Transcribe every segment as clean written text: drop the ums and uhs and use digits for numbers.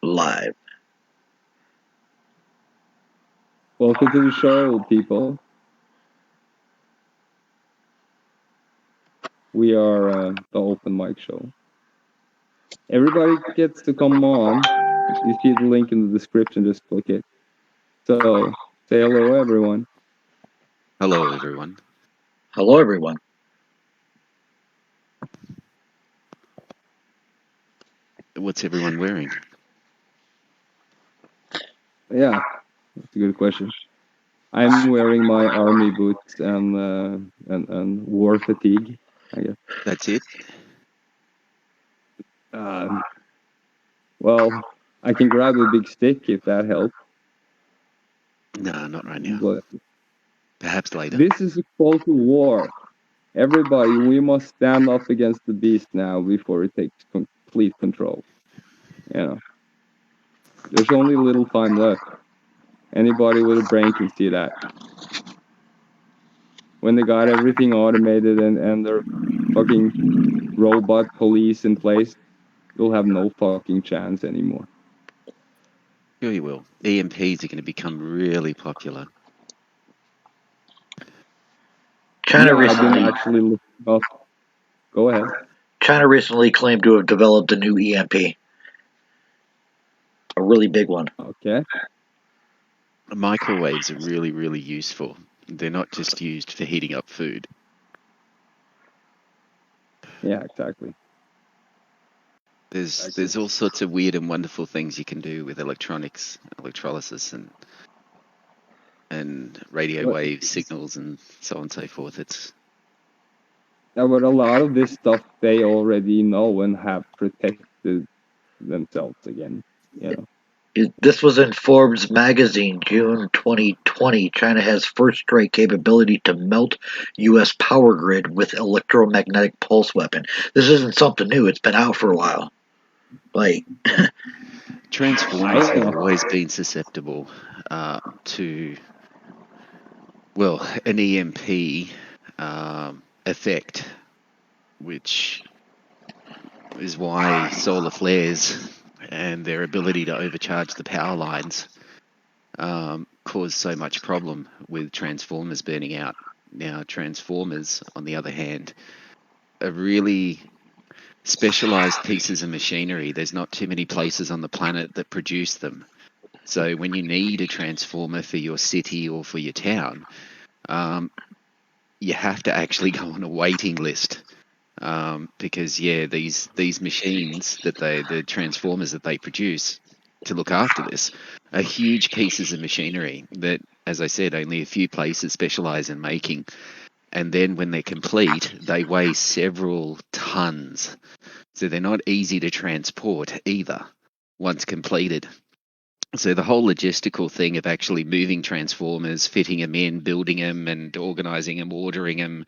live. Welcome to the show, people. We are the open mic show. Everybody gets to come on. You see the link in the description, just click it. So, say hello, everyone. Hello, everyone. Hello, everyone. What's everyone wearing? Yeah, that's a good question. I'm wearing my army boots and war fatigue, I guess. That's it? Well, I can grab a big stick if that helps. No, not right now. But Perhaps later. this is a call to war. Everybody, we must stand up against the beast now before it takes complete control. You know, there's only little time left. Anybody with a brain can see that. When they got everything automated and their fucking robot police in place, you'll have no fucking chance anymore. Sure you will. EMPs are going to become really popular. China I've been recently actually looking up. Go ahead. China recently claimed to have developed a new EMP, a really big one. Okay. Microwaves are really, really useful. They're not just used for heating up food. Yeah, exactly. There's all sorts of weird and wonderful things you can do with electronics, electrolysis, and radio wave signals and so on and so forth. But a lot of this stuff they already know and have protected themselves again. You know. This was in Forbes magazine, June 2020. China has first-rate capability to melt U.S. power grid with electromagnetic pulse weapon. This isn't something new. It's been out for a while. Like, Transformers have always been susceptible to, well, an EMP effect, which is why solar flares and their ability to overcharge the power lines cause so much problem with transformers burning out. Now, transformers, on the other hand, are really specialized pieces of machinery. There's not too many places on the planet that produce them. So when you need a transformer for your city or for your town, you have to actually go on a waiting list. Because these machines the transformers that they produce to look after this are huge pieces of machinery that, as I said, only a few places specialize in making. And then when they're complete, they weigh several tons. So they're not easy to transport either once completed. So the whole logistical thing of actually moving transformers, fitting them in, building them and organizing them, ordering them,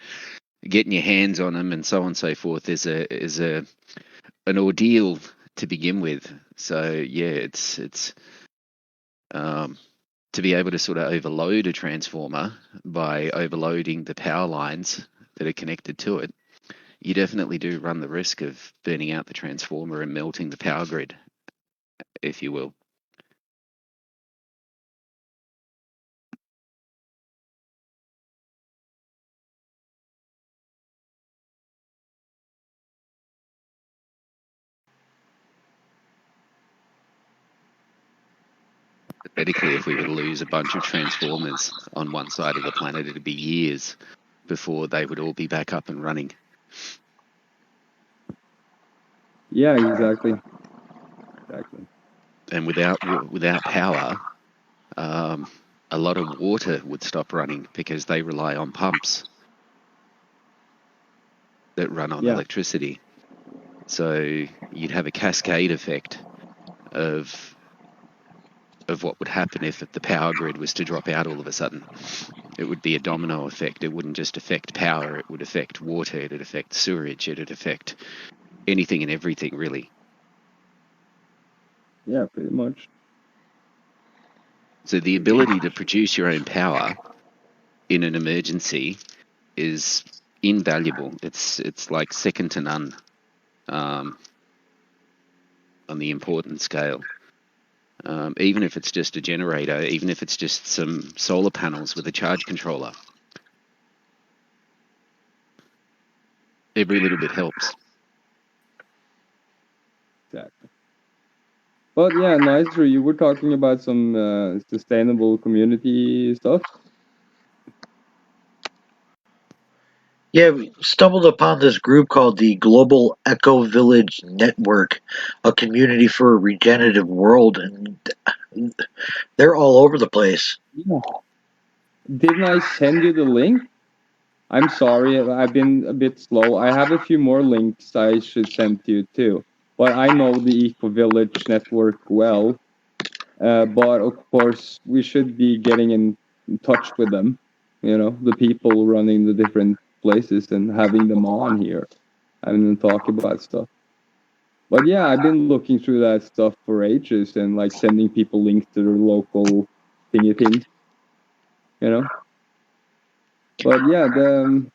getting your hands on them and so on and so forth is an ordeal to begin with. So yeah, it's to be able to sort of overload a transformer by overloading the power lines that are connected to it, you definitely do run the risk of burning out the transformer and melting the power grid, if you will. Hypothetically, if we were to lose a bunch of transformers on one side of the planet, it'd be years before they would all be back up and running. Yeah, exactly. And without power, a lot of water would stop running because they rely on pumps that run on electricity. So you'd have a cascade effect of what would happen if the power grid was to drop out all of a sudden. It would be a domino effect. It wouldn't just affect power, it would affect water, it would affect sewerage, it would affect anything and everything, really. Yeah, pretty much. So the ability to produce your own power in an emergency is invaluable. It's like second to none on the important scale. even if it's just a generator, even if it's just some solar panels with a charge controller. Every little bit helps. Exactly. But yeah, Nicer, you were talking about some sustainable community stuff. Yeah, we stumbled upon this group called the Global Eco Village Network, a community for a regenerative world, and they're all over the place. Yeah. Didn't I send you the link? I'm sorry, I've been a bit slow. I have a few more links I should send to you too. But I know the Eco Village network well. But of course, we should be getting in touch with them. You know, the people running the different places and having them on here and talk about stuff. But yeah, I've been looking through that stuff for ages and like sending people links to their local thingy things, you know. But yeah, the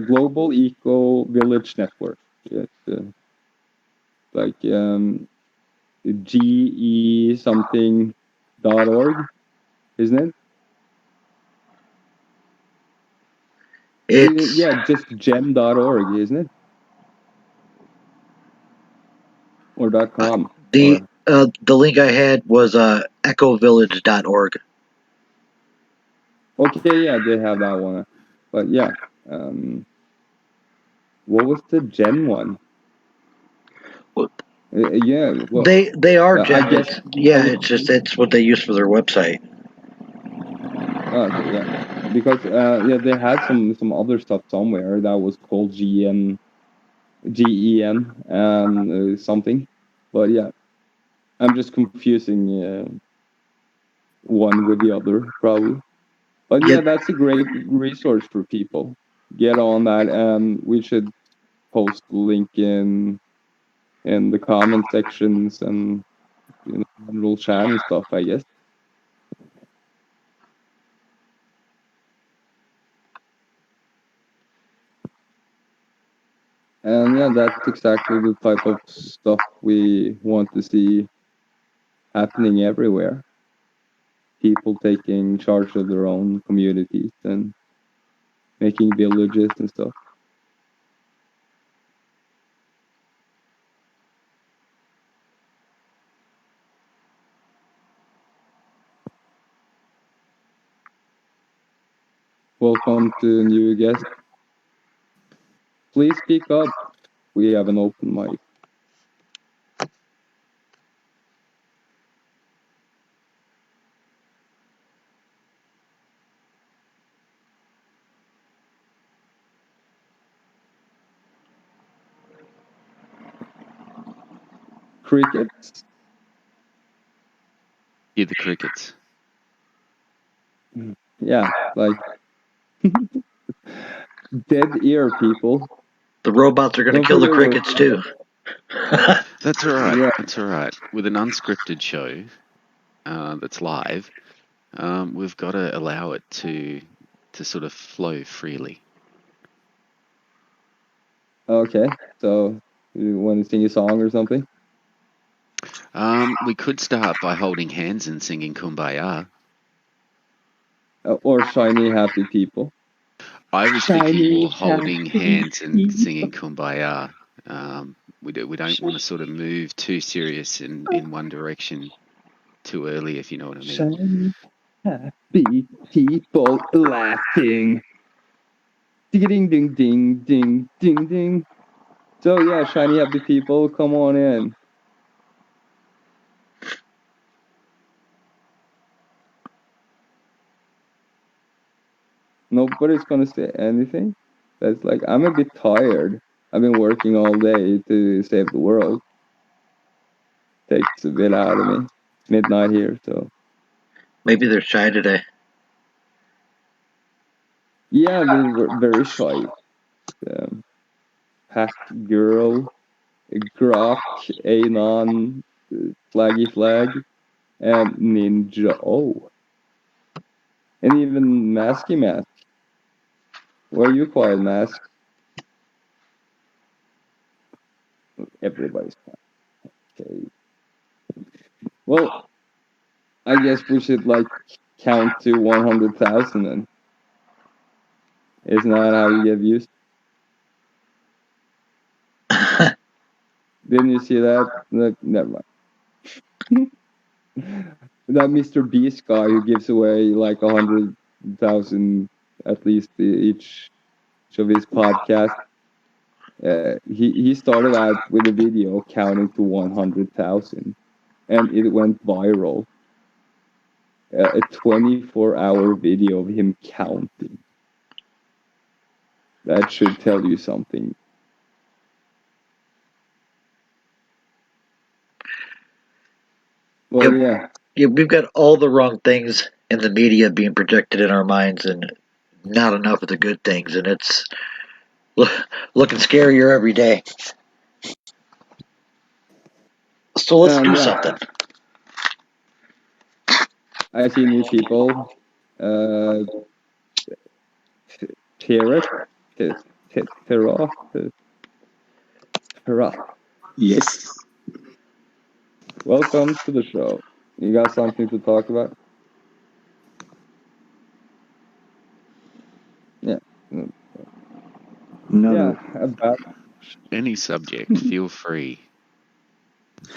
Global Eco Village Network. It's like GE something .org, isn't it? It's Yeah, just gem.org, isn't it? Or .com. the Or the link I had was ecovillage.org. okay, yeah, they have that one. But yeah, um, what was the Gen one? Yeah, well, They are I Gem. guess. It's just it's what they use for their website. Okay, yeah, because yeah, they had some other stuff somewhere that was called GEN and something, but yeah, I'm just confusing one with the other probably. But Yeah, yeah, that's a great resource for people. Get on that, and we should post the link in the comment sections and little chat and stuff, I guess. And yeah, that's exactly the type of stuff we want to see happening everywhere. People taking charge of their own communities and making villages and stuff. Welcome to new guest. Please speak up. We have an open mic. Crickets? Hear the crickets. Yeah, like dead ear people. the robots are going to Don't kill the forget we're crickets too. That's all right. yeah. That's all right. With an unscripted show that's live, we've got to allow it to sort of flow freely. Okay, so you want to sing a song or something? We could start by holding hands and singing Kumbaya. Or shiny happy people? I was thinking Shiny more holding happy hands and people. singing Kumbaya. We don't want to sort of move too serious in one direction too early, if you know what I mean. Shiny happy people laughing. Ding ding ding ding ding ding. So yeah, shiny happy people, come on in. Nobody's gonna say anything. That's like I'm a bit tired. I've been working all day to save the world. Takes a bit out of me. It's midnight here, so Maybe they're shy today. yeah, they were very shy. Pack girl, Grok, Anon, Flaggy Flag, and Ninja O. And even Masky Mask. Why are you quiet, Mask? Everybody's quiet. Okay. Well, I guess we should like count to 100,000 then. Isn't that how you get views? Didn't you see that? Never mind. That Mr. Beast guy who gives away like 100,000 at least each of his podcasts. He started out with a video counting to 100,000, and it went viral. A 24-hour video of him counting. That should tell you something. Well, Yep. Yeah, we've got all the wrong things in the media being projected in our minds, and not enough of the good things, and it's looking scarier every day. So let's do something. I see new people. Tara. Yes. Welcome to the show. You got something to talk about? Yeah. No. Yeah, about Any subject, feel free.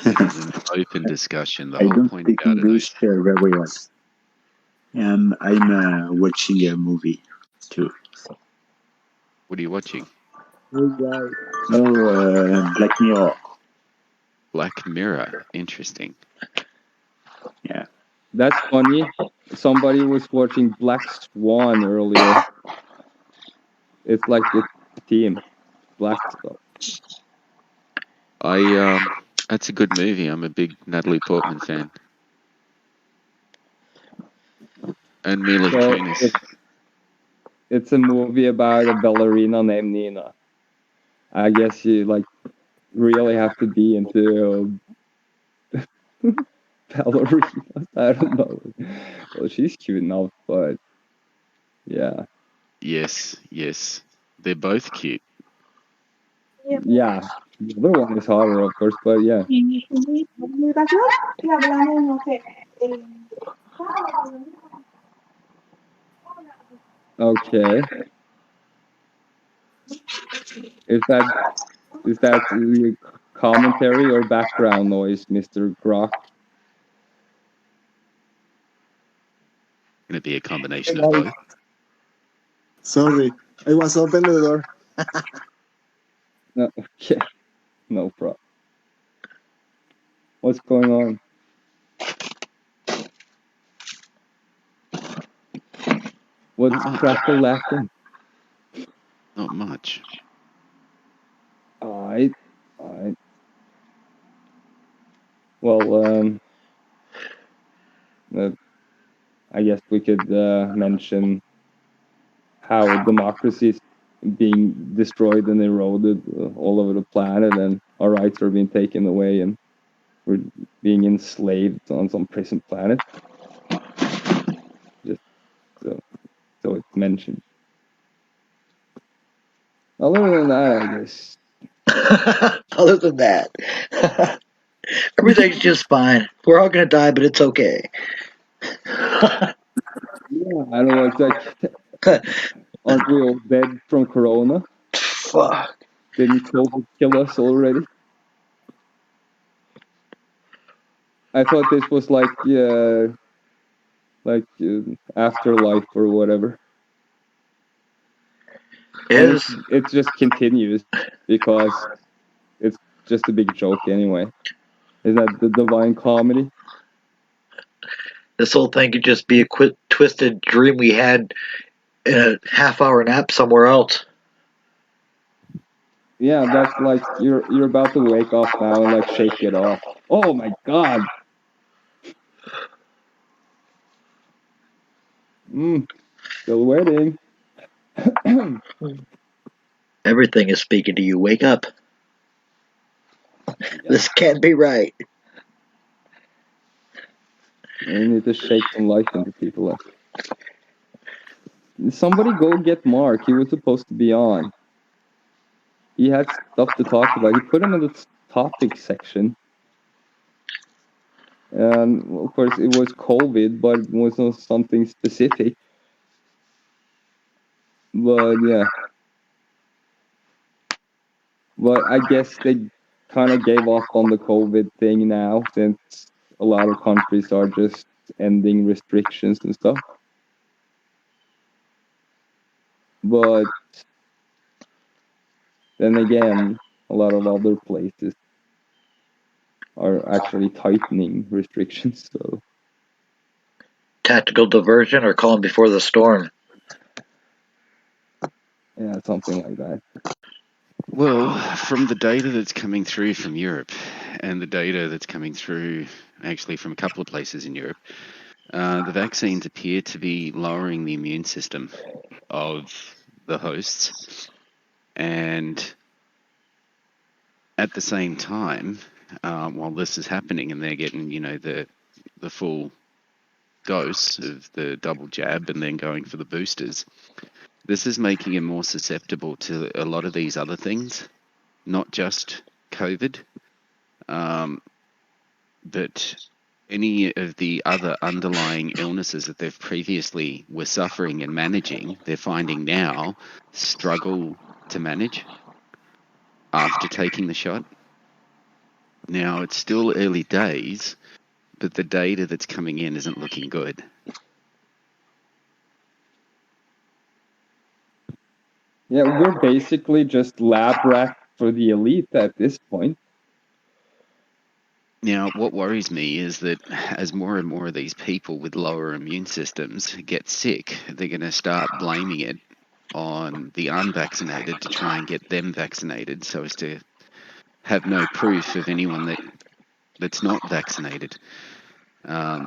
It is an open discussion. The I whole don't point speak about it English very well. And I'm watching a movie too. What are you watching? Oh, Black Mirror. Black Mirror. Interesting. Yeah. That's funny. Somebody was watching Black Swan earlier. It's like a team. Black stuff. That's a good movie. I'm a big Natalie Portman fan. And Mila Kunis. It's a movie about a ballerina named Nina. I guess you like really have to be into ballerinas. I don't know. Well, she's cute enough, but yeah. Yes. They're both cute. Yeah. The other one is hotter, of course, but yeah. Okay. Is that the commentary or background noise, Mr. Grok? Going to be a combination of both. Sorry, I was open the door. No, okay. No problem. What's going on? What's Crackle laughing? Not much. Alright. Well, I guess we could mention how democracy is being destroyed and eroded all over the planet, and our rights are being taken away, and we're being enslaved on some prison planet. Just so it's mentioned. Other than that, I guess. Other than that, everything's just fine. We're all gonna die, but it's okay. Yeah, I don't know. It's like, aren't we all dead from Corona? Fuck. Didn't COVID kill us already? I thought this was like afterlife or whatever. It just continues because it's just a big joke anyway. Isn't that the Divine Comedy? This whole thing could just be a twisted dream we had in a half-hour nap somewhere else. Yeah, that's like you're about to wake up now and like shake it off. Oh my god. Still waiting. Everything is speaking to you. Wake up. This can't be right. You need to shake some life into people. Somebody go get Mark. He was supposed to be on. He had stuff to talk about. He put him in the topic section. And of course, it was COVID, but it was not something specific. But yeah, but I guess they kind of gave up on the COVID thing now, since a lot of countries are just ending restrictions and stuff. But then again, a lot of other places are actually tightening restrictions. So Tactical diversion or calm before the storm? yeah, something like that. Well, from the data that's coming through from Europe and the data that's coming through actually from a couple of places in Europe, the vaccines appear to be lowering the immune system of the hosts. And at the same time, while this is happening and they're getting, the full dose of the double jab and then going for the boosters, this is making them more susceptible to a lot of these other things, not just COVID, but any of the other underlying illnesses that they've previously were suffering and managing, they're finding now struggle to manage after taking the shot. Now, it's still early days, but the data that's coming in isn't looking good. Yeah, we're basically just lab rats for the elite at this point. Now, what worries me is that as more and more of these people with lower immune systems get sick, they're going to start blaming it on the unvaccinated to try and get them vaccinated, so as to have no proof of anyone that's not vaccinated.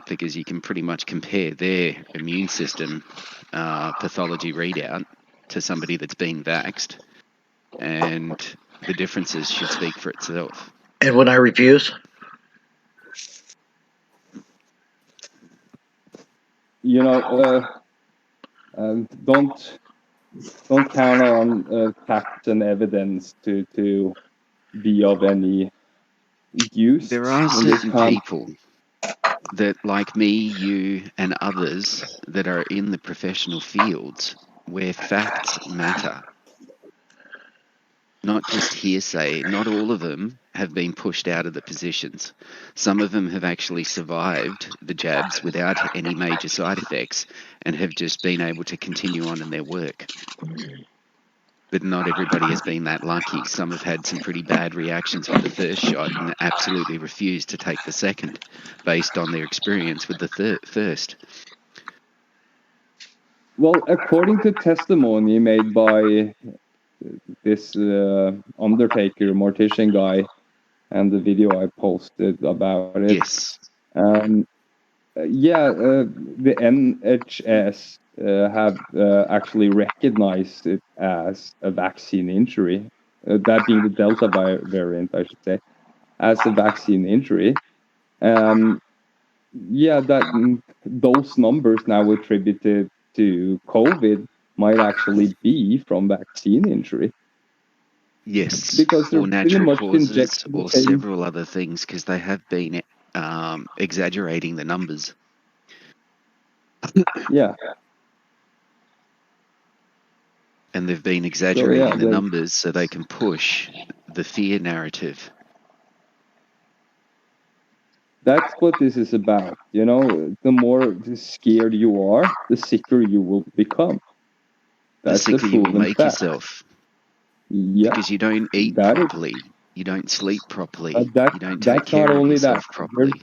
Because you can pretty much compare their immune system pathology readout to somebody that's been vaxxed, and the differences should speak for itself. And when I refuse? You know, don't count on facts and evidence to be of any use. There are in this certain time. people that, like me, you, and others that are in the professional fields where facts matter, not just hearsay. Not all of them have been pushed out of the positions. Some of them have actually survived the jabs without any major side effects and have just been able to continue on in their work. But not everybody has been that lucky. Some have had some pretty bad reactions with the first shot and absolutely refused to take the second based on their experience with the first. Well, according to testimony made by this Undertaker mortician guy and the video I posted about it. Yes. The NHS have actually recognized it as a vaccine injury, that being the Delta variant, I should say, as a vaccine injury. Those numbers now attributed to COVID might actually be from vaccine injury. Yes, because they're or pretty natural much causes, injecting the or same. several other things, because they have been exaggerating the numbers. Yeah. And they've been exaggerating the they- numbers so they can push the fear narrative. That's what this is about. You know, the more scared you are, the sicker you will become. That's The sicker you will proven make fact. yourself. Yeah. Because you don't eat That is- properly, you don't sleep properly, you don't take that's care not of only yourself that. properly.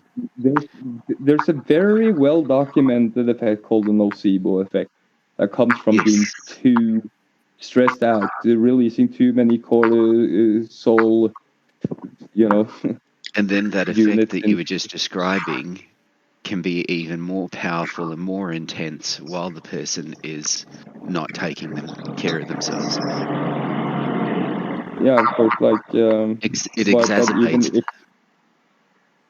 There's a very well documented effect called the nocebo effect that comes from Yes. being too stressed out, releasing too many cortisol, you know. And then that effect units that you were just describing can be even more powerful and more intense while the person is not taking care of themselves. Yeah, of course, like It but exacerbates.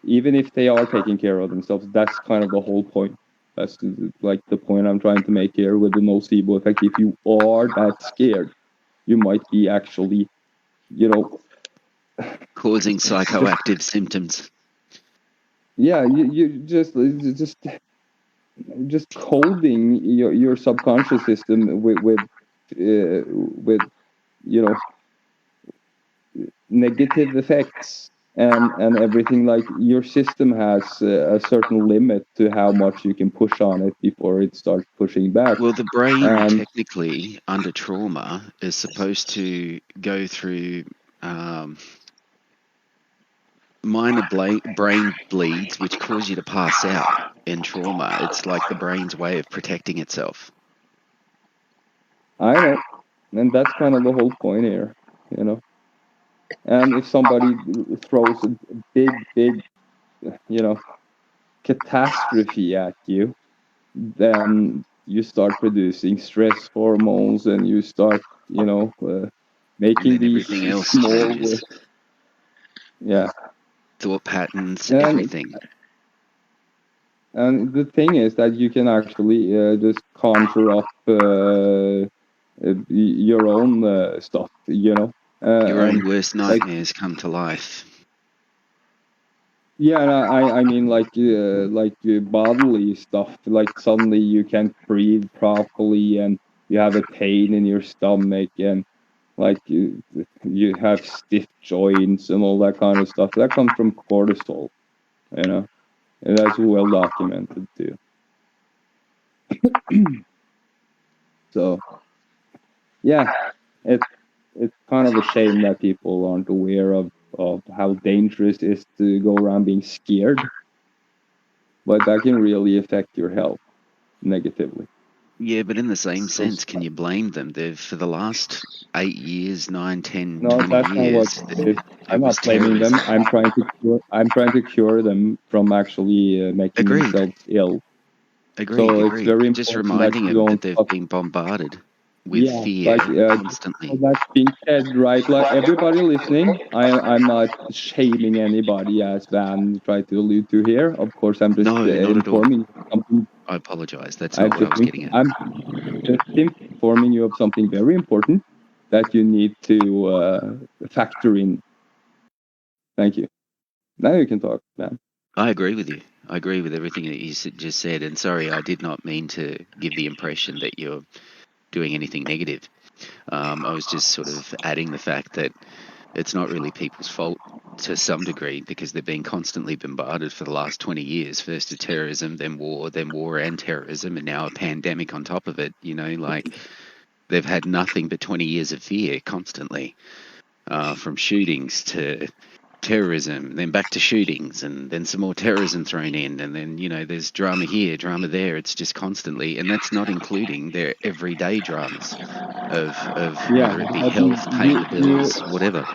even if they are taking care of themselves, that's kind of the whole point. That's like the point I'm trying to make here with the nocebo effect. If you are that scared, you might be actually, causing psychoactive symptoms. yeah, you just coding your subconscious system with you know negative effects and everything. Like your system has a certain limit to how much you can push on it before it starts pushing back. Well, the brain And technically under trauma is supposed to go through minor brain bleeds, which cause you to pass out in trauma. It's like the brain's way of protecting itself. I know, and that's kind of the whole point here, you know. And if somebody throws a big, catastrophe at you, then you start producing stress hormones, and you start, making And then these everything else small, changes. yeah. Thought patterns, And everything. and the thing is that you can actually just conjure up your own stuff, Your and own worst like, nightmares come to life. yeah, and I mean, like bodily stuff. Like suddenly you can't breathe properly, and you have a pain in your stomach, and like you have stiff joints and all that kind of stuff. That comes from cortisol, and that's well documented too. So yeah, it's kind of a shame that people aren't aware of how dangerous it is to go around being scared, but that can really affect your health negatively. Yeah, but in the same So sense, can you blame them? They've, for the last 8 years, 9, 10, no, 20 that's not what years, it is. it I'm was not blaming them. terrorism. I'm trying to cure them from actually making Agreed. themselves ill. Agreed. So it's Agreed. very I'm just important that reminding you them that don't they've been bombarded with yeah, like fear so constantly. that's being said, right? Like everybody listening, I'm not shaming anybody, as Van tried to allude to here. Of course, I'm just No, not at all. informing something. I apologize. That's I'm not what I just was getting at. I'm just informing you of something very important that you need to factor in. Thank you. Now you can talk, Van. I agree with you. I agree with everything that you just said. And sorry, I did not mean to give the impression that you're doing anything negative. I was just sort of adding the fact that it's not really people's fault to some degree, because they've been constantly bombarded for the last 20 years, first to terrorism, then war and terrorism, and now a pandemic on top of it. Like they've had nothing but 20 years of fear constantly, from shootings to terrorism, then back to shootings, and then some more terrorism thrown in, and then there's drama here, drama there. It's just constantly, and that's not including their everyday dramas of Yeah, whether it be but health, paying the bills, whatever.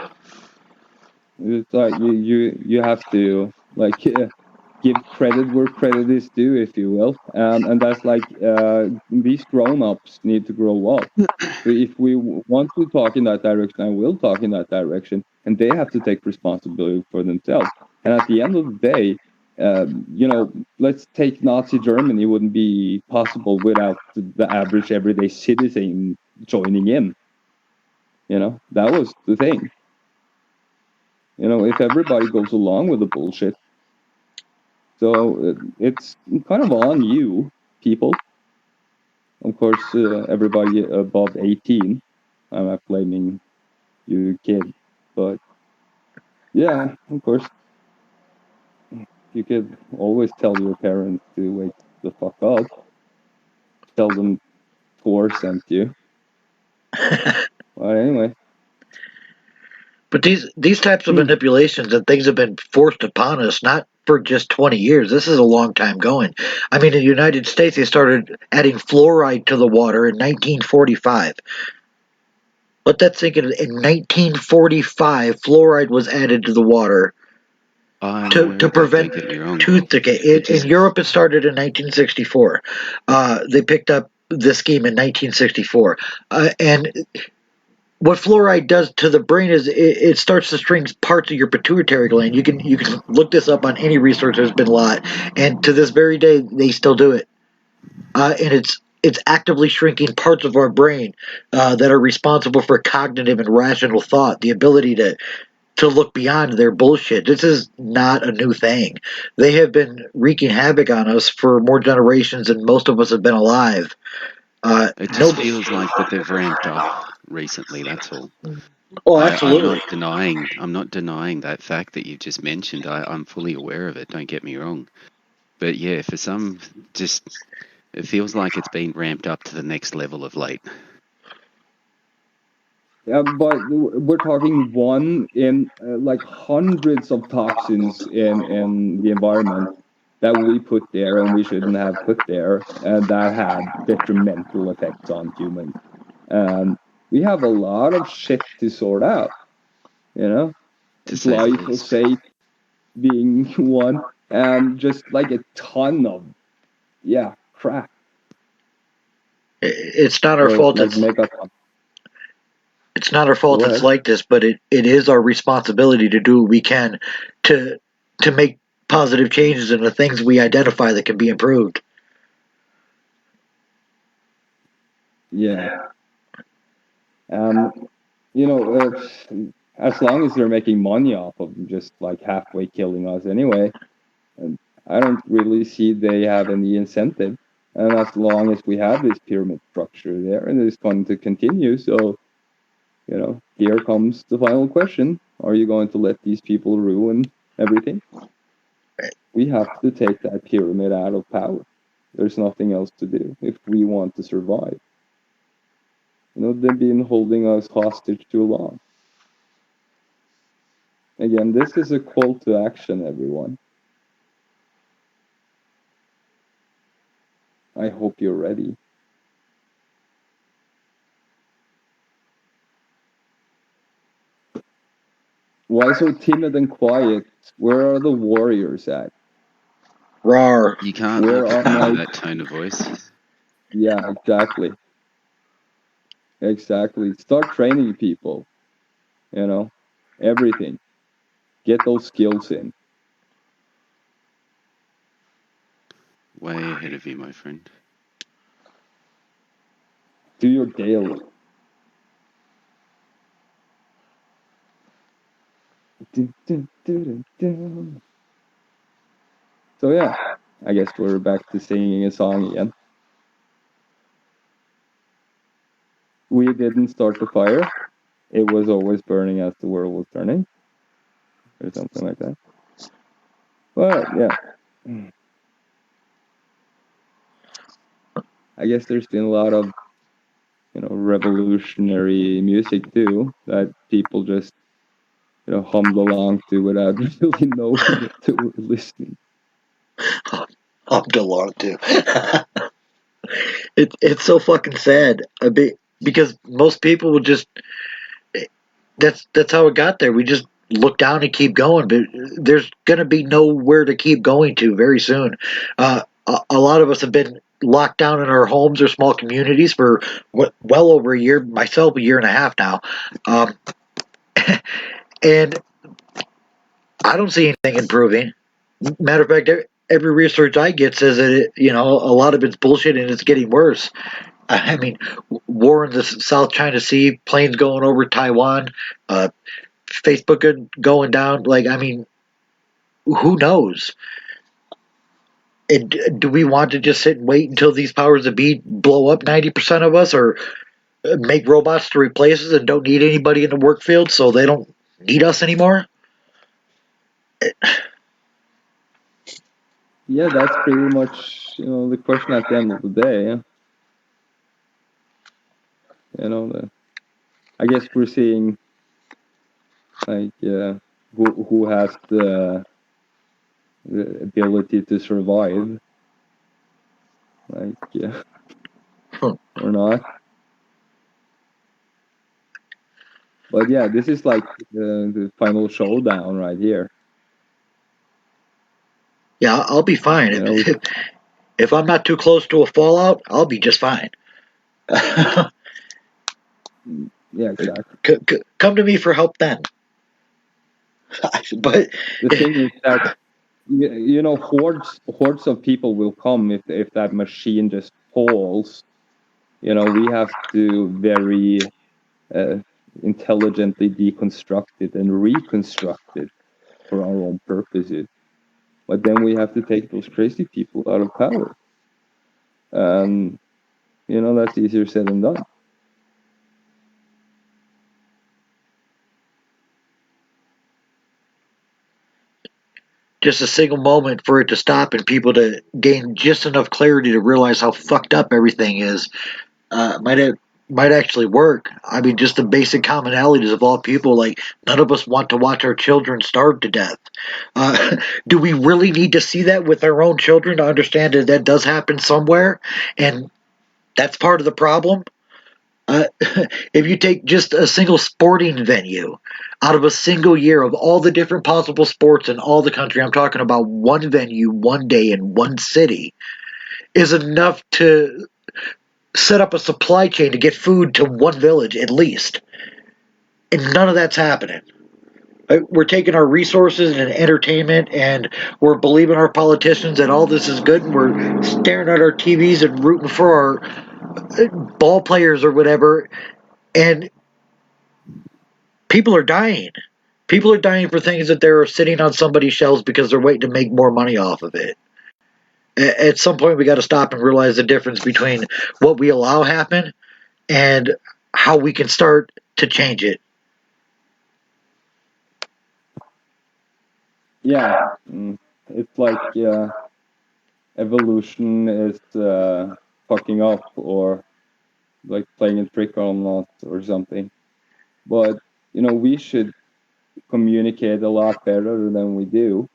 it's like you have to like give credit where credit is due, if you will, and that's like these grown-ups need to grow up. So if we want to talk in that direction, I will talk in that direction, and they have to take responsibility for themselves. And at the end of the day, let's take Nazi Germany wouldn't be possible without the average everyday citizen joining in. That was the thing. If everybody goes along with the bullshit, so it's kind of on you, people. Of course, everybody above 18. I'm not blaming you, kid, but yeah, of course, you could always tell your parents to wake the fuck up. Tell them Thor sent you. But anyway. But these types of manipulations and things have been forced upon us, not for just 20 years. This is a long time going. I mean, in the United States, they started adding fluoride to the water in 1945. Let that sink in. In 1945, fluoride was added to the water I'm to aware of that, don't prevent get me wrong. tooth decay. It In just, Europe, it started in 1964. They picked up this scheme in 1964. And what fluoride does to the brain is it starts to shrink parts of your pituitary gland. You can look this up on any research. There's been a lot, and to this very day, they still do it. And it's actively shrinking parts of our brain that are responsible for cognitive and rational thought, the ability to to look beyond their bullshit. This is not a new thing. They have been wreaking havoc on us for more generations than most of us have been alive. It just feels like that they've ramped up recently. That's all. Oh, I'm absolutely. not denying. I'm not denying that fact that you just mentioned. I'm fully aware of it. Don't get me wrong. But yeah, for some, just it feels like it's been ramped up to the next level of late. Yeah, but we're talking one in like hundreds of toxins in the environment that we put there and we shouldn't have put there, and that had detrimental effects on humans. We have a lot of shit to sort out, you know, To say the least. glyphosate being one, and just like a ton of crap. It's not our Or fault. like megaton. It's not our fault. Go It's ahead. like this, but it is our responsibility to do what we can to make positive changes in the things we identify that can be improved. Yeah. You know, as long as they're making money off of just like halfway killing us anyway, and I don't really see they have any incentive. And as long as we have this pyramid structure there, and it's going to continue, so you know, here comes the final question: are you going to let these people ruin everything? We have to take that pyramid out of power. There's nothing else to do if we want to survive. You know, they've been holding us hostage too long. Again, this is a call to action, everyone. I hope you're ready. Why so timid and quiet? Where are the warriors at? Rawr. You can't Where help are but know my... that tone of voice. Yeah, exactly. Exactly. Start training people. You know, everything. Get those skills in. Way ahead of you, my friend. Do your daily. So yeah, I guess we're back to singing a song again. We didn't start the fire. It was always burning as the world was turning. Or something like that. But yeah. I guess there's been a lot of, you know, revolutionary music too that people just, you know, hummed along to without really knowing that they were listening. Hummed along to. It's so fucking sad. Because most people will just. That's how it got there. We just look down and keep going, but there's gonna be nowhere to keep going to very soon. A lot of us have been locked down in our homes or small communities for well over a year. Myself, a year and a half now, and I don't see anything improving. Matter of fact, every research I get says that a lot of it's bullshit and it's getting worse. I mean, war in the South China Sea, planes going over Taiwan, Facebook going down. Like, I mean, who knows? And do we want to just sit and wait until these powers that be blow up 90% of us, or make robots to replace us and don't need anybody in the work field so they don't need us anymore? Yeah, that's pretty much, you know, the question at the end of the day. Yeah? You know, I guess we're seeing like who has the ability to survive, like or not. But yeah, this is like the final showdown right here. Yeah, I'll be fine. You know, If I'm not too close to a fallout, I'll be just fine. yeah, exactly. Come to me for help then. But The thing is that you know, hordes of people will come if that machine just falls. You know, we have to very intelligently deconstruct it and reconstruct it for our own purposes. But then we have to take those crazy people out of power. And, that's easier said than done. Just a single moment for it to stop and people to gain just enough clarity to realize how fucked up everything is might actually work. I mean, just the basic commonalities of all people. Like, none of us want to watch our children starve to death. Do we really need to see that with our own children to understand that that does happen somewhere, and that's part of the problem? If you take just a single sporting venue out of a single year of all the different possible sports in all the country, I'm talking about one venue, one day in one city, is enough to set up a supply chain to get food to one village at least. And none of that's happening. We're taking our resources and entertainment and we're believing our politicians that all this is good, and we're staring at our TVs and rooting for our ball players or whatever, and people are dying. People are dying for things that they're sitting on somebody's shelves because they're waiting to make more money off of it. At some point, we got to stop and realize the difference between what we allow happen and how we can start to change it. Yeah, it's like evolution is fucking up, or like playing a trick on us or something. But we should communicate a lot better than we do.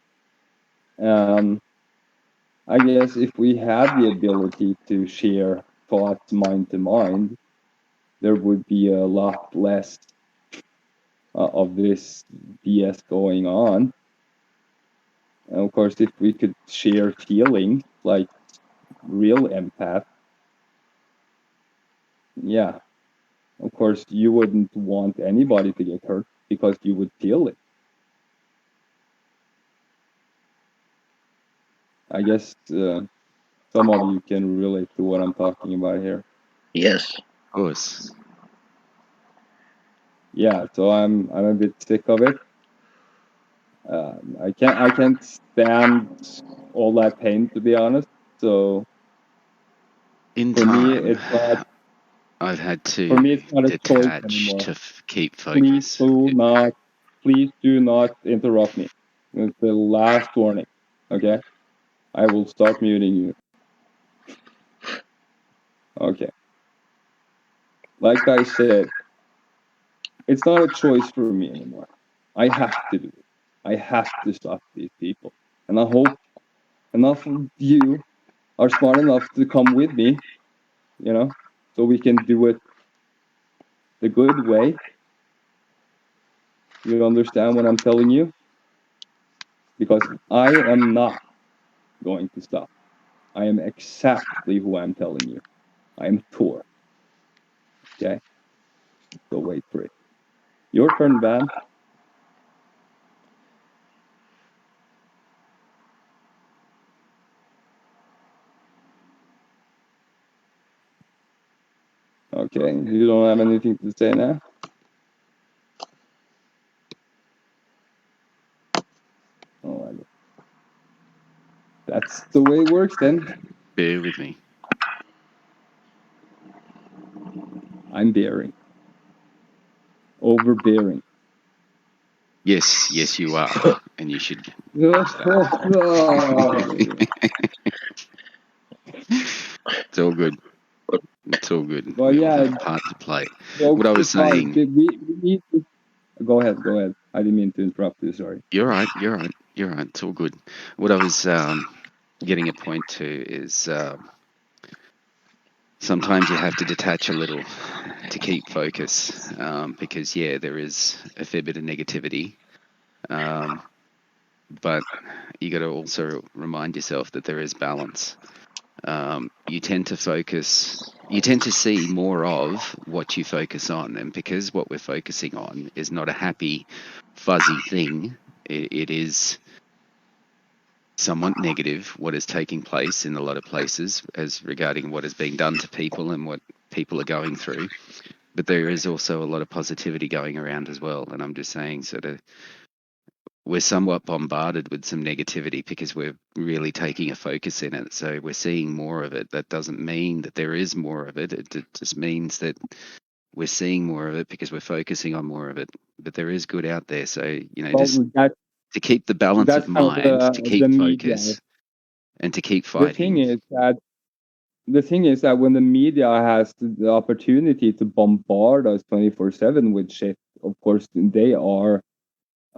I guess if we had the ability to share thoughts mind to mind, there would be a lot less of this BS going on. And of course, if we could share feelings like real empath, yeah, of course, you wouldn't want anybody to get hurt because you would feel it. I guess some of you can relate to what I'm talking about here. Yes. Of course. Yeah, so I'm a bit sick of it. I can't stand all that pain, to be honest. So In for me, time, it's not. I've had to For me, it's not a choice detach anymore. to keep Please focus. do not interrupt me. It's the last warning. Okay, I will start muting you. Okay. Like I said, it's not a choice for me anymore. I have to do it. I have to stop these people, and I hope enough of you are smart enough to come with me. So we can do it the good way. You understand what I'm telling you? Because I am not going to stop. I am exactly who I'm telling you. I am Thor. Okay? So wait for it. Your turn, Van. Okay, you don't have anything to say now? Oh, that's the way it works then. Bear with me. I'm bearing. Overbearing. Yes, you are, and you should. It's all good. It's all good. Well, We all yeah. have a part to play. What I was saying. We need to. Go ahead. I didn't mean to interrupt you. Sorry. You're right. It's all good. What I was getting a point to is sometimes you have to detach a little to keep focus, because there is a fair bit of negativity, but you got to also remind yourself that there is balance. You tend to see more of what you focus on, and because what we're focusing on is not a happy, fuzzy thing, it is somewhat negative what is taking place in a lot of places as regarding what is being done to people and what people are going through. But there is also a lot of positivity going around as well. And I'm just saying, sort of, we're somewhat bombarded with some negativity because we're really taking a focus in it. So we're seeing more of it. That doesn't mean that there is more of it. It just means that we're seeing more of it because we're focusing on more of it. But there is good out there. So, Well, just to keep the balance that's of kind of mind, to the keep media. focus, and to keep The thing fighting. is that when the media has the opportunity to bombard us 24/7 with shit, of course they are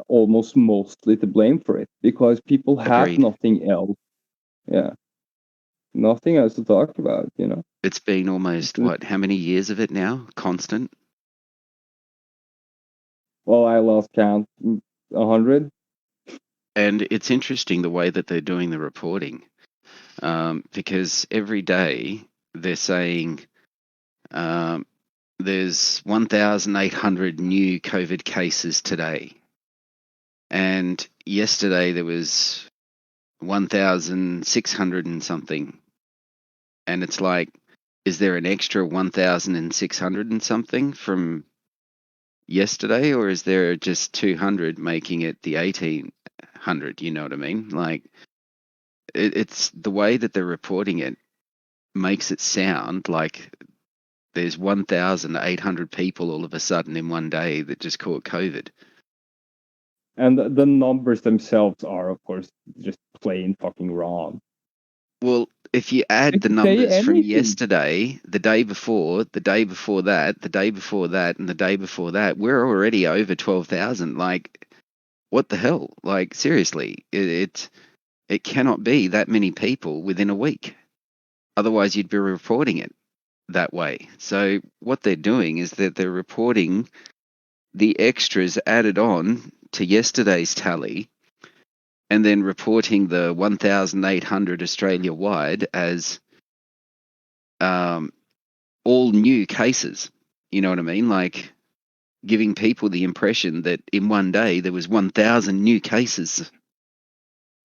almost mostly to blame for it because people have Agreed. nothing else. Yeah, nothing else to talk about. It's been almost, how many years of it now? Constant? Well, I lost count. 100. And it's interesting the way that they're doing the reporting, because every day they're saying there's 1,800 new COVID cases today. And yesterday there was 1,600 and something. And it's like, is there an extra 1,600 and something from yesterday, or is there just 200 making it the 1,800? You know what I mean? Like, it's the way that they're reporting it makes it sound like there's 1,800 people all of a sudden in one day that just caught COVID. And the numbers themselves are, of course, just plain fucking wrong. Well, if you add the numbers from yesterday, the day before, the day before that, the day before that, and the day before that, we're already over 12,000. Like, what the hell? Like, seriously, it cannot be that many people within a week. Otherwise, you'd be reporting it that way. So what they're doing is that they're reporting the extras added on to yesterday's tally, and then reporting the 1,800 Australia-wide as all new cases. You know what I mean? Like, giving people the impression that in one day there was 1,000 new cases,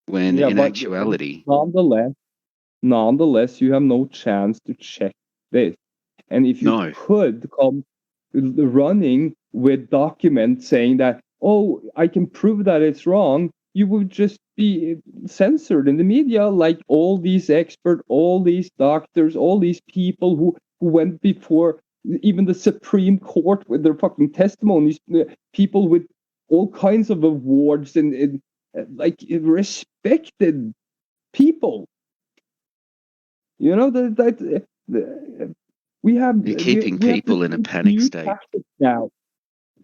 when in actuality... Nonetheless, you have no chance to check this. And if you could come running with documents saying that, oh, I can prove that it's wrong, you would just be censored in the media, like all these experts, all these doctors, all these people who went before even the Supreme Court with their fucking testimonies, people with all kinds of awards and like respected people. You know that we have. You're keeping people in a panic state now.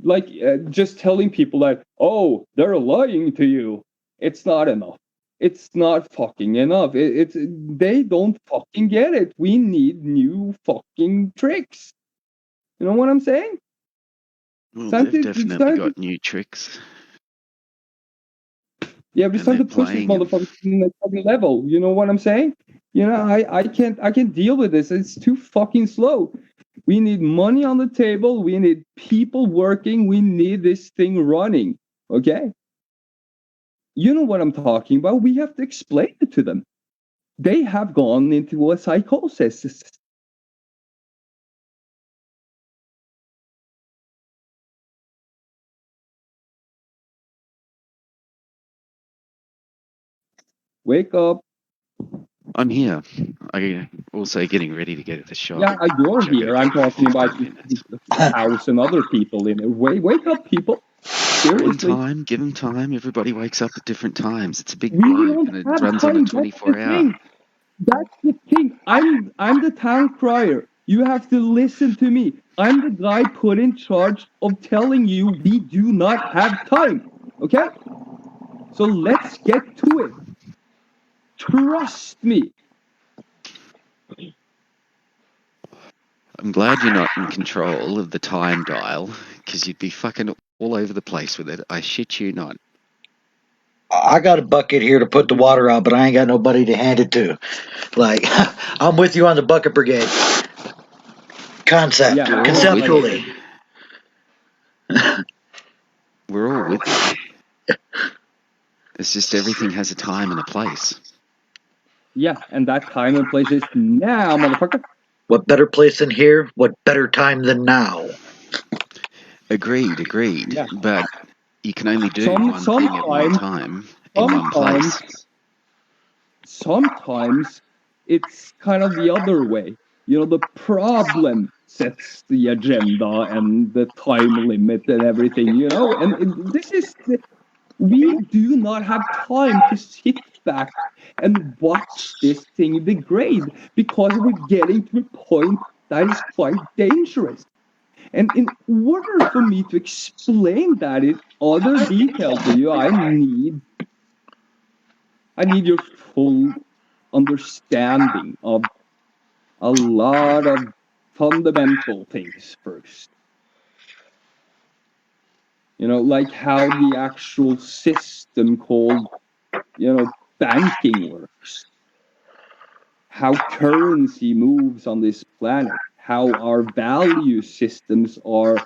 Like just telling people that, oh, they're lying to you. It's not enough. It's not fucking enough. They don't fucking get it. We need new fucking tricks. You know what I'm saying? Well, they've definitely got new tricks. Yeah, we're starting to push this motherfucker to the fucking level. You know what I'm saying? You know, I can't deal with this. It's too fucking slow. We need money on the table. We need people working. We need this thing running. Okay? You know what I'm talking about. We have to explain it to them. They have gone into a psychosis. Wake up. I'm here. I'm also getting ready to go to the shop. Yeah, you're here. I'm talking about the house and other people in it. Wake up, people. Seriously. Give them time. Everybody wakes up at different times. It's a big globe and it runs on a 24-hour. That's the thing. I'm the town crier. You have to listen to me. I'm the guy put in charge of telling you we do not have time. Okay? So let's get to it. Trust me. I'm glad you're not in control of the time dial, because you'd be fucking all over the place with it. I shit you not. I got a bucket here to put the water out, but I ain't got nobody to hand it to. Like, I'm with you on the bucket brigade concept, conceptually. We're all with you. It's just everything has a time and a place. Yeah, and that time and place is now, motherfucker. What better place than here? What better time than now? Agreed. Yeah. But you can only do Some one thing at one sometimes time in one place. sometimes it's kind of the other way. You know, the problem sets the agenda and the time limit and everything, you know, and this is we do not have time to sit back and watch this thing degrade because we're getting to a point that is quite dangerous. And in order for me to explain that in other detail to you, I need your full understanding of a lot of fundamental things first. You know, like how the actual system called, you know, banking works, how currency moves on this planet, how our value systems are,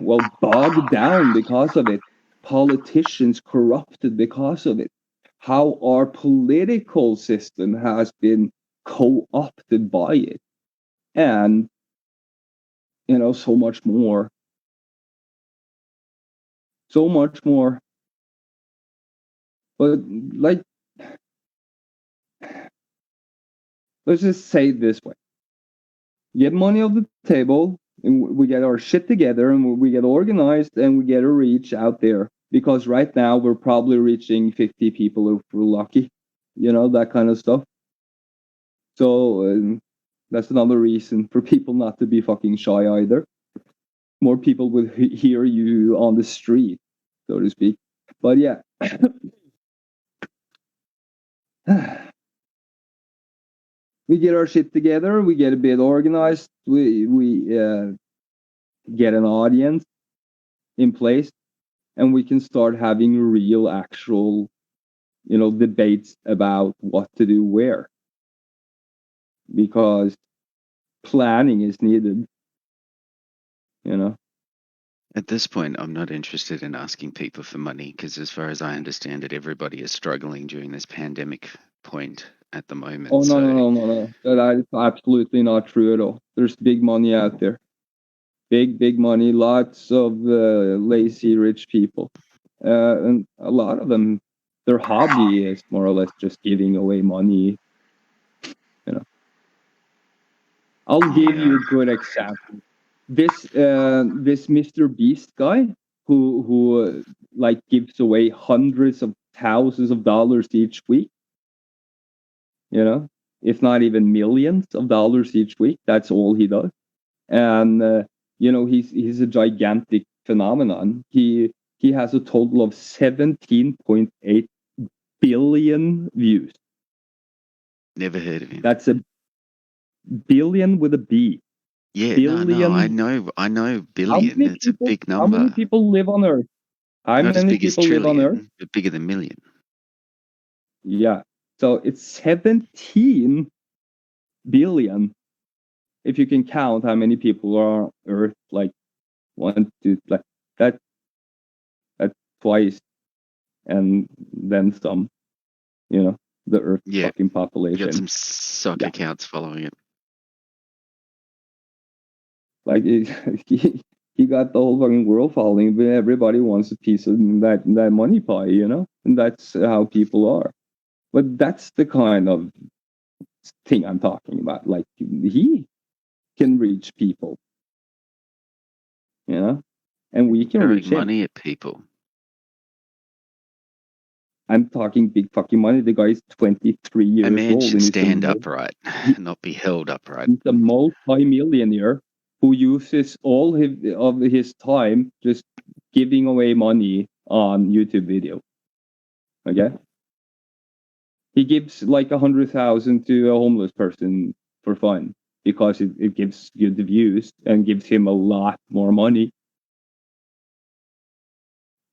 well, bogged down because of it, politicians corrupted because of it, how our political system has been co-opted by it, and, you know, so much more. So much more. But, like, let's just say it this way. Get money off the table, and we get our shit together, and we get organized, and we get a reach out there. Because right now, we're probably reaching 50 people if we're lucky. You know, that kind of stuff. So, that's another reason for people not to be fucking shy either. More people will hear you on the street, so to speak. But yeah. We get our shit together, we get a bit organized, we get an audience in place, and we can start having real, actual, you know, debates about what to do where. Because planning is needed, you know. At this point, I'm not interested in asking people for money because, as far as I understand it, everybody is struggling during this pandemic point at the moment. Oh, no. That is absolutely not true at all. There's big money out there. Big money, lots of lazy rich people. And a lot of them, their hobby is more or less just giving away money. You know, I'll give you a good example. This Mr. Beast guy who like gives away hundreds of thousands of dollars each week. You know, if not even millions of dollars each week. That's all he does, and you know, he's a gigantic phenomenon. He has a total of 17.8 billion views. Never heard of him. That's a billion with a B. Yeah, billion. no, I know billion. It's a big How many number. people live on Earth? How Not as many big as people live on Earth? trillion, but bigger than million. Yeah. So it's 17 billion. If you can count how many people are on Earth, like 1, 2, like that's twice, and then some. You know, the Earth Yeah. fucking You population. got some soccer counts following it. Like he got the whole fucking world following, but everybody wants a piece of that money pie, you know, and that's how people are. But that's the kind of thing I'm talking about. Like, he can reach people, you know, and we can Throwing reach him. money at people. I'm talking big fucking money. The guy is 23 years A man old. should And stand upright, not be held upright. He's a multi-millionaire who uses all of his time just giving away money on YouTube video. Okay? He gives like 100,000 to a homeless person for fun because it gives good views and gives him a lot more money.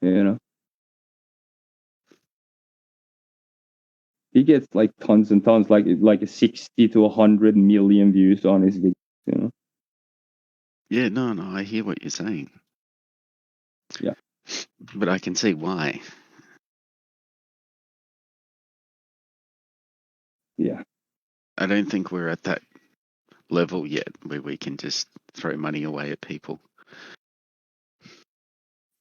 You know? He gets like tons and tons, like a 60 to 100 million views on his video, you know? Yeah, no, I hear what you're saying. Yeah. But I can see why. Yeah. I don't think we're at that level yet where we can just throw money away at people.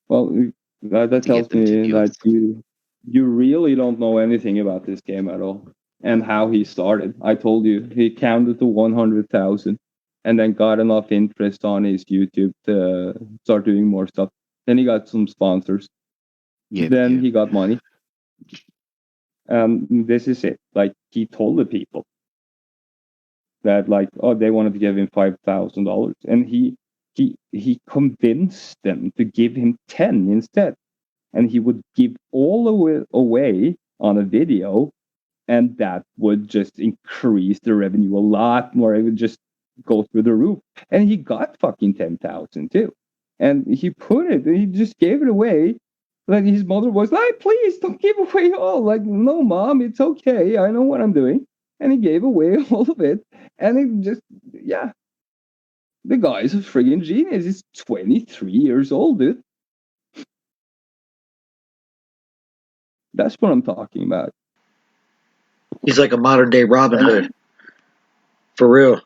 Well, that To get tells them to me view that us. you really don't know anything about this game at all and how he started. I told you he counted to 100,000 and then got enough interest on his YouTube to start doing more stuff. Then he got some sponsors. Yeah, Then yeah. he got money. This is it. Like, he told the people that, like, oh, they wanted to give him $5,000, and he convinced them to give him 10 instead, and he would give all away on a video, and that would just increase the revenue a lot more. It would just go through the roof, and he got fucking 10,000 too, and he just gave it away. Like, his mother was like, please don't give away all. Like, no, mom, it's okay. I know what I'm doing. And he gave away all of it. And it just, yeah. The guy's a friggin' genius. He's 23 years old, dude. That's what I'm talking about. He's like a modern day Robin Hood. For real.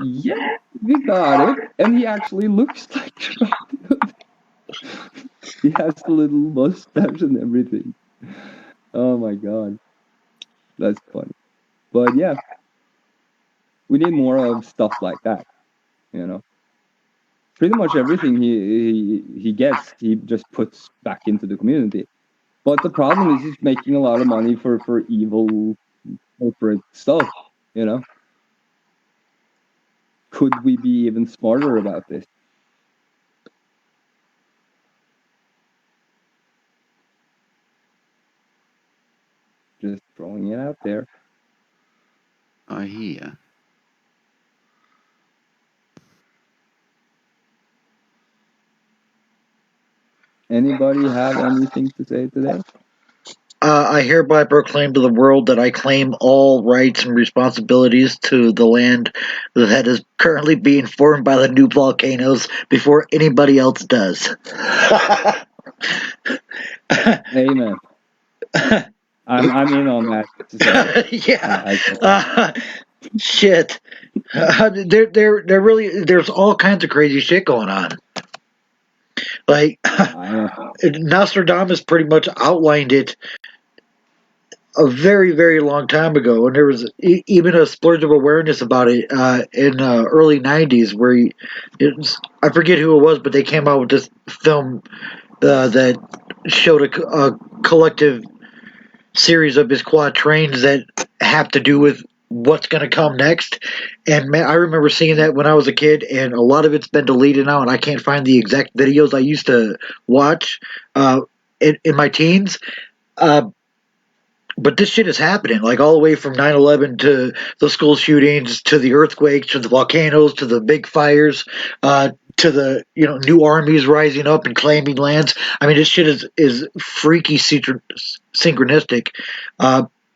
Yeah, we got it. And he actually looks like Robin Hood. He has the little mustache and everything. Oh my god. That's funny. But yeah, we need more of stuff like that, you know. Pretty much everything he gets, he just puts back into the community. But the problem is he's making a lot of money for evil corporate stuff, you know. Could we be even smarter about this? Just throwing it out there. I hear. Anybody have anything to say today? I hereby proclaim to the world that I claim all rights and responsibilities to the land that is currently being formed by the new volcanoes before anybody else does. Amen. I'm in on that. Yeah. Shit. There really, there's all kinds of crazy shit going on. Like, I know. Nostradamus pretty much outlined it a very, very long time ago, and there was even a splurge of awareness about it in early '90s, where I forget who it was, but they came out with this film that showed a collective series of his quatrains that have to do with what's going to come next. And man, I remember seeing that when I was a kid, and a lot of it's been deleted now, and I can't find the exact videos I used to watch in my teens. But this shit is happening, like all the way from 9/11 to the school shootings, to the earthquakes, to the volcanoes, to the big fires, to the new armies rising up and claiming lands. I mean, this shit is freaky synchronistic.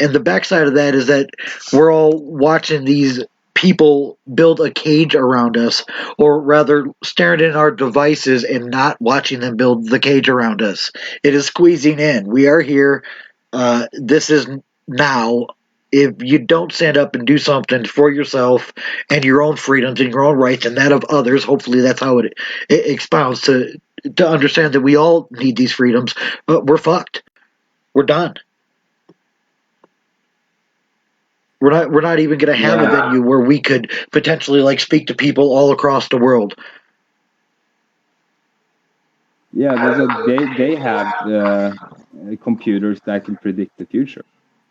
And the backside of that is that we're all watching these people build a cage around us, or rather staring in our devices and not watching them build the cage around us. It is squeezing in. We are here. This is now. If you don't stand up and do something for yourself and your own freedoms and your own rights and that of others, hopefully that's how it expounds to understand that we all need these freedoms. But we're fucked. We're done. We're not even going to have a venue where we could potentially like speak to people all across the world. Yeah, they have computers that can predict the future.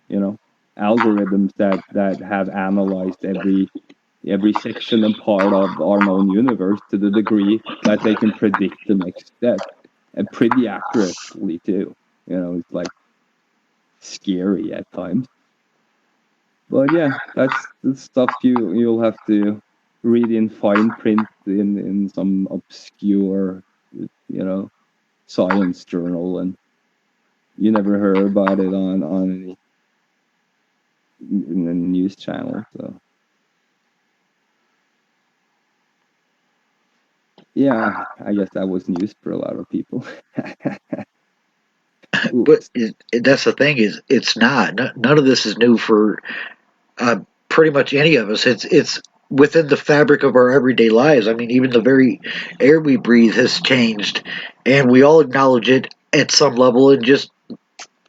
You know, algorithms that have analyzed every section and part of our known universe to the degree that they can predict the next step, and pretty accurately too. You know, it's like scary at times. But yeah, that's the stuff you'll have to read in fine print in some obscure, science journal, and you never heard about it on any in the news channel. So yeah, I guess that was news for a lot of people. But that's the thing, is it's not. None of this is new for pretty much any of us. It's within the fabric of our everyday lives. I mean, even the very air we breathe has changed, and we all acknowledge it at some level and just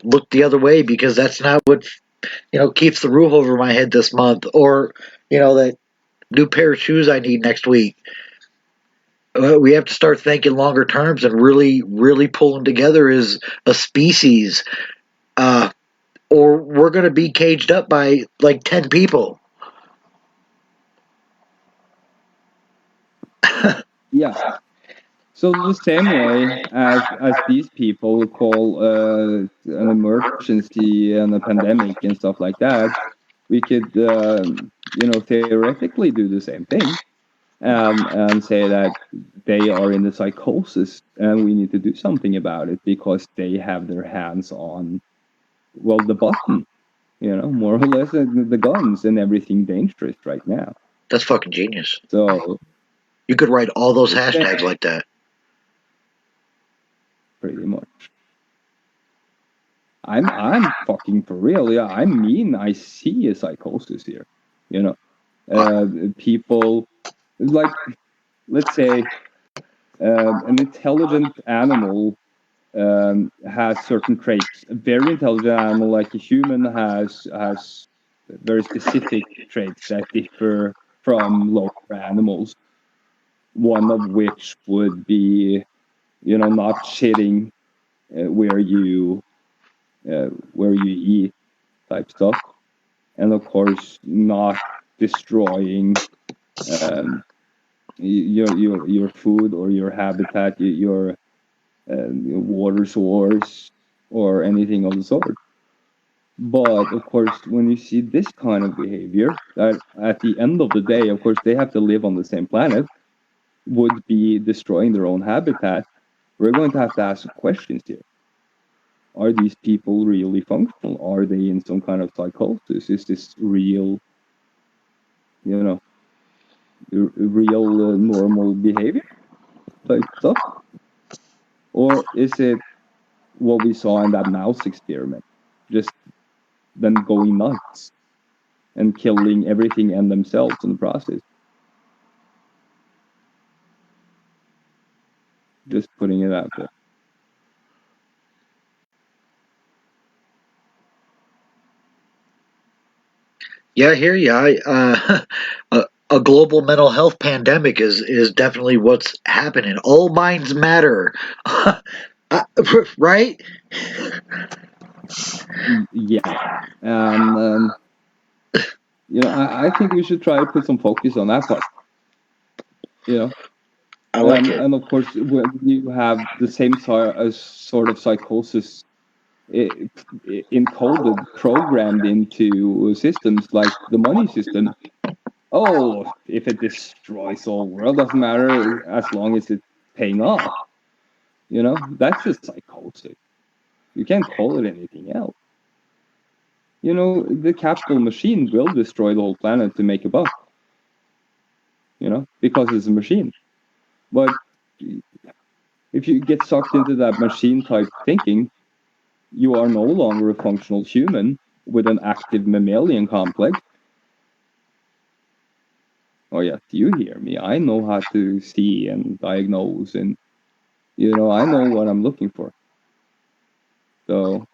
look the other way because that's not what keeps the roof over my head this month, or that new pair of shoes I need next week. We have to start thinking longer terms and really, really pulling together as a species, uh, or we're going to be caged up by like 10 people. Yeah. So the same way as these people call an emergency and a pandemic and stuff like that, we could theoretically do the same thing and say that they are in the psychosis and we need to do something about it because they have their hands on the button, more or less the guns and everything dangerous right now. That's fucking genius. So you could write all those hashtags like that. Pretty much. I'm fucking for real. Yeah, I mean, I see a psychosis here. People like, let's say, an intelligent animal has certain traits. A very intelligent animal, like a human, has very specific traits that differ from lower animals. One of which would be, not shitting where you eat type stuff, and of course not destroying your food or your habitat, your water source or anything of the sort. But of course, when you see this kind of behavior, that at the end of the day, of course, they have to live on the same planet, would be destroying their own habitat. We're going to have to ask some questions here. Are these people really functional? Are they in some kind of psychosis? Is this real, real normal behavior type stuff? Or is it what we saw in that mouse experiment? Just them going nuts and killing everything and themselves in the process. Just putting it out there. Yeah, I hear you. A global mental health pandemic is definitely what's happening. All minds matter, right? Yeah, and I think we should try to put some focus on that part. I like it. And of course, when you have the same sort of psychosis encoded, programmed into systems like the money system. Oh, if it destroys the whole world, doesn't matter as long as it's paying off. That's just psychosis. You can't call it anything else. The capital machine will destroy the whole planet to make a buck. Because it's a machine. But if you get sucked into that machine type thinking, you are no longer a functional human with an active mammalian complex. Oh yeah, you hear me. I know how to see and diagnose, and I know what I'm looking for. So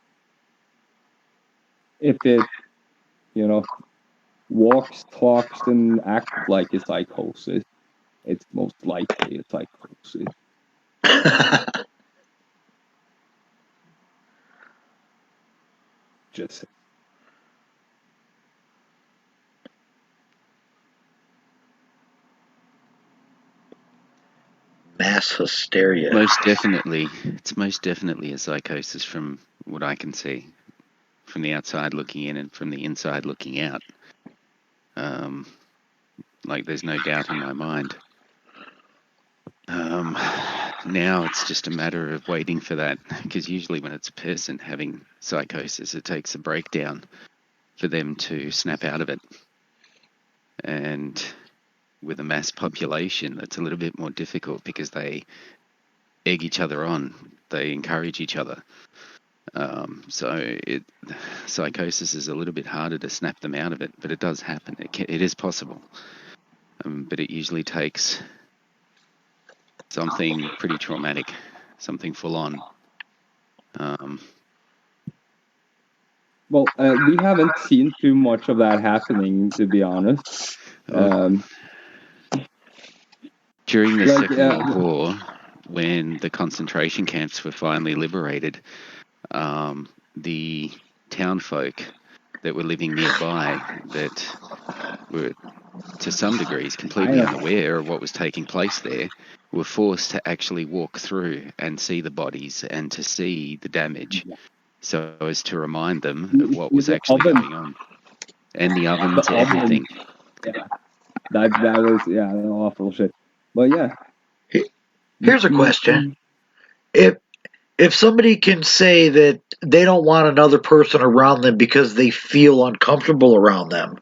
if it, walks, talks, and acts like a psychosis, it's most likely a psychosis. Just mass hysteria. Most definitely. It's most definitely a psychosis from what I can see. From the outside looking in and from the inside looking out. There's no doubt in my mind. Now it's just a matter of waiting for that, because usually when it's a person having psychosis, it takes a breakdown for them to snap out of it. And with a mass population, that's a little bit more difficult because they egg each other on, they encourage each other. Psychosis is a little bit harder to snap them out of it, but it does happen. It is possible. but it usually takes something pretty traumatic, something full on. Well, we haven't seen too much of that happening, to be honest. During the Like, Second World War, when the concentration camps were finally liberated, the townfolk that were living nearby, that were to some degrees completely unaware of what was taking place there, were forced to actually walk through and see the bodies and to see the damage, so as to remind them of what was actually going on. And the ovens, everything. Yeah, that was awful shit. But yeah. Here's a question: if somebody can say that they don't want another person around them because they feel uncomfortable around them,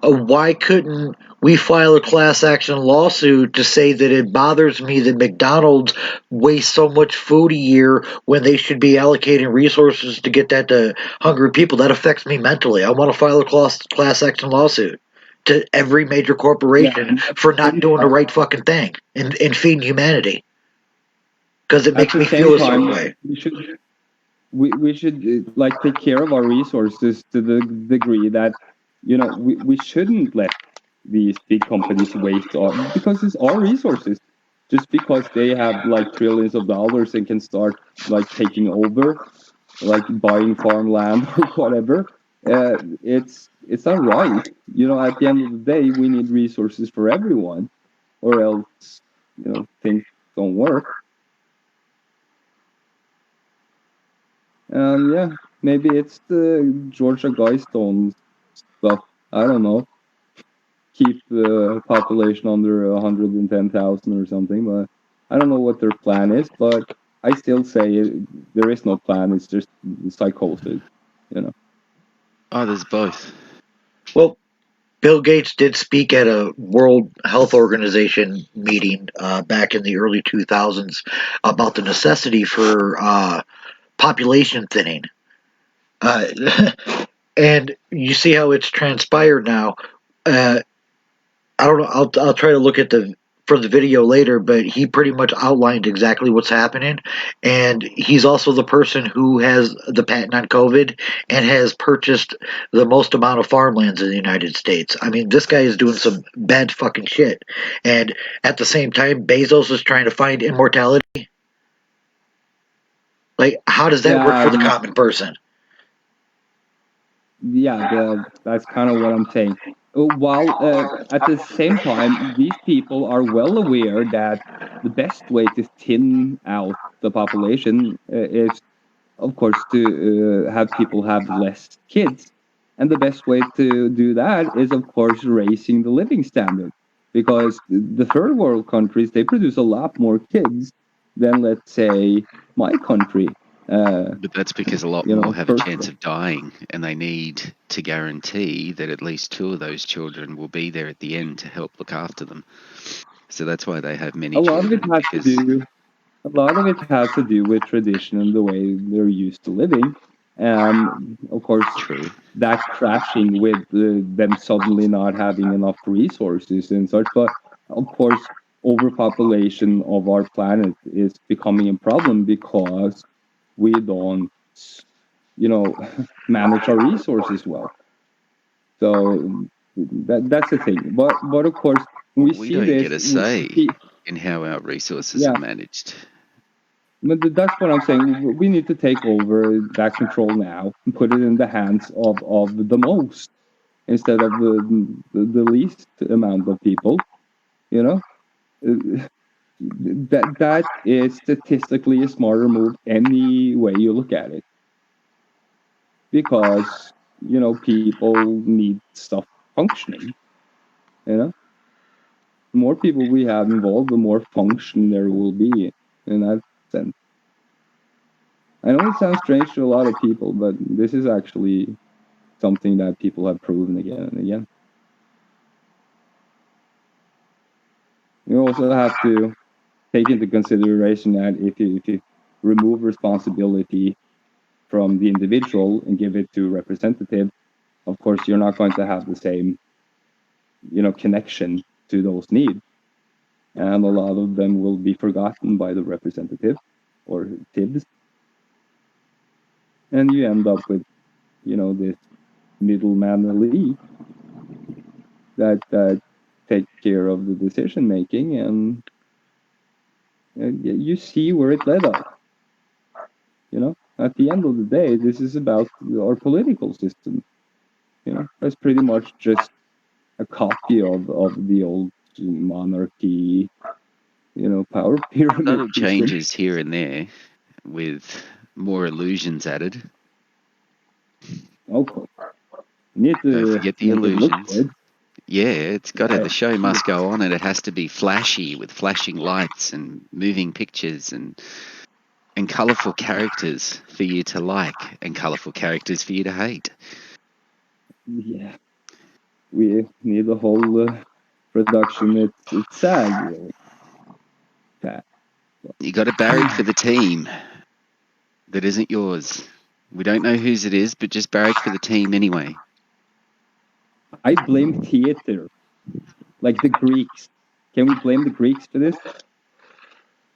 why couldn't we file a class action lawsuit to say that it bothers me that McDonald's wastes so much food a year when they should be allocating resources to get that to hungry people? That affects me mentally. I want to file a class action lawsuit to every major corporation for not doing the right fucking thing and feeding humanity. Because it makes me feel a certain way. We should like take care of our resources to the degree that we shouldn't let these big companies waste on, because it's our resources. Just because they have like trillions of dollars and can start like taking over, like buying farmland or whatever, it's not right. At the end of the day, we need resources for everyone, or else things don't work. Yeah, maybe it's the Georgia Guidestone stuff. I don't know. Keep the population under 110,000 or something, but I don't know what their plan is. But I still say there is no plan. It's just psychosis, Oh, there's both. Well, Bill Gates did speak at a World Health Organization meeting back in the early 2000s about the necessity for population thinning. And you see how it's transpired now. I don't know. I'll try to look at for the video later, but he pretty much outlined exactly what's happening. And he's also the person who has the patent on COVID and has purchased the most amount of farmlands in the United States. I mean, this guy is doing some bad fucking shit. And at the same time, Bezos is trying to find immortality. Like, how does that work for the common person? Yeah, that's kind of what I'm saying. While at the same time, these people are well aware that the best way to thin out the population is, of course, to have people have less kids. And the best way to do that is, of course, raising the living standard. Because the third world countries, they produce a lot more kids than, let's say, my country. But that's because a lot more have a chance of dying, and they need to guarantee that at least 2 of those children will be there at the end to help look after them. So that's why they have many children. A lot of it has to do with tradition and the way they're used to living. And of course, that crashing with them suddenly not having enough resources and such. But of course, overpopulation of our planet is becoming a problem because we don't, manage our resources well. So that's the thing. But of course, we don't get a say in how our resources are managed. But that's what I'm saying. We need to take over that control now and put it in the hands of the most instead of the least amount of people. That is statistically a smarter move any way you look at it, because people need stuff functioning. The more people we have involved, the more function there will be in that sense. I know it sounds strange to a lot of people, but this is actually something that people have proven again and again. You also have to take into consideration that if you remove responsibility from the individual and give it to representative, of course you're not going to have the same connection to those needs. And a lot of them will be forgotten by the representative or TIBs. And you end up with, this middleman elite that take care of the decision making, and you see where it led us. At the end of the day, this is about our political system. That's pretty much just a copy of the old monarchy, power pyramid Little system. changes here and there with more illusions added. Okay. Need to Don't forget the make it look illusions. good. Yeah, it's got to. Yeah. The show must go on, and it has to be flashy with flashing lights and moving pictures and colourful characters for you to like and colourful characters for you to hate. Yeah. We need a whole production. It's sad, really. Sad. You got a barrack for the team that isn't yours. We don't know whose it is, but just barrack for the team anyway. I blame theater, like the Greeks. Can we blame the Greeks for this?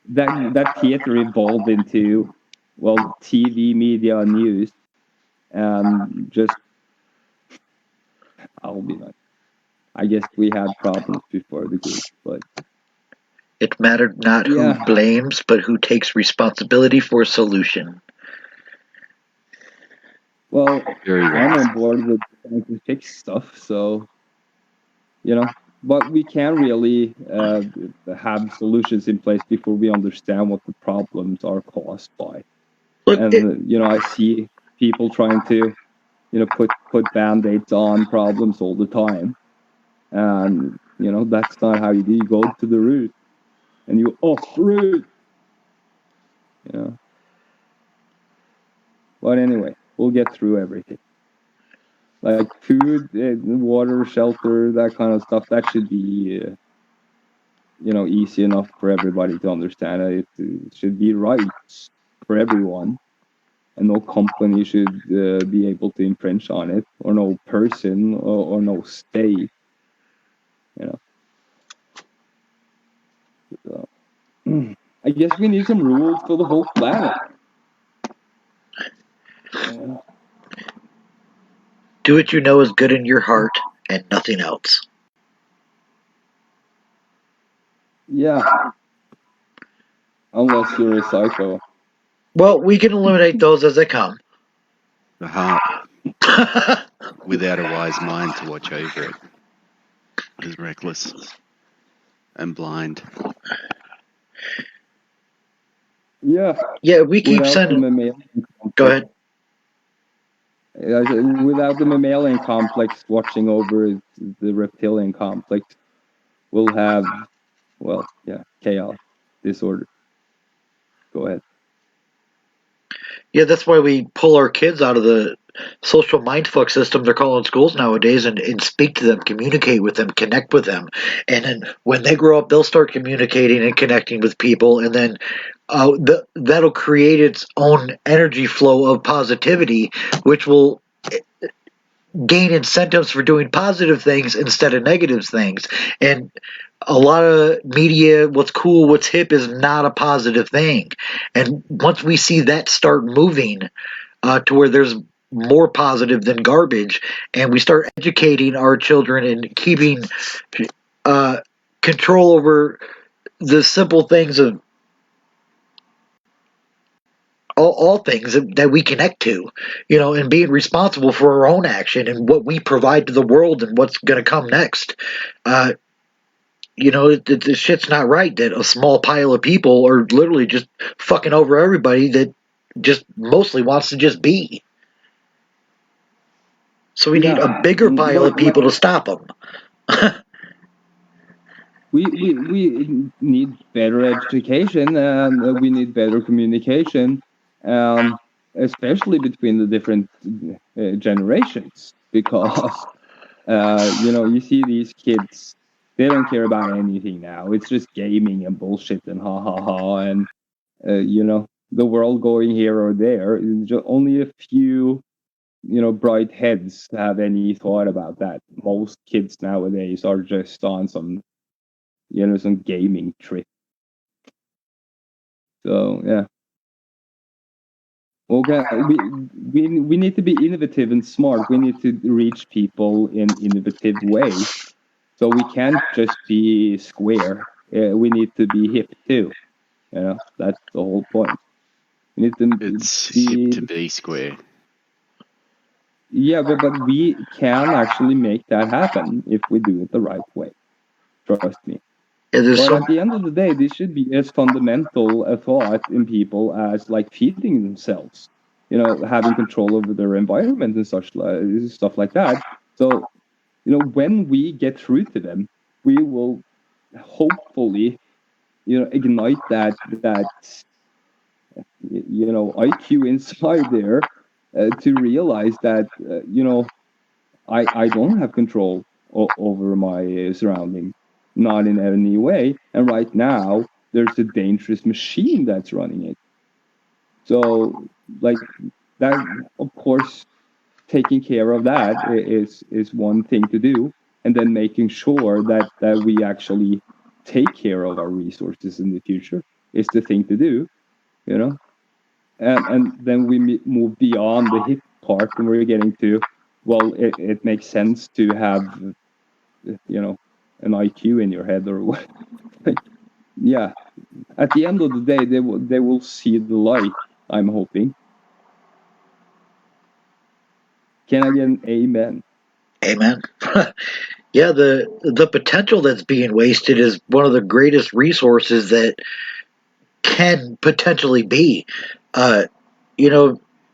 That theater evolved into, TV, media, news, and just, I'll be like, I guess we had problems before the Greeks, but It mattered not who blames, but who takes responsibility for a solution. Well, Very well. I'm on board with trying to fix stuff, so, but we can really have solutions in place before we understand what the problems are caused by. Look, And, I see people trying to, put Band-Aids on problems all the time. And, that's not how you do. You go to the root and you uproot. But anyway, we'll get through everything. Like food, water, shelter, that kind of stuff, that should be, easy enough for everybody to understand. It should be rights for everyone. And no company should be able to infringe on it, or no person, or no state. So, I guess we need some rules for the whole planet. Do what you know is good in your heart and nothing else. Yeah. Unless you're a psycho. Well, we can eliminate those as they come. The heart, without a wise mind to watch over it, is reckless and blind. Yeah. Yeah, we keep sending. Go ahead. Without the mammalian complex watching over the reptilian complex, we'll have, chaos, disorder. Go ahead. Yeah, that's why we pull our kids out of the social mindfuck system they're calling schools nowadays and speak to them, communicate with them, connect with them. And then when they grow up, they'll start communicating and connecting with people, and then that'll create its own energy flow of positivity, which will gain incentives for doing positive things instead of negative things. And a lot of media, what's cool, what's hip is not a positive thing. And once we see that start moving to where there's more positive than garbage, and we start educating our children and keeping control over the simple things of all things that we connect to, and being responsible for our own action and what we provide to the world and what's going to come next. The shit's not right that a small pile of people are literally just fucking over everybody that just mostly wants to just be. So we need a bigger pile of people to stop them. We need better education, and we need better communication, especially between the different generations, because you see these kids, they don't care about anything now. It's just gaming and bullshit and ha ha ha, and the world going here or there. Only a few bright heads have any thought about that. Most kids nowadays are just on some some gaming trip. So yeah. Okay, we need to be innovative and smart. We need to reach people in innovative ways. So we can't just be square. We need to be hip too. That's the whole point. We need to It's be, hip to be square. yeah, but we can actually make that happen if we do it the right way. Trust me. Yeah, there's But so at the end of the day, this should be as fundamental a thought in people as like feeding themselves, having control over their environment and such stuff like that. So, when we get through to them, we will hopefully, ignite that IQ inside there to realize that I don't have control over my surrounding, not in any way. And right now, there's a dangerous machine that's running it. So, like that, of course, taking care of that is one thing to do, and then making sure that we actually take care of our resources in the future is the thing to do. And then we move beyond the hit part, and we're getting to, well, it makes sense to have an IQ in your head or what. Yeah, at the end of the day, they will see the light, I'm hoping. Can I get an amen? amen. Yeah, the potential that's being wasted is one of the greatest resources that can potentially be. Uh,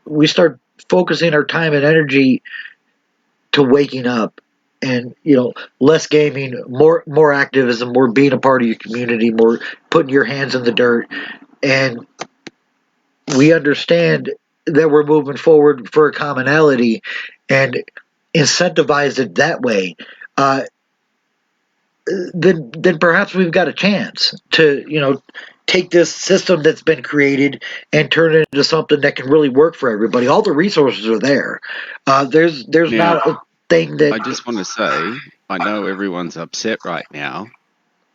we start focusing our time and energy to waking up, and less gaming, more activism, more being a part of your community, more putting your hands in the dirt, and we understand that we're moving forward for a commonality and incentivize it that way. uh, then perhaps we've got a chance to take this system that's been created and turn it into something that can really work for everybody. All the resources are there. There's Now, not a thing that I just want to say, I know everyone's upset right now,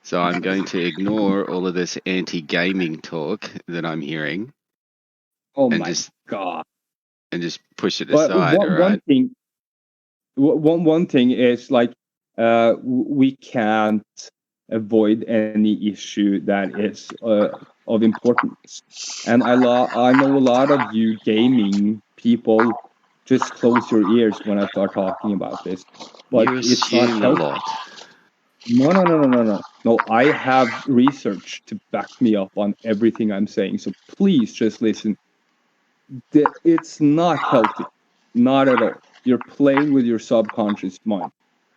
so I'm going to ignore all of this anti-gaming talk that I'm hearing Oh and my God! just push it But aside. All right. one thing is like we can't avoid any issue that is of importance. And I know a lot of you gaming people just close your ears when I start talking about this, but You it's not assume a healthy. lot. No. I have research to back me up on everything I'm saying. So please just listen. It's not healthy, not at all. You're playing with your subconscious mind,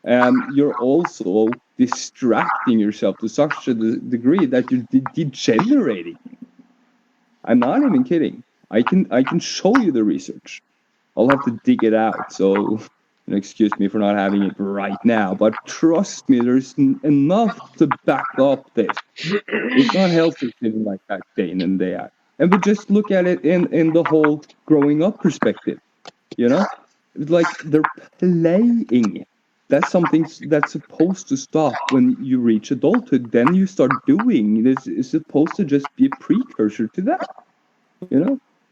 and you're also distracting yourself to such a degree that you're degenerating. I'm not even kidding. I can show you the research. I'll have to dig it out. So excuse me for not having it right now, but trust me, there's enough to back up this. It's not healthy sitting like that day in and day out. And we just look at it in the whole growing up perspective. It's like they're playing. That's something that's supposed to stop when you reach adulthood. Then you start doing. This is supposed to just be a precursor to that.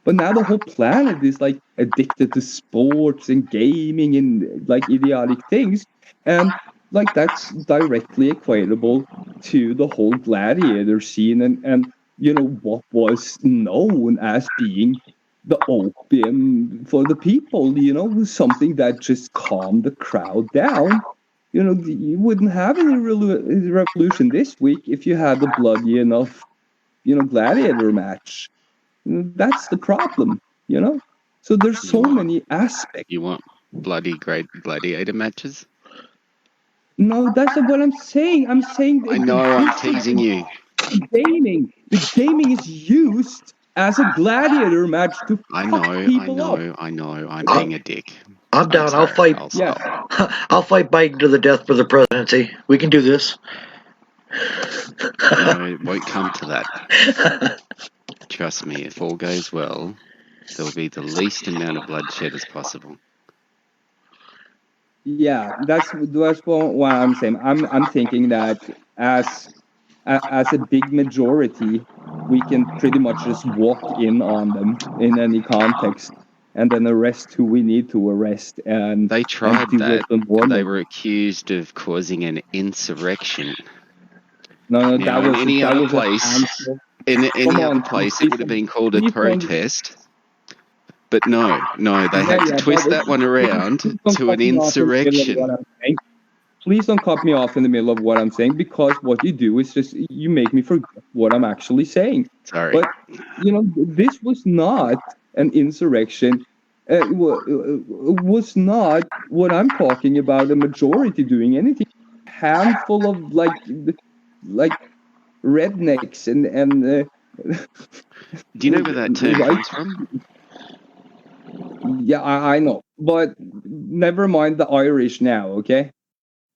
But now the whole planet is like addicted to sports and gaming and like idiotic things, and like that's directly equatable to the whole gladiator scene and what was known as being the opium for the people. Was something that just calmed the crowd down. You wouldn't have any revolution this week if you had a bloody enough gladiator match. That's the problem. So there's so many aspects. You want bloody great gladiator matches? No, that's not what I'm saying. I'm saying I know, I'm teasing you. The gaming is used as a gladiator match to fuck people up. I know. I'm being a dick. I'm down. sorry, I'll fight. I'll stop. I'll fight Biden to the death for the presidency. We can do this. No, it won't come to that. Trust me, if all goes well, there'll be the least amount of bloodshed as possible. Yeah, that's what I'm saying. I'm thinking that as as a big majority, we can pretty much just walk in on them in any context and then arrest who we need to arrest and They tried do that, it the and normal. they were accused of causing an insurrection. No, Now, that in was any that other was a place, handful. in any Come other on, place, it would have been called a please don't- protest. But no, they had to but twist that one around please don't to cut an me off in the middle of what insurrection. I'm saying. Please don't cut me off in the middle of what I'm saying, because what you do is just you make me forget what I'm actually saying. Sorry. But this was not an insurrection. It was not what I'm talking about. A majority doing anything. Handful of like rednecks and Do you know where that term right? comes from? Yeah, I know, but never mind the Irish now. Okay,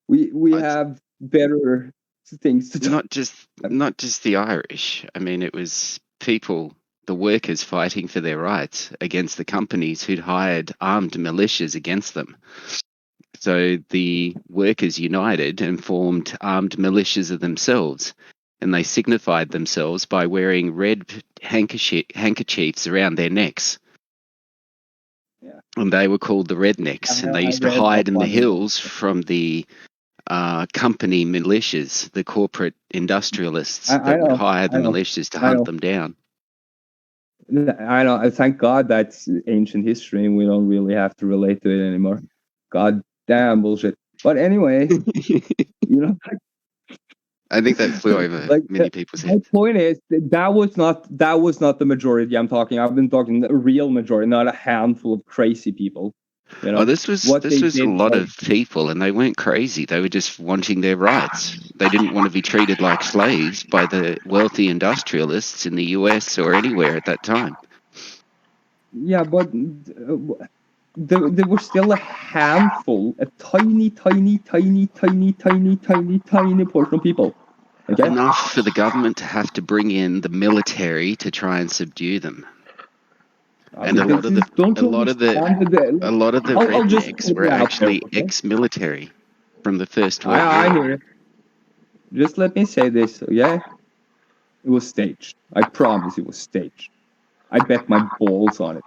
we It's have better things to talk. not just the Irish. I mean, it was people, the workers, fighting for their rights against the companies who'd hired armed militias against them. So the workers united and formed armed militias of themselves, and they signified themselves by wearing red handkerchiefs around their necks. Yeah. And they were called the rednecks, and they used to hide in the hills from the company militias, the corporate industrialists that would hire the militias to hunt them down. I know. Thank God that's ancient history, and we don't really have to relate to it anymore. God damn bullshit. But anyway, I think that flew over many people's heads. My point is that was not the majority I'm talking. I've been talking the real majority, not a handful of crazy people. This was a lot of people, and they weren't crazy. They were just wanting their rights. They didn't want to be treated like slaves by the wealthy industrialists in the US or anywhere at that time. Yeah, but there were still a handful, a tiny portion of people. Okay? Enough for the government to have to bring in the military to try and subdue them. And a lot of the rednecks were actually ex-military from the First World War. I hear it. Just let me say this, okay? It was staged. I promise it was staged. I bet my balls on it.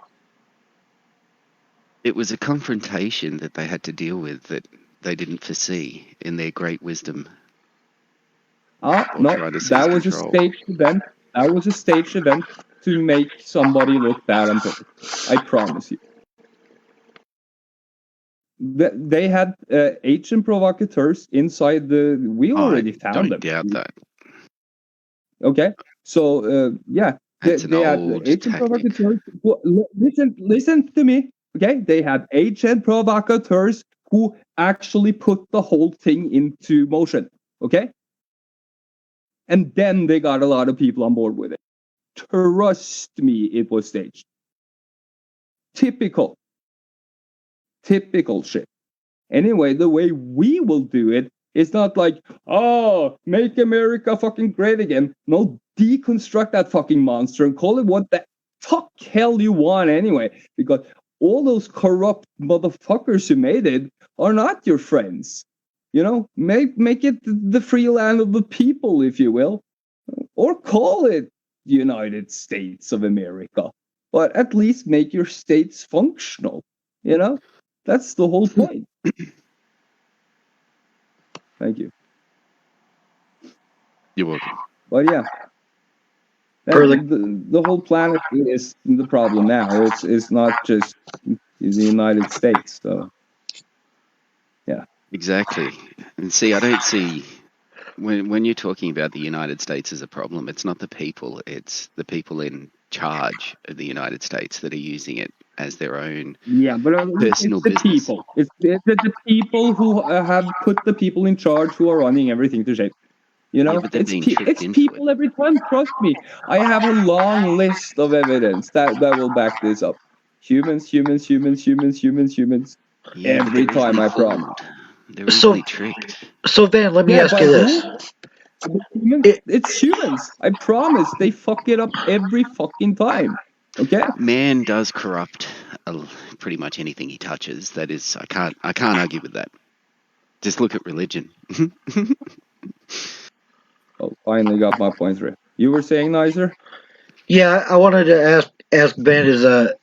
It was a confrontation that they had to deal with that they didn't foresee in their great wisdom. No, that was a staged event. That was a staged event to make somebody look bad on purpose. I promise you. They had agent provocateurs inside the. We already found them. I don't doubt that. Okay, so yeah, they had agent provocateurs. Listen to me. Okay, they had agent provocateurs who actually put the whole thing into motion. Okay, and then they got a lot of people on board with it. Trust me, it was staged. Typical shit. Anyway, the way we will do it is not like, oh, make America fucking great again. No, deconstruct that fucking monster and call it what the fuck hell you want anyway. Because all those corrupt motherfuckers who made it are not your friends. Make it the free land of the people, if you will. Or call it the United States of America. But at least make your states functional. That's the whole point. Thank you. You're welcome. But yeah, the whole planet is the problem now. It's not just the United States. So yeah, exactly. And see, I don't see when you're talking about the United States as a problem, it's not the people. It's the people in charge of the United States that are using it as their own personal business. People. It's the people who have put the people in charge who are running everything to shape. It's people every time. Trust me. I have a long list of evidence that will back this up. Humans. Yeah, every time, I promise. They're easily tricked. So Van, let me ask you this. It's humans. I promise. They fuck it up every fucking time. Okay. Man does corrupt pretty much anything he touches. That is, I can't argue with that. Just look at religion. Oh, finally got my point through. You were saying, Nicer? Yeah, I wanted to ask Ben is a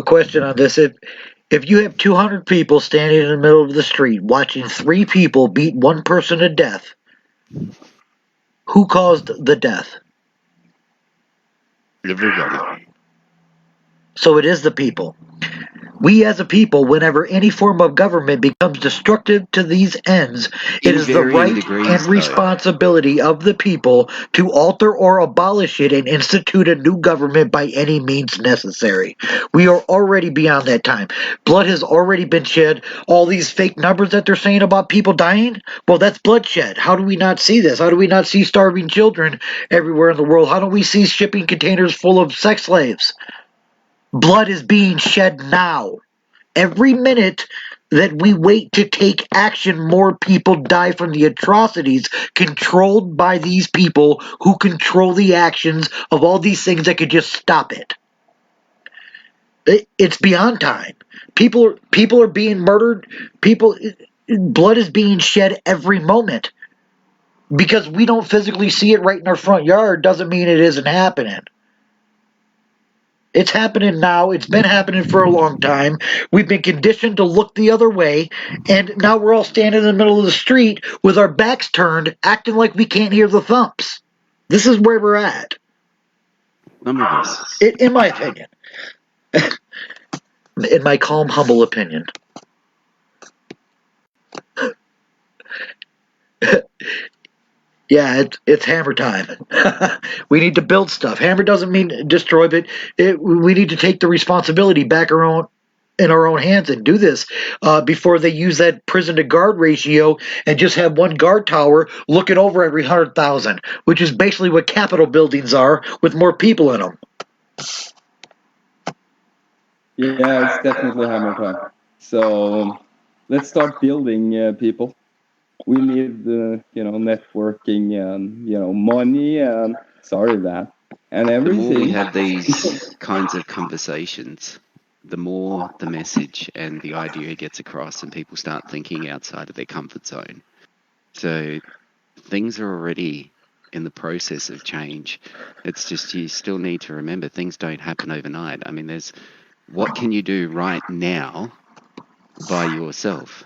question on this. If you have 200 people standing in the middle of the street watching 3 people beat 1 person to death, who caused the death? Everybody. So it is the people. We as a people, whenever any form of government becomes destructive to these ends, it In is the varying right and degrees, though. responsibility of the people to alter or abolish it and institute a new government by any means necessary. We are already beyond that time. Blood has already been shed. All these fake numbers that they're saying about people dying, well, that's bloodshed. How do we not see this? How do we not see starving children everywhere in the world? How don't we see shipping containers full of sex slaves? Blood is being shed now. Every minute that we wait to take action, more people die from the atrocities controlled by these people who control the actions of all these things that could just stop it. It's beyond time. People are being murdered. Blood is being shed every moment. Because we don't physically see it right in our front yard doesn't mean it isn't happening. It's happening now. It's been happening for a long time. We've been conditioned to look the other way, and now we're all standing in the middle of the street with our backs turned, acting like we can't hear the thumps. This is where we're at. Some of us. In my opinion. In my calm, humble opinion. Yeah, it's hammer time. We need to build stuff. Hammer doesn't mean destroy, but we need to take the responsibility back in our own hands and do this before they use that prison to guard ratio and just have one guard tower looking over every 100,000, which is basically what Capitol buildings are with more people in them. Yeah, it's definitely hammer time. So let's start building, people. We need networking and money and that and The everything. more we have these kinds of conversations, the more the message and the idea gets across and people start thinking outside of their comfort zone. So things are already in the process of change. It's just you still need to remember things don't happen overnight. I mean, what can you do right now by yourself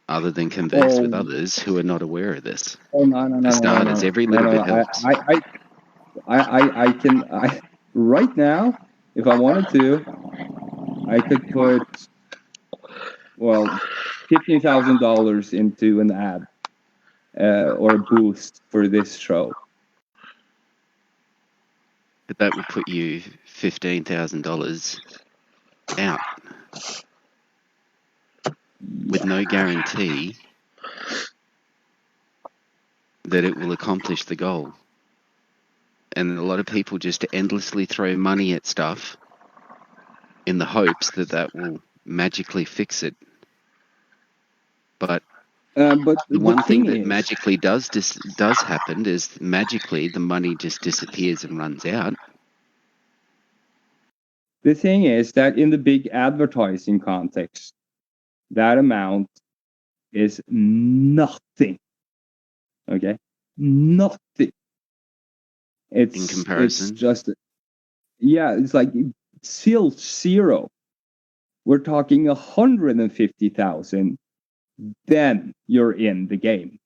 other than converse with others who are not aware of this? No. For starters, every little bit helps. I can right now, if I wanted to, I could put $15,000 into an ad or a boost for this show. But that would put you $15,000 out with no guarantee that it will accomplish the goal. And a lot of people just endlessly throw money at stuff in the hopes that will magically fix it. But the one thing that magically does happen is magically the money just disappears and runs out. The thing is that in the big advertising context, that amount is nothing. Okay? Nothing. It's in comparison. It's just, it's like still zero. We're talking 150,000. Then you're in the game.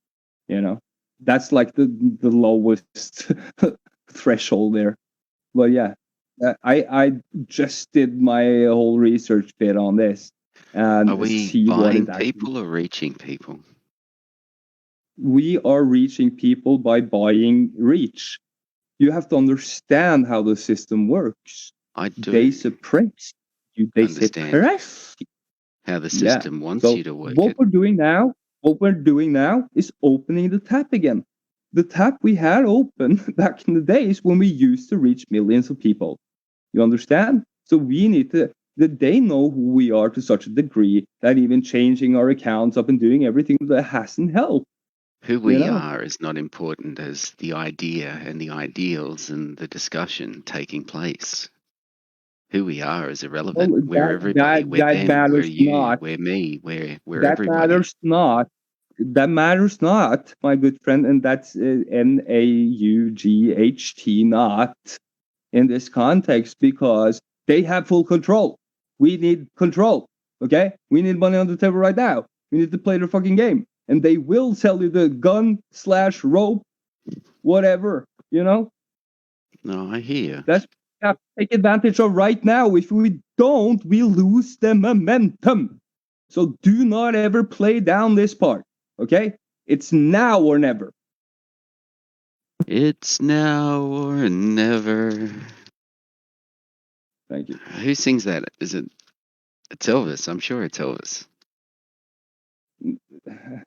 That's like the lowest threshold there. But yeah, I just did my whole research bit on this. And are we buying people or reaching people? We are reaching people by buying reach. You have to understand how the system works. I do. They suppress you. They suppress you. How the system wants you to work. What we're doing now is opening the tap again. The tap we had open back in the days when we used to reach millions of people. You understand? So we need to. They know who we are to such a degree that even changing our accounts up and doing everything that hasn't helped. Who we are is not important as the idea and the ideals and the discussion taking place. Who we are is irrelevant. We're everybody. We're them. We're you. We're me. We're everybody. That matters not. that matters not, my good friend, and that's NAUGHT, not in this context, because they have full control. We need control, okay? We need money on the table right now. We need to play the fucking game. And they will sell you the gun/rope, whatever, you know? No, I hear. That's what we have to take advantage of right now. If we don't, we lose the momentum. So do not ever play down this part, okay? It's now or never. It's now or never. Thank you. Who sings that? Is it? It's Elvis. I'm sure it's Elvis.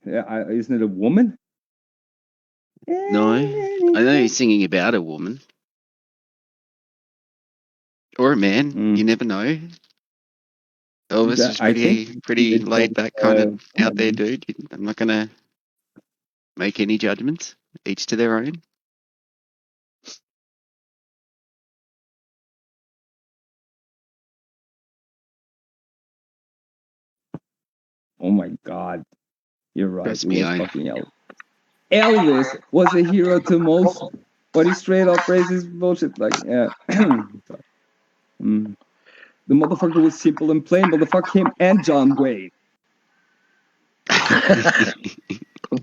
Yeah, isn't it a woman? No, I know he's singing about a woman or a man. Mm. You never know. Elvis is I think pretty it's laid back, kind of out there, woman. dude. I'm not gonna make any judgments. Each to their own. Oh my God, you're right. Press It me was on. fucking Elvis. Elvis was a hero to most, but he straight up racist bullshit. Like, yeah. Mm. The motherfucker was simple and plain. Motherfuck him and John Wayne.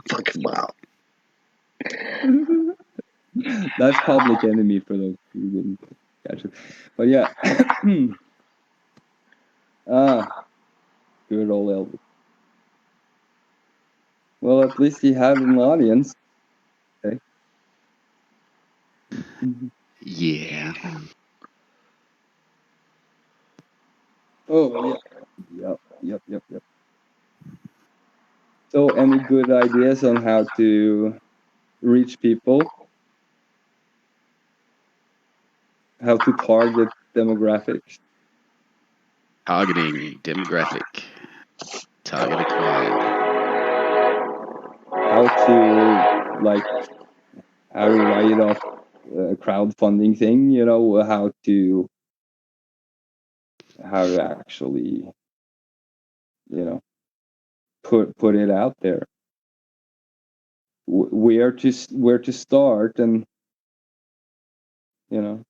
Fucking wow. That's Public Enemy for those who didn't catch it. But yeah. Good old Elvis. Well, at least he had an audience. Okay. Yeah. Oh, yeah. Yep. So, any good ideas on how to reach people? How to target demographics? Targeting demographic. Target acquired. How to write off a crowdfunding thing, you know, how to actually, you know, put it out there, where to start, and you know,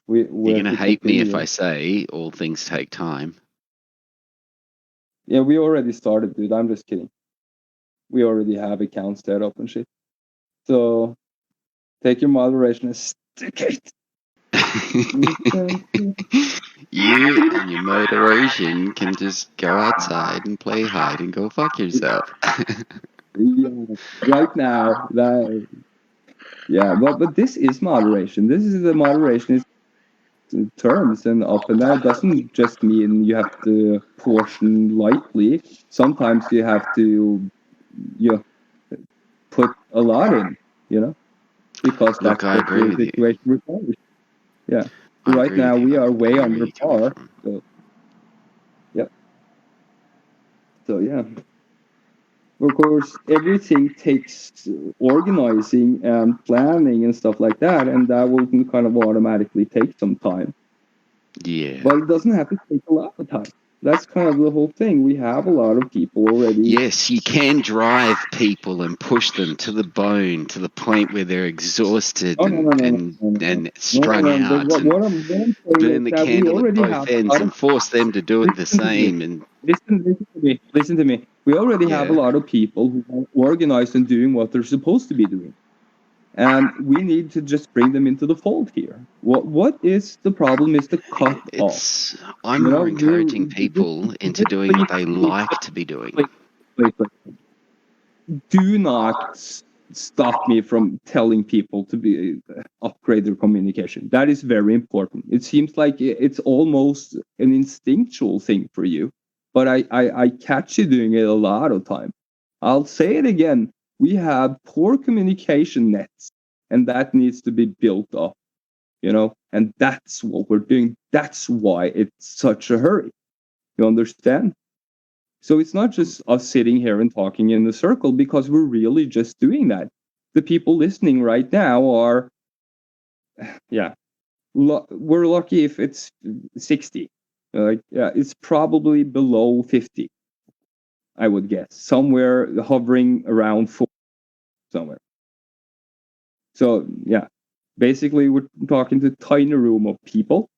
You're gonna hate me if continue. I say all things take time. Yeah, we already started, dude. I'm just kidding. We already have accounts set up and shit. So take your moderation and stick it. You and your moderation can just go outside and play hide and go fuck yourself. Yeah, right now, but this is moderation. This is the moderation is terms, and up and down doesn't just mean you have to portion lightly. Sometimes you have to put a lot in, you know, because Look, that's I what agree the with you. situation requires. Yeah. I Right agree now with you, we are but way I know under where you're coming par. from. So yeah. Of course, everything takes organizing and planning and stuff like that, and that will kind of automatically take some time. Yeah. But it doesn't have to take a lot of time. That's kind of the whole thing. We have a lot of people already. Yes, you can drive people and push them to the bone, to the point where they're exhausted and strung out, and burn the candle at both ends and force them to do it the same. And Listen to me. We already have a Yeah. lot of people who are organized and doing what they're supposed to be doing. And we need to just bring them into the fold here. What is the problem is the cut off. I'm more encouraging people into doing what they like to be doing. Please. Do not stop me from telling people to be upgrade their communication. That is very important. It seems like it's almost an instinctual thing for you, but I catch you doing it a lot of time. I'll say it again. We have poor communication nets, and that needs to be built up, you know, and that's what we're doing. That's why it's such a hurry. You understand? So it's not just us sitting here and talking in the circle, because we're really just doing that. The people listening right now are, we're lucky if it's 60. It's probably below 50. I would guess. Somewhere hovering around 4 somewhere. So, yeah. Basically, we're talking to a tiny room of people.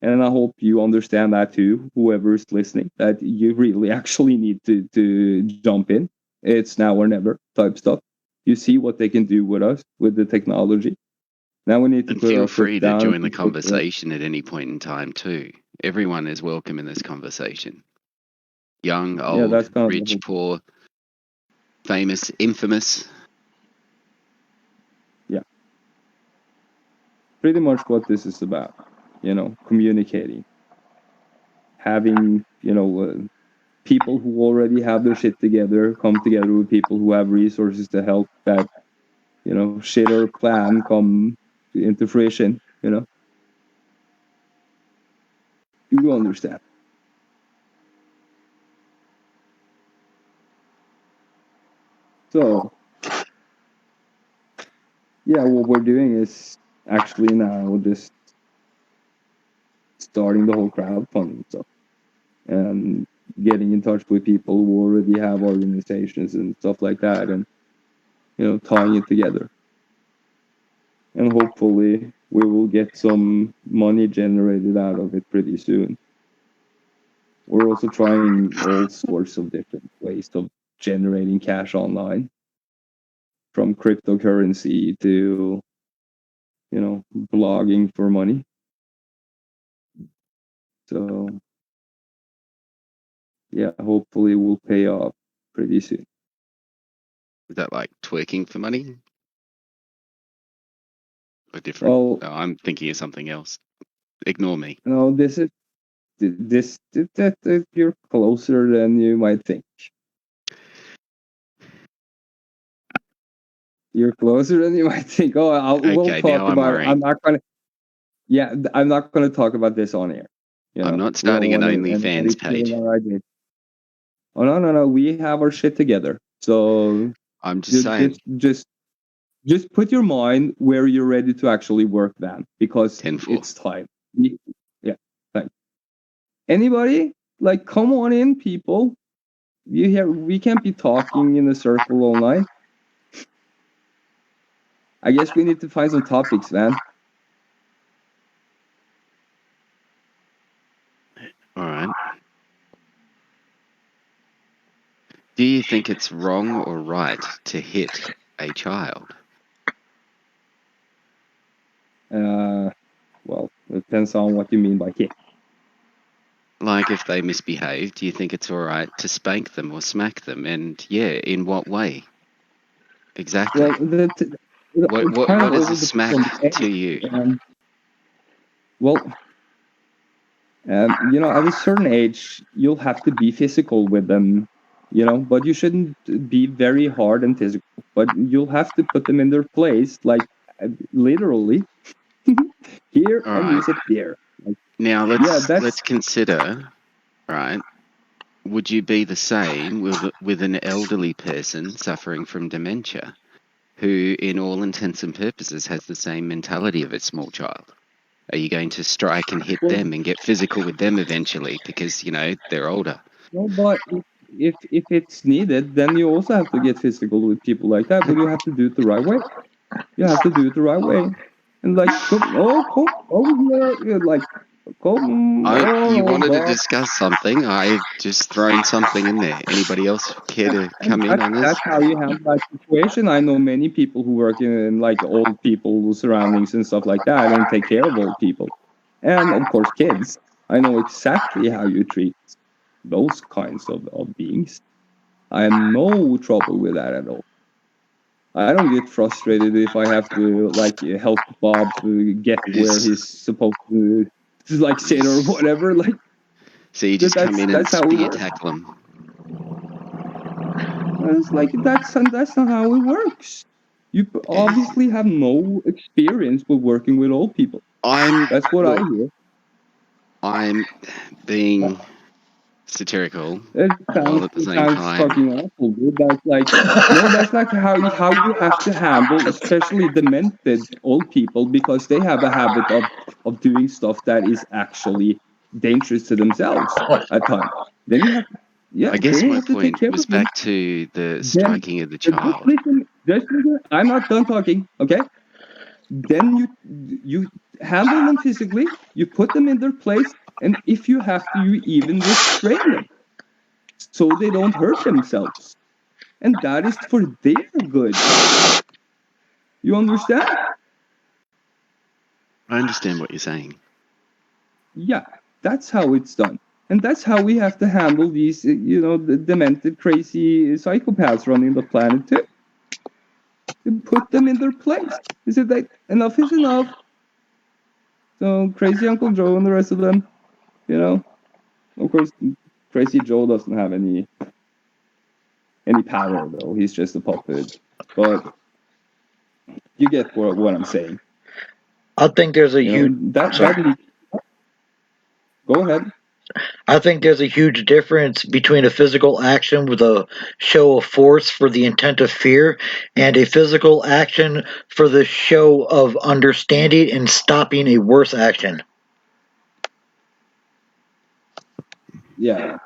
And I hope you understand that too, whoever's listening, that you really actually need to jump in. It's now or never type stuff. You see what they can do with us, with the technology. Now we need to And put feel our free foot down. to join the conversation at any point in time too. Everyone is welcome in this conversation. Young, old, that's kind of rich, poor, famous, infamous. Yeah. Pretty much what this is about, communicating. Having, people who already have their shit together come together with people who have resources to help that, shit or plan come into fruition, You understand. So, yeah, what we're doing is actually now just starting the whole crowdfunding stuff and getting in touch with people who already have organizations and stuff like that, and tying it together. And hopefully we will get some money generated out of it pretty soon. We're also trying all sorts of different ways of generating cash online, from cryptocurrency to blogging for money. So yeah, hopefully we'll pay off pretty soon. Is that like twerking for money? Or different? Well, No, I'm thinking of something else. Ignore me. No, that you're closer than you might think. You're closer than you might think. Oh, we'll Okay, talk now I'm about it. worried. I'm not gonna. Yeah, I'm not gonna talk about this on air. I'm not starting an OnlyFans page. Oh no! We have our shit together. So I'm just saying. Just put your mind where you're ready to actually work then, because 10-4. it's time. Yeah, thanks. Anybody? Like, come on in, people. We can't be talking in a circle all night. I guess we need to find some topics, man. All right. Do you think it's wrong or right to hit a child? Well, it depends on what you mean by hit. Like, if they misbehave, do you think it's all right to spank them or smack them? And yeah, in what way? Exactly. Well, what is a smack to you? At a certain age, you'll have to be physical with them, but you shouldn't be very hard and physical. But you'll have to put them in their place, like literally here, All and right. use it there. Now let's consider, right? Would you be the same with an elderly person suffering from dementia, who, in all intents and purposes, has the same mentality of a small child? Are you going to strike and hit them and get physical with them eventually because, they're older? No, but if it's needed, then you also have to get physical with people like that, but you have to do it the right way. You have to do it the right way. And like, come over here, like, come You wanted to over. discuss something. I've just thrown something in there. Anybody else care to come in on this? That's how you handle that situation. I know many people who work in like old people surroundings and stuff like that and take care of old people. And of course, kids. I know exactly how you treat those kinds of beings. I have no trouble with that at all. I don't get frustrated if I have to like help Bob to get where he's supposed to like sit or whatever. Like, so you just come in and spear tackle him. It's like that's not how it works. You obviously have no experience with working with old people. That's what I hear. I'm being satirical. It sounds fucking awful, dude. That's like that's like how you have to handle, especially demented old people, because they have a habit of doing stuff that is actually dangerous to themselves at times. Then you have Yeah, I guess they my have to take point care was of them. back to the striking of the Just child. listen. I'm not done talking, okay? Then you handle them physically, you put them in their place, and if you have to, you even restrain them so they don't hurt themselves. And that is for their good. You understand? I understand what you're saying. Yeah, that's how it's done. And that's how we have to handle these, the demented, crazy psychopaths running the planet too. You put them in their place. You said that enough is enough. So crazy Uncle Joe and the rest of them, of course, Crazy Joe doesn't have any power though. He's just a puppet. But you get what I'm saying. I think there's a huge. Go ahead. I think there's a huge difference between a physical action with a show of force for the intent of fear and a physical action for the show of understanding and stopping a worse action. Yeah,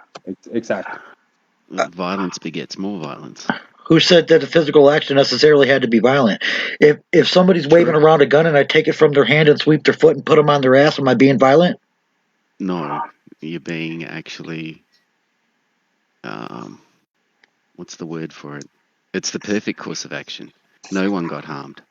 exactly. Violence begets more violence. Who said that a physical action necessarily had to be violent? If somebody's waving around a gun and I take it from their hand and sweep their foot and put them on their ass, am I being violent? No, you're being actually, what's the word for it? It's the perfect course of action. No one got harmed.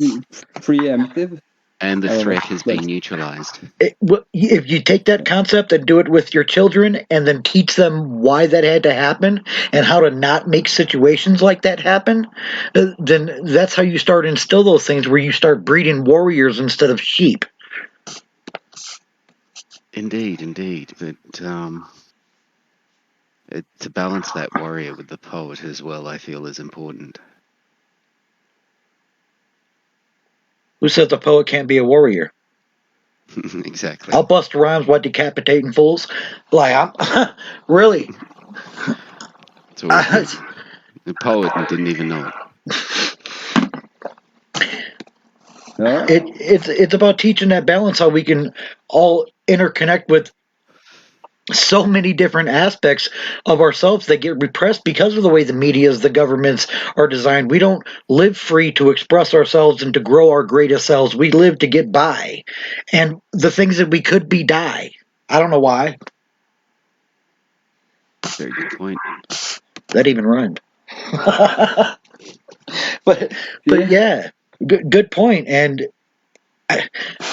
Preemptive. And the threat has been neutralized. If you take that concept and do it with your children and then teach them why that had to happen and how to not make situations like that happen, then that's how you start to instill those things where you start breeding warriors instead of sheep. Indeed. But to balance that warrior with the poet as well, I feel is important. Who says a poet can't be a warrior? Exactly. I'll bust rhymes while decapitating fools. Like, I'm really. So the poet didn't even know it. It's about teaching that balance, how we can all interconnect with so many different aspects of ourselves that get repressed because of the way the medias, the governments are designed. We don't live free to express ourselves and to grow our greatest selves. We live to get by. And the things that we could be die. I don't know why. Very good point. That even rhymed. but yeah, good point. And I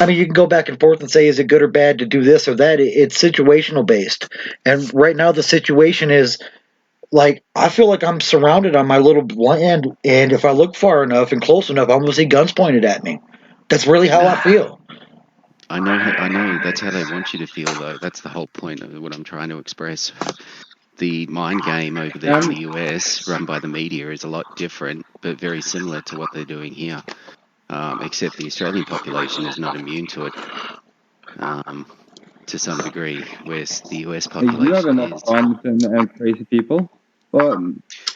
mean, you can go back and forth and say, is it good or bad to do this or that? It's situational based. And right now, the situation is like, I feel like I'm surrounded on my little land, and if I look far enough and close enough, I'm going to see guns pointed at me. That's really how I feel. I know. That's how they want you to feel, though. That's the whole point of what I'm trying to express. The mind game over there in the US, run by the media, is a lot different, but very similar to what they're doing here. Except the Australian population is not immune to it to some degree, whereas the US population you have enough arms and crazy people. But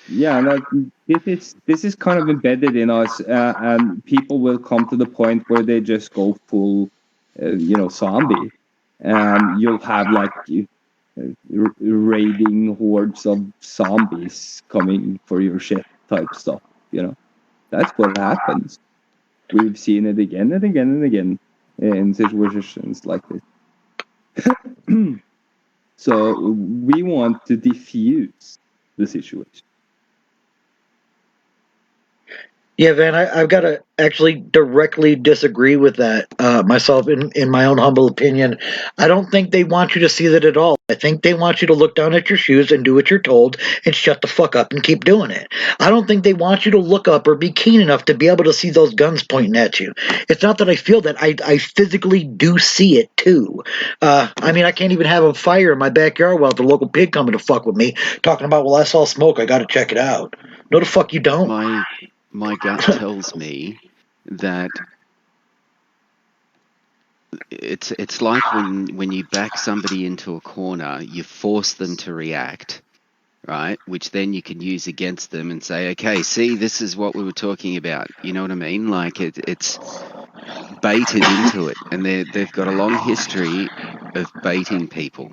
yeah, this is kind of embedded in us, and people will come to the point where they just go full, zombie, and you'll have like raiding hordes of zombies coming for your shit type stuff. That's what happens. We've seen it again and again and again in situations like this. So we want to diffuse the situation. Yeah, Van, I've got to actually directly disagree with that myself in my own humble opinion. I don't think they want you to see that at all. I think they want you to look down at your shoes and do what you're told and shut the fuck up and keep doing it. I don't think they want you to look up or be keen enough to be able to see those guns pointing at you. It's not that I feel that. I physically do see it too. I mean, I can't even have a fire in my backyard without the local pig coming to fuck with me, talking about, well, I saw smoke, I got to check it out. No, the fuck you don't. My gut tells me that it's like when you back somebody into a corner, you force them to react, right? Which then you can use against them and say, okay, see, this is what we were talking about. You know what I mean? Like it's baited into it, and they've got a long history of baiting people.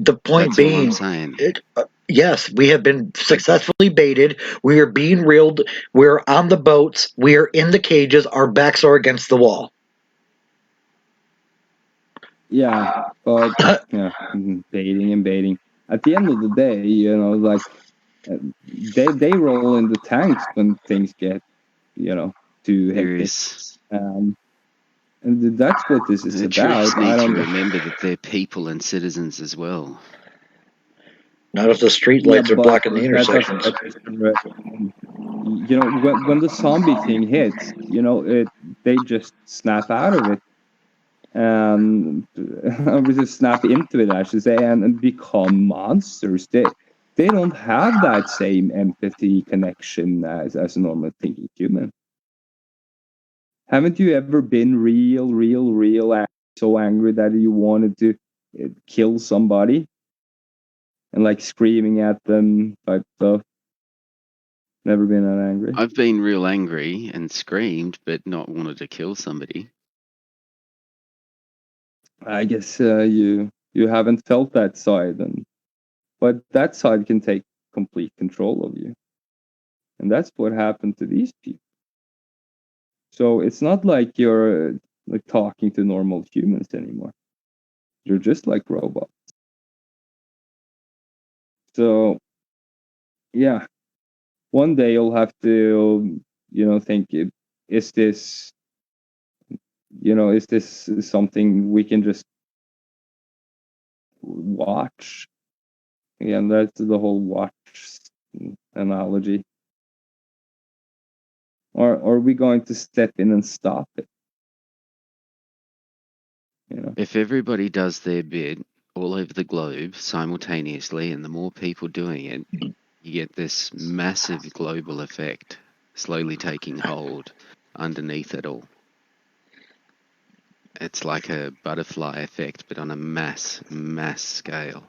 The point That's all I'm being, saying. yes, we have been successfully baited. We are being reeled. We're on the boats. We are in the cages. Our backs are against the wall. Yeah, but yeah, baiting and baiting. At the end of the day, like they roll in the tanks when things get, too There hectic. is. And that's what this is The about. troops I need to don't. remember that they're people and citizens as well. Not if the street Yeah, lights are but blocking the that doesn't intersections. get us the. When the zombie thing hits, they just snap out of it and obviously snap into it, I should say, and become monsters. They don't have that same empathy connection as a normal thinking human. Haven't you ever been real so angry that you wanted to kill somebody and like screaming at them type stuff? Never been that angry. I've been real angry and screamed, but not wanted to kill somebody. I guess you haven't felt that side, but that side can take complete control of you, and that's what happened to these people. So it's not like you're like talking to normal humans anymore. You're just like robots. So yeah, one day you'll have to, think, is this, is this something we can just watch? And that's the whole watch analogy. Or are we going to step in and stop it? If everybody does their bit all over the globe simultaneously, and the more people doing it, you get this massive global effect slowly taking hold underneath it all. It's like a butterfly effect, but on a mass scale.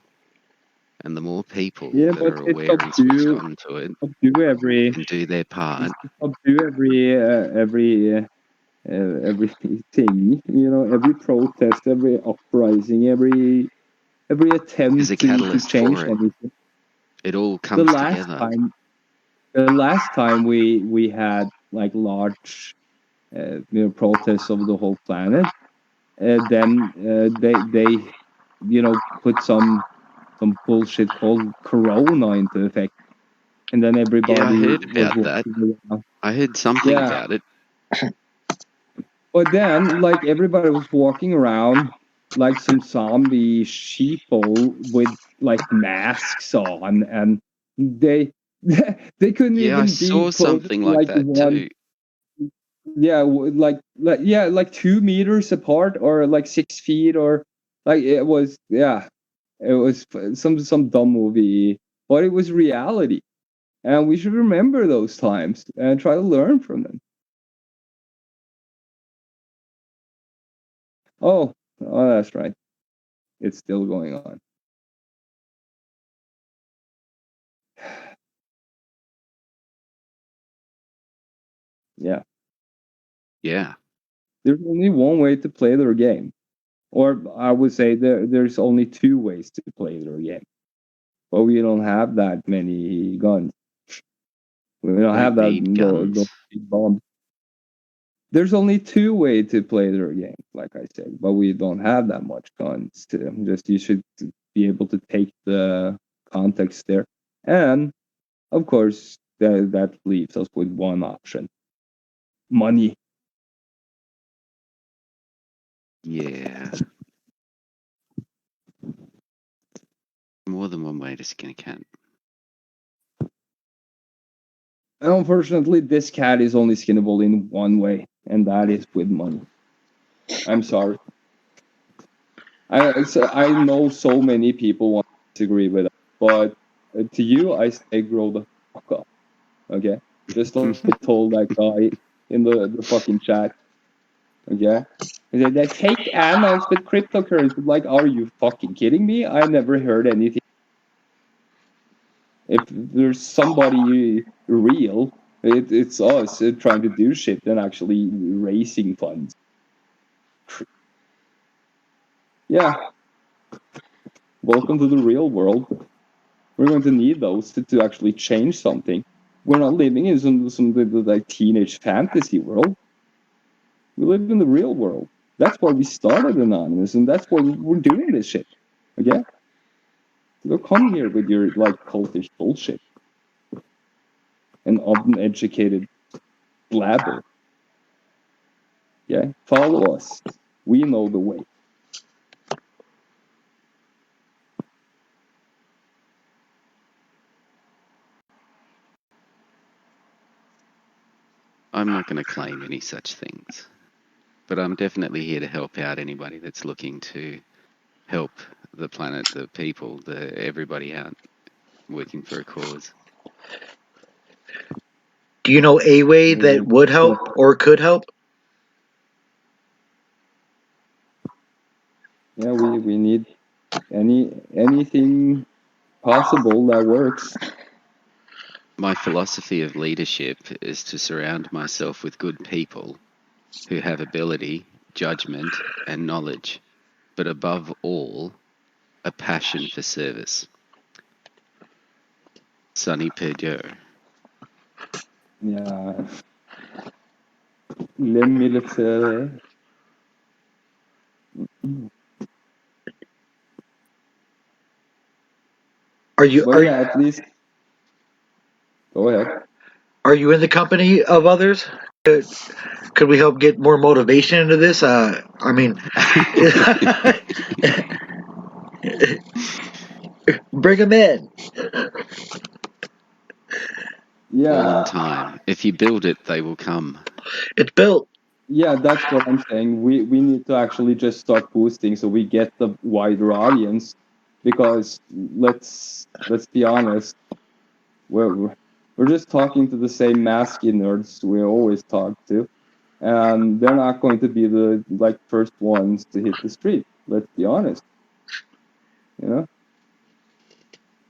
And the more people that are aware and switched on to it and do their part. Subdue everything, every protest, every uprising, every attempt Is a to catalyst change for it. anything. It all comes together. The last time we had like large protests over the whole planet, then they put some bullshit called Corona into effect, and then everybody Yeah, I heard was about that. walking around. I heard something about it. But then, like, everybody was walking around like some zombie sheeple with like masks on, and they they couldn't Yeah, I even be saw put something like like that one. too. Yeah, like 2 meters apart, or like 6 feet, or like it was some dumb movie, but it was reality, and we should remember those times and try to learn from them. Oh, that's right. It's still going on. Yeah. Yeah. There's only one way to play their game. Or I would say there's only two ways to play their game. But we don't have that many guns. We don't have that need guns. big bombs. There's only two ways to play their game, like I said, but we don't have that much guns. You should be able to take the context there. And of course, that leaves us with one option: money. Yeah. More than one way to skin a cat. Unfortunately, this cat is only skinnable in one way, and that is with money. I'm sorry. I know so many people want to disagree with that, but to you, I say grow the fuck up. Okay? Just like I told that guy in the fucking chat. Okay? He said, they take amounts with cryptocurrency. Like, are you fucking kidding me? I never heard anything. If there's somebody real, it's us trying to do shit and actually raising funds. Yeah. welcome to the real world. We're going to need those to actually change something. We're not living in some like teenage fantasy world. We live in the real world. That's why we started Anonymous, and that's why we're doing this shit. Okay? So don't come here with your like cultish bullshit and uneducated blabber. Yeah? Follow us. We know the way. I'm not going to claim any such things, but I'm definitely here to help out anybody that's looking to help the planet, the people, everybody out working for a cause. Do you know a way that would help or could help? Yeah, we need anything possible that works. My philosophy of leadership is to surround myself with good people who have ability, judgment, and knowledge, but above all, a passion for service. Sonny Perdue. Yeah. Le militaire. Are you But yeah, at least go ahead. are you in the company of others? Could we help get more motivation into this? I mean, bring them in. Yeah. All in time. If you build it, they will come. It's built. Yeah, that's what I'm saying. We need to actually just start boosting so we get the wider audience, because let's be honest, we're just talking to the same masky nerds we always talk to, and they're not going to be the like first ones to hit the street. Let's be honest. You know,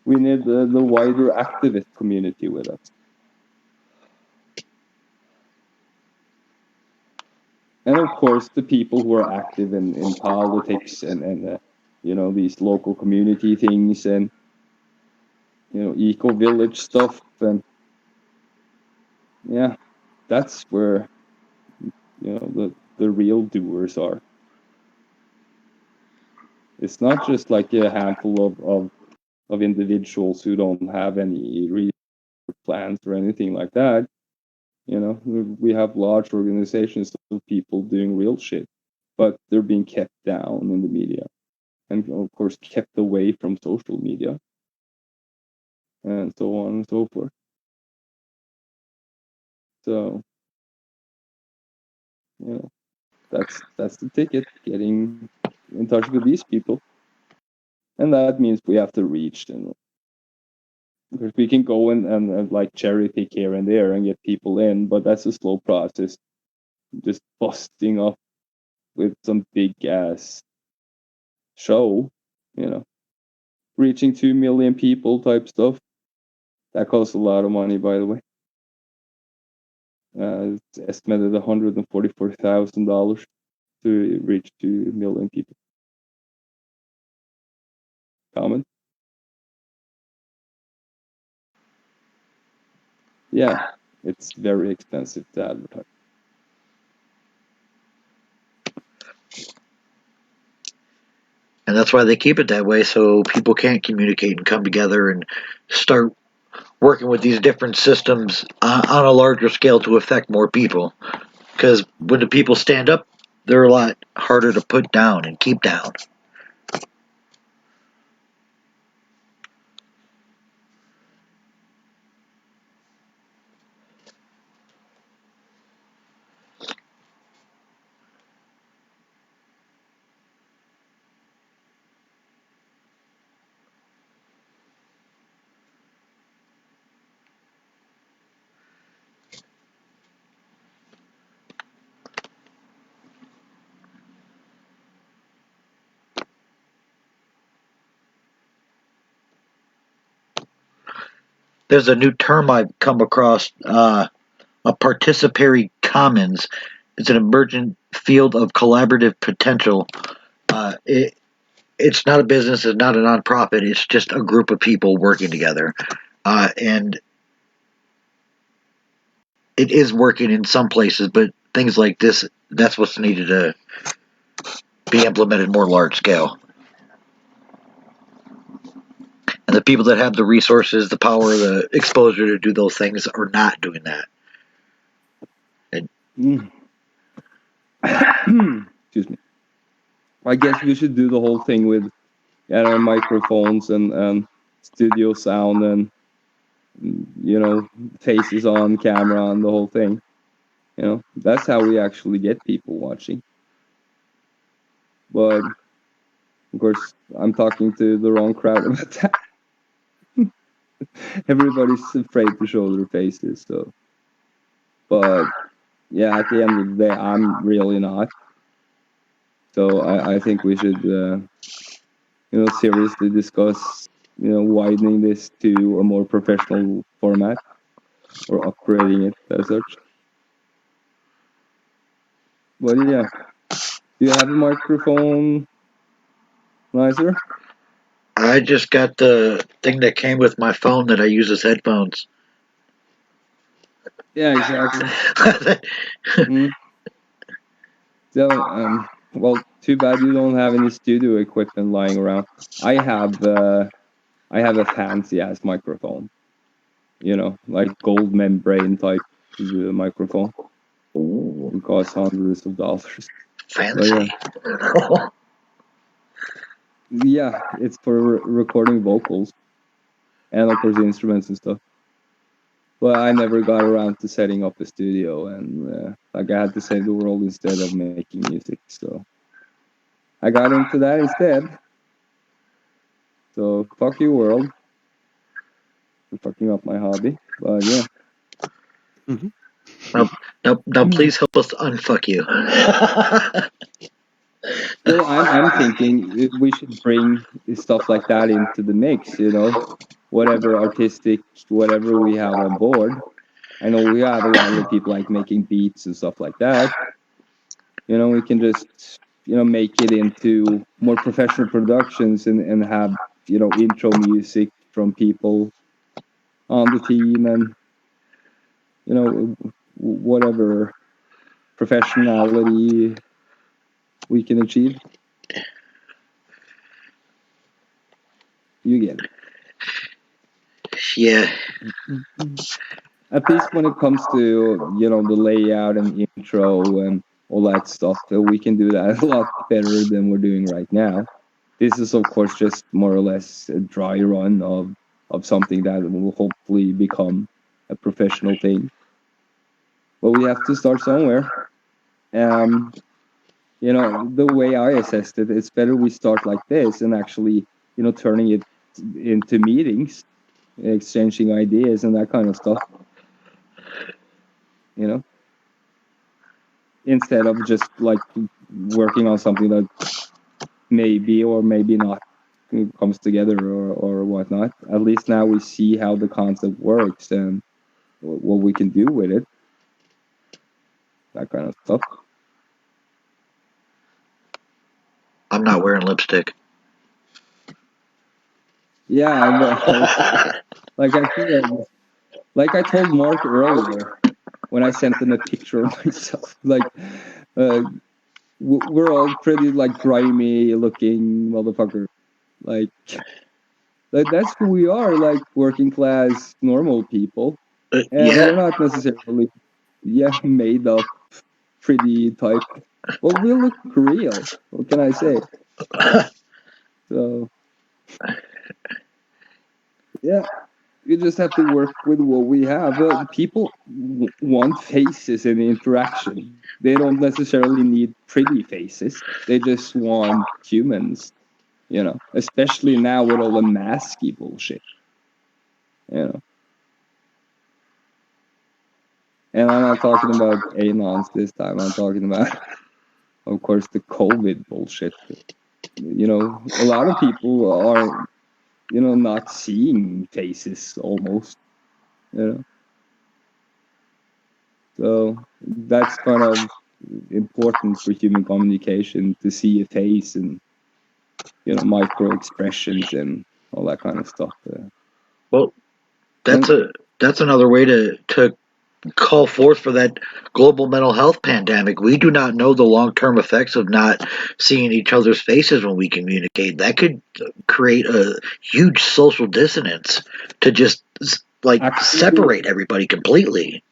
we need the wider activist community with us. And of course, the people who are active in politics and you know, these local community things and, you know, eco village stuff, and yeah, that's where, you know, the real doers are. It's not just like a handful of individuals who don't have any real plans or anything like that. You know, we have large organizations of people doing real shit, but they're being kept down in the media, and of course kept away from social media, and so on and so forth. So, you know, that's the ticket, getting in touch with these people, and that means we have to reach them. Because we can go and like cherry pick here and there and get people in, but that's a slow process. Just busting up with some big ass show, you know, reaching 2 million people type stuff. That costs a lot of money, by the way. It's estimated $144,000 to reach 2 million people. Comment? Yeah, it's very expensive to advertise. And that's why they keep it that way, so people can't communicate and come together and start working with these different systems on a larger scale to affect more people. Because when the people stand up, they're a lot harder to put down and keep down. There's a new term I've come across, a participatory commons. It's an emergent field of collaborative potential. It it's not a business, it's not a nonprofit, it's just a group of people working together. And it is working in some places, but things like this, that's what's needed to be implemented more large scale. And the people that have the resources, the power, the exposure to do those things are not doing that. Mm. Excuse me. I guess we should do the whole thing with microphones and studio sound and faces on camera and the whole thing. That's how we actually get people watching. But of course, I'm talking to the wrong crowd about that. Everybody's afraid to show their faces, so. But yeah, at the end of the day, I'm really not. So I think we should, seriously discuss, widening this to a more professional format or upgrading it as such. But yeah, do you have a microphone, Nicer? I just got the thing that came with my phone that I use as headphones. Yeah, exactly. So, well, too bad you don't have any studio equipment lying around. I have a fancy ass microphone, like gold membrane type microphone. Ooh, It costs hundreds of dollars. fancy. Yeah, it's for recording vocals and of course instruments and stuff. But I never got around to setting up a studio, and I had to save the world instead of making music. So I got into that instead. So fuck you, world, for fucking up my hobby. But yeah. Now, please help us unfuck you. Well, I'm thinking we should bring stuff like that into the mix. Whatever artistic, whatever we have on board. I know we have a lot of people like making beats and stuff like that. We can just make it into more professional productions and have intro music from people on the team and whatever professionality we can achieve. You get it. Yeah. At least when it comes to the layout and intro and all that stuff, we can do that a lot better than we're doing right now. This is of course just more or less a dry run of something that will hopefully become a professional thing. But we have to start somewhere. The way I assessed it, it's better we start like this and actually turning it into meetings, exchanging ideas and that kind of stuff. Instead of just like working on something that maybe or maybe not comes together or whatnot. At least now we see how the concept works and what we can do with it. That kind of stuff. I'm not wearing lipstick. Yeah, like I told Mark earlier when I sent him a picture of myself, like we're all pretty like grimy looking motherfucker. Like that's who we are, like working class normal people. And Yeah. we're not necessarily made up pretty type. Well, we look real. What can I say? So yeah, you just have to work with what we have. People want faces and interaction. They don't necessarily need pretty faces. They just want humans. Especially now with all the masky bullshit. And I'm not talking about anons this time. I'm talking about, of course, the COVID bullshit. A lot of people are, not seeing faces almost. So that's kind of important for human communication, to see a face and micro expressions and all that kind of stuff. Well, that's another way to call forth for that global mental health pandemic. We do not know the long-term effects of not seeing each other's faces when we communicate. That could create a huge social dissonance to just separate everybody completely.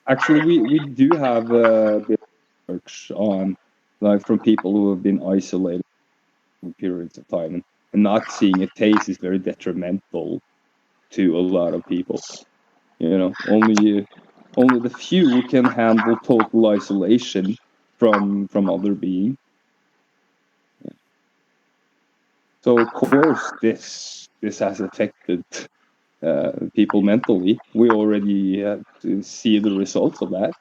Actually, we do have a bit of research on, like, from people who have been isolated for periods of time, and not seeing a face is very detrimental to a lot of people. Only the few can handle total isolation from other beings. So of course this has affected people mentally. We already see the results of that.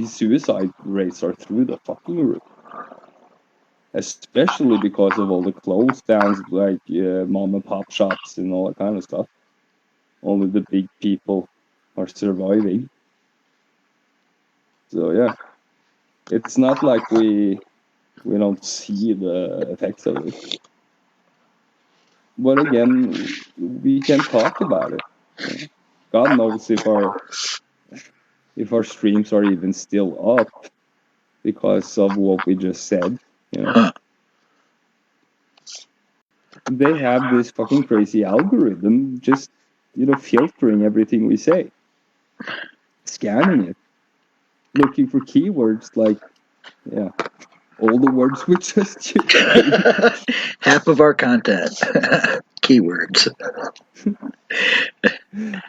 Suicide rates are through the fucking roof, especially because of all the close downs, like mom and pop shops and all that kind of stuff. Only the big people are surviving. So yeah, it's not like we don't see the effects of it. But again, we can talk about it. God knows if our streams are even still up because of what we just said. They have this fucking crazy algorithm just filtering everything we say, scanning it, looking for keywords like all the words we just used. Half of our content keywords.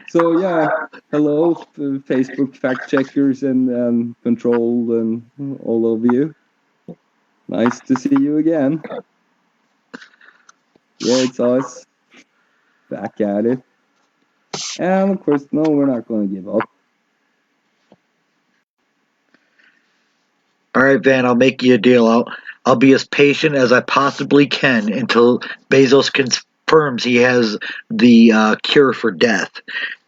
So yeah, hello Facebook fact checkers and control and all of you. Nice to see you again. Yeah, it's us back at it. And of course, no, we're not going to give up. All right, Van, I'll make you a deal. I'll be as patient as I possibly can until Bezos confirms he has the cure for death.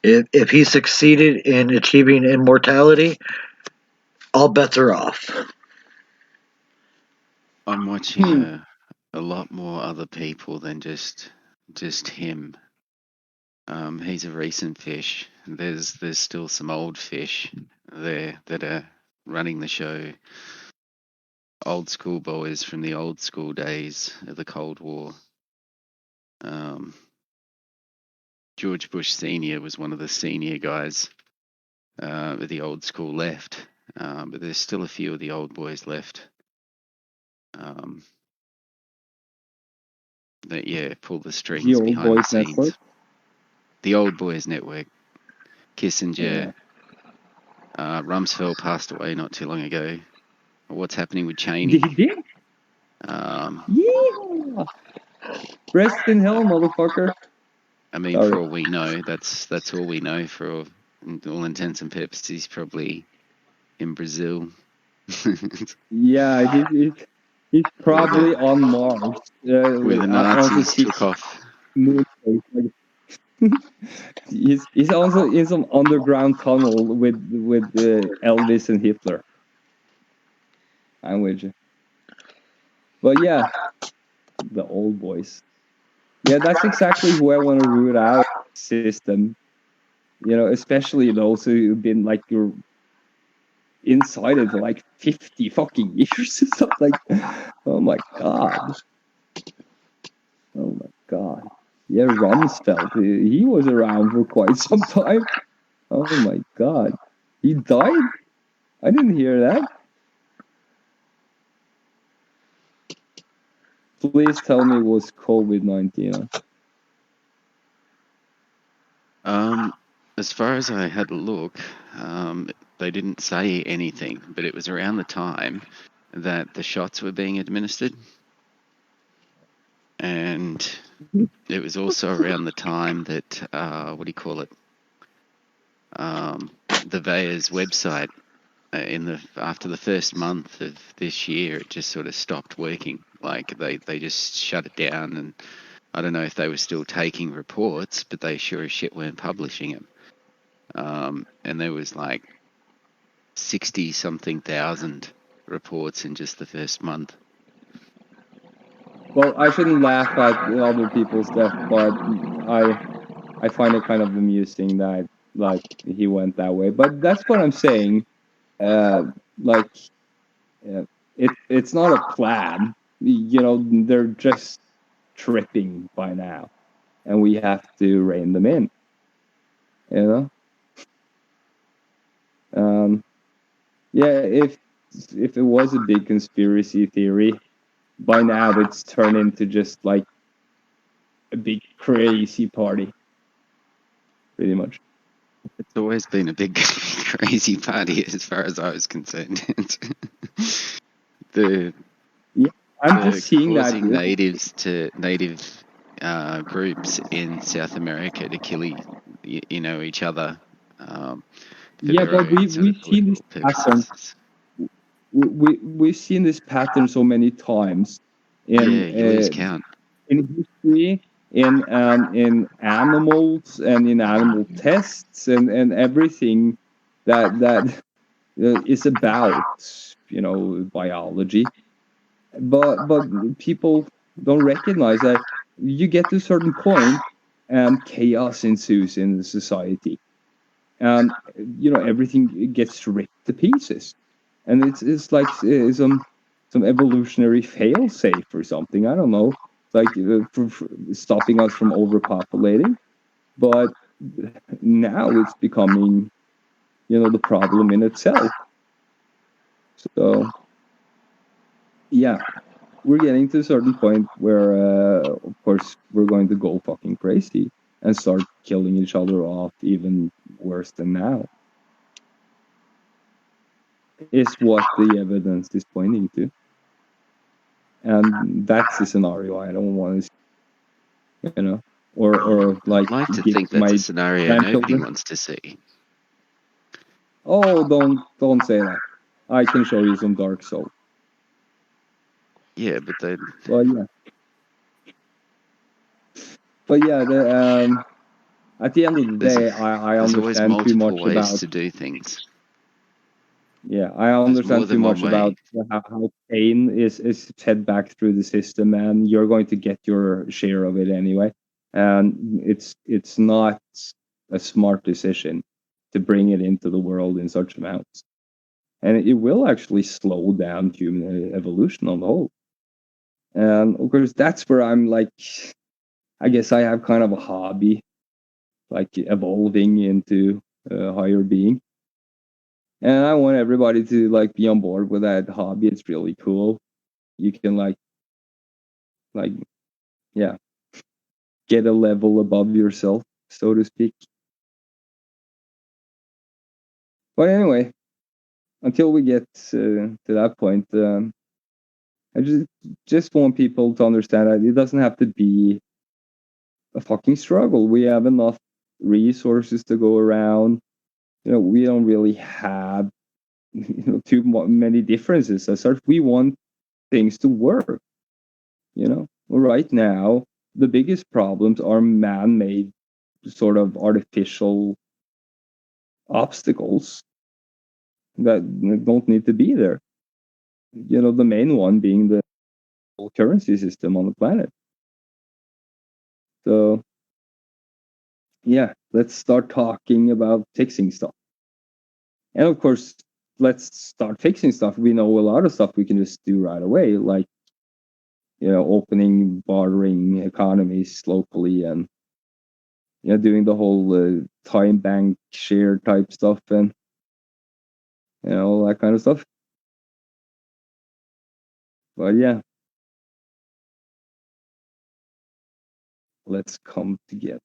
If he succeeded in achieving immortality, all bets are off. I'm watching a lot more other people than just him. He's a recent fish. There's still some old fish there that are running the show. Old school boys from the old school days of the Cold War. George Bush Sr. was one of the senior guys of the old school left, but there's still a few of the old boys left. That pull the strings The behind Old the Boys scenes. Network. The Old Boys Network. Kissinger. Rumsfeld passed away not too long ago. What's happening with Cheney? He did? Yeah. Rest in hell, motherfucker. I mean, for all we know, that's all we know. For all intents and purposes, he's probably in Brazil. Yeah, he's probably on Mars. Where the Nazis took off. He's also in some underground tunnel with Elvis and Hitler. I'm with you. But yeah, the old boys. Yeah, that's exactly who I want to root out system. Especially those who've been like you're inside it for like 50 fucking years or something. Oh my god. Oh my god. Yeah, Rumsfeld. He was around for quite some time. Oh my god. He died? I didn't hear that. Please tell me it was COVID-19. As far as I had a look, they didn't say anything, but it was around the time that the shots were being administered. And it was also around the time that, the VAERS website, after the first month of this year, it just sort of stopped working. Like they just shut it down, and I don't know if they were still taking reports, but they sure as shit weren't publishing them. And there was like 60-something thousand reports in just the first month. well, I shouldn't laugh at other people's death, but I find it kind of amusing that like he went that way. But that's what I'm saying. Like it's not a plan. You know, they're just tripping by now, and we have to rein them in. You know. Yeah, if it was a big conspiracy theory, by now it's turned into just like a big crazy party, pretty much. It's always been a big crazy party as far as I was concerned. the I'm just seeing that. causing native groups in South America to kill each other for Yeah, their but own sort of we've seen this political pattern. purposes. We've seen this pattern so many times Yeah, you lose count. in history, in animals, and in animal tests, and everything that is about biology. But people don't recognize that you get to a certain point and chaos ensues in the society, and everything gets ripped to pieces, and it's like some evolutionary fail-safe or something. I don't know, like for stopping us from overpopulating. But now it's becoming the problem in itself. So yeah, we're getting to a certain point where of course we're going to go fucking crazy and start killing each other off even worse than now, is what the evidence is pointing to. And that's the scenario I don't want to, or like I'd like to give think to my that's a scenario nobody grandchildren. wants to see. Oh, don't say that. I can show you some Dark Souls. Yeah, but they. Well, yeah. But yeah, at the end of the day, I There's always understand too multiple much ways about. to do things. Yeah, I There's more understand too than one much way. about how pain is fed back through the system, and you're going to get your share of it anyway. And it's not a smart decision to bring it into the world in such amounts, and it will actually slow down human evolution on the whole. And of course, that's where I'm like, I guess I have kind of a hobby, like evolving into a higher being. And I want everybody to like be on board with that hobby. It's really cool. You can like yeah, get a level above yourself, so to speak. But anyway, until we get to that point, I just want people to understand that it doesn't have to be a fucking struggle. We have enough resources to go around. We don't really have too many differences as such. We want things to work. Right now the biggest problems are man-made, sort of artificial obstacles that don't need to be there. The main one being the currency system on the planet. So yeah, let's start talking about fixing stuff. And of course, let's start fixing stuff. We know a lot of stuff we can just do right away, like opening bartering economies locally, and doing the whole time bank share type stuff, and all that kind of stuff. But yeah, let's come together.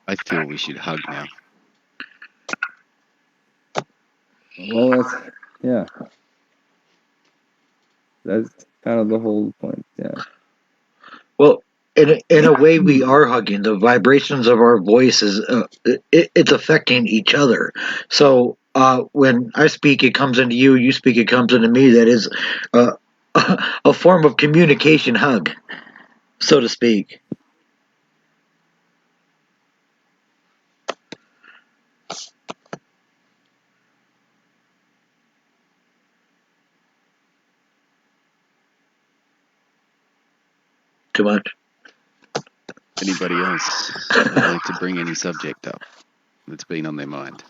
I feel we should hug now. Well, that's kind of the whole point. Yeah. Well, in a way, we are hugging. The vibrations of our voices, it's affecting each other. So when I speak, it comes into you. You speak, it comes into me. That is uh, a form of communication hug, so to speak. too much. Anybody else like to bring any subject up that's been on their mind?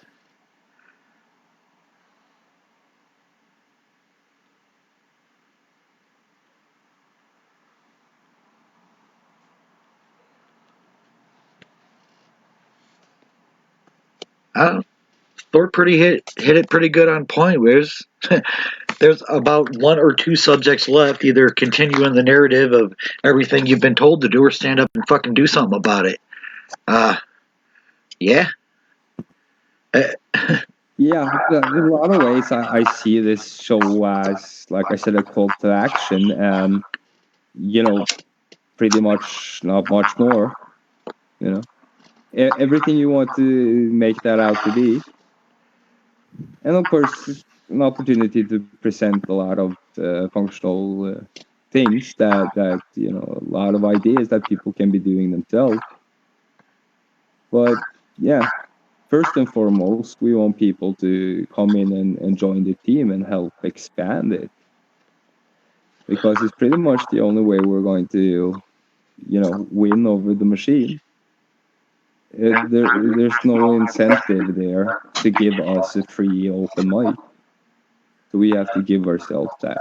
Thor pretty hit it pretty good on point. There's about one or two subjects left. Either continue in the narrative of everything you've been told to do, or stand up and fucking do something about it. Yeah. Yeah, in a lot of ways, I see this show as, like I said, a call to action, and pretty much not much more. Everything you want to make that out to be, and of course, an opportunity to present a lot of functional things that a lot of ideas that people can be doing themselves. But yeah, first and foremost, we want people to come in and join the team and help expand it, because it's pretty much the only way we're going to win over the machine. There's no incentive there to give us a free open mic, so we have to give ourselves that.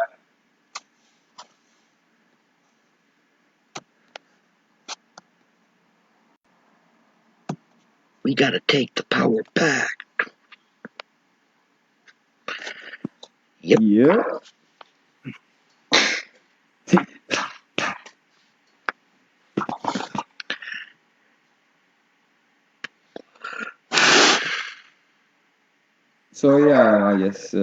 We gotta take the power back. Yep. Yeah. So yeah, I guess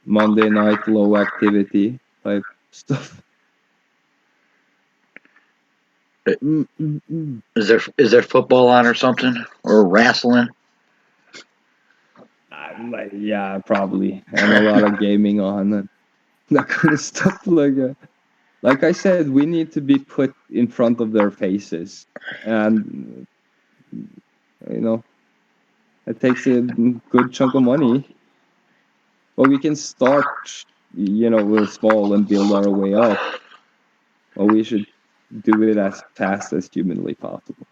Monday night low activity type stuff. Is there football on or something, or wrestling? Yeah, probably, and a lot of gaming on and that kind of stuff. Like I said, we need to be put in front of their faces, and it takes a good chunk of money. But we can start, with small and build our way up. But we should do it as fast as humanly possible.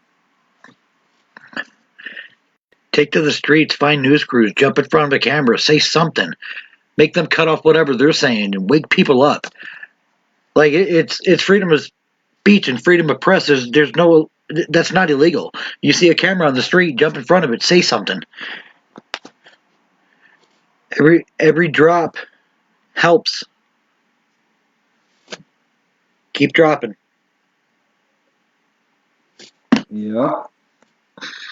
Take to the streets, find news crews, jump in front of a camera, say something, make them cut off whatever they're saying, and wake people up. Like it's freedom of speech and freedom of press. There's no, that's not illegal. You see a camera on the street, jump in front of it, say something. Every drop helps. Keep dropping. Yeah.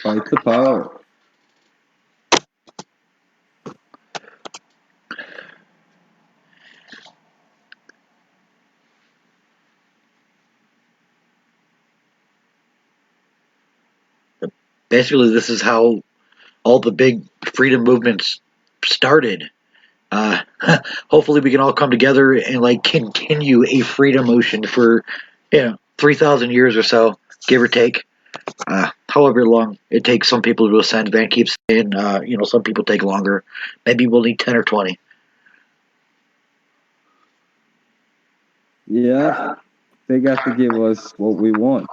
Fight the power. Basically, this is how all the big freedom movements started. Hopefully we can all come together and continue a freedom motion for 3,000 years or so, give or take. However long it takes some people to ascend. Van keeps saying, some people take longer. Maybe we'll need 10 or 20. Yeah, they got to give us what we want.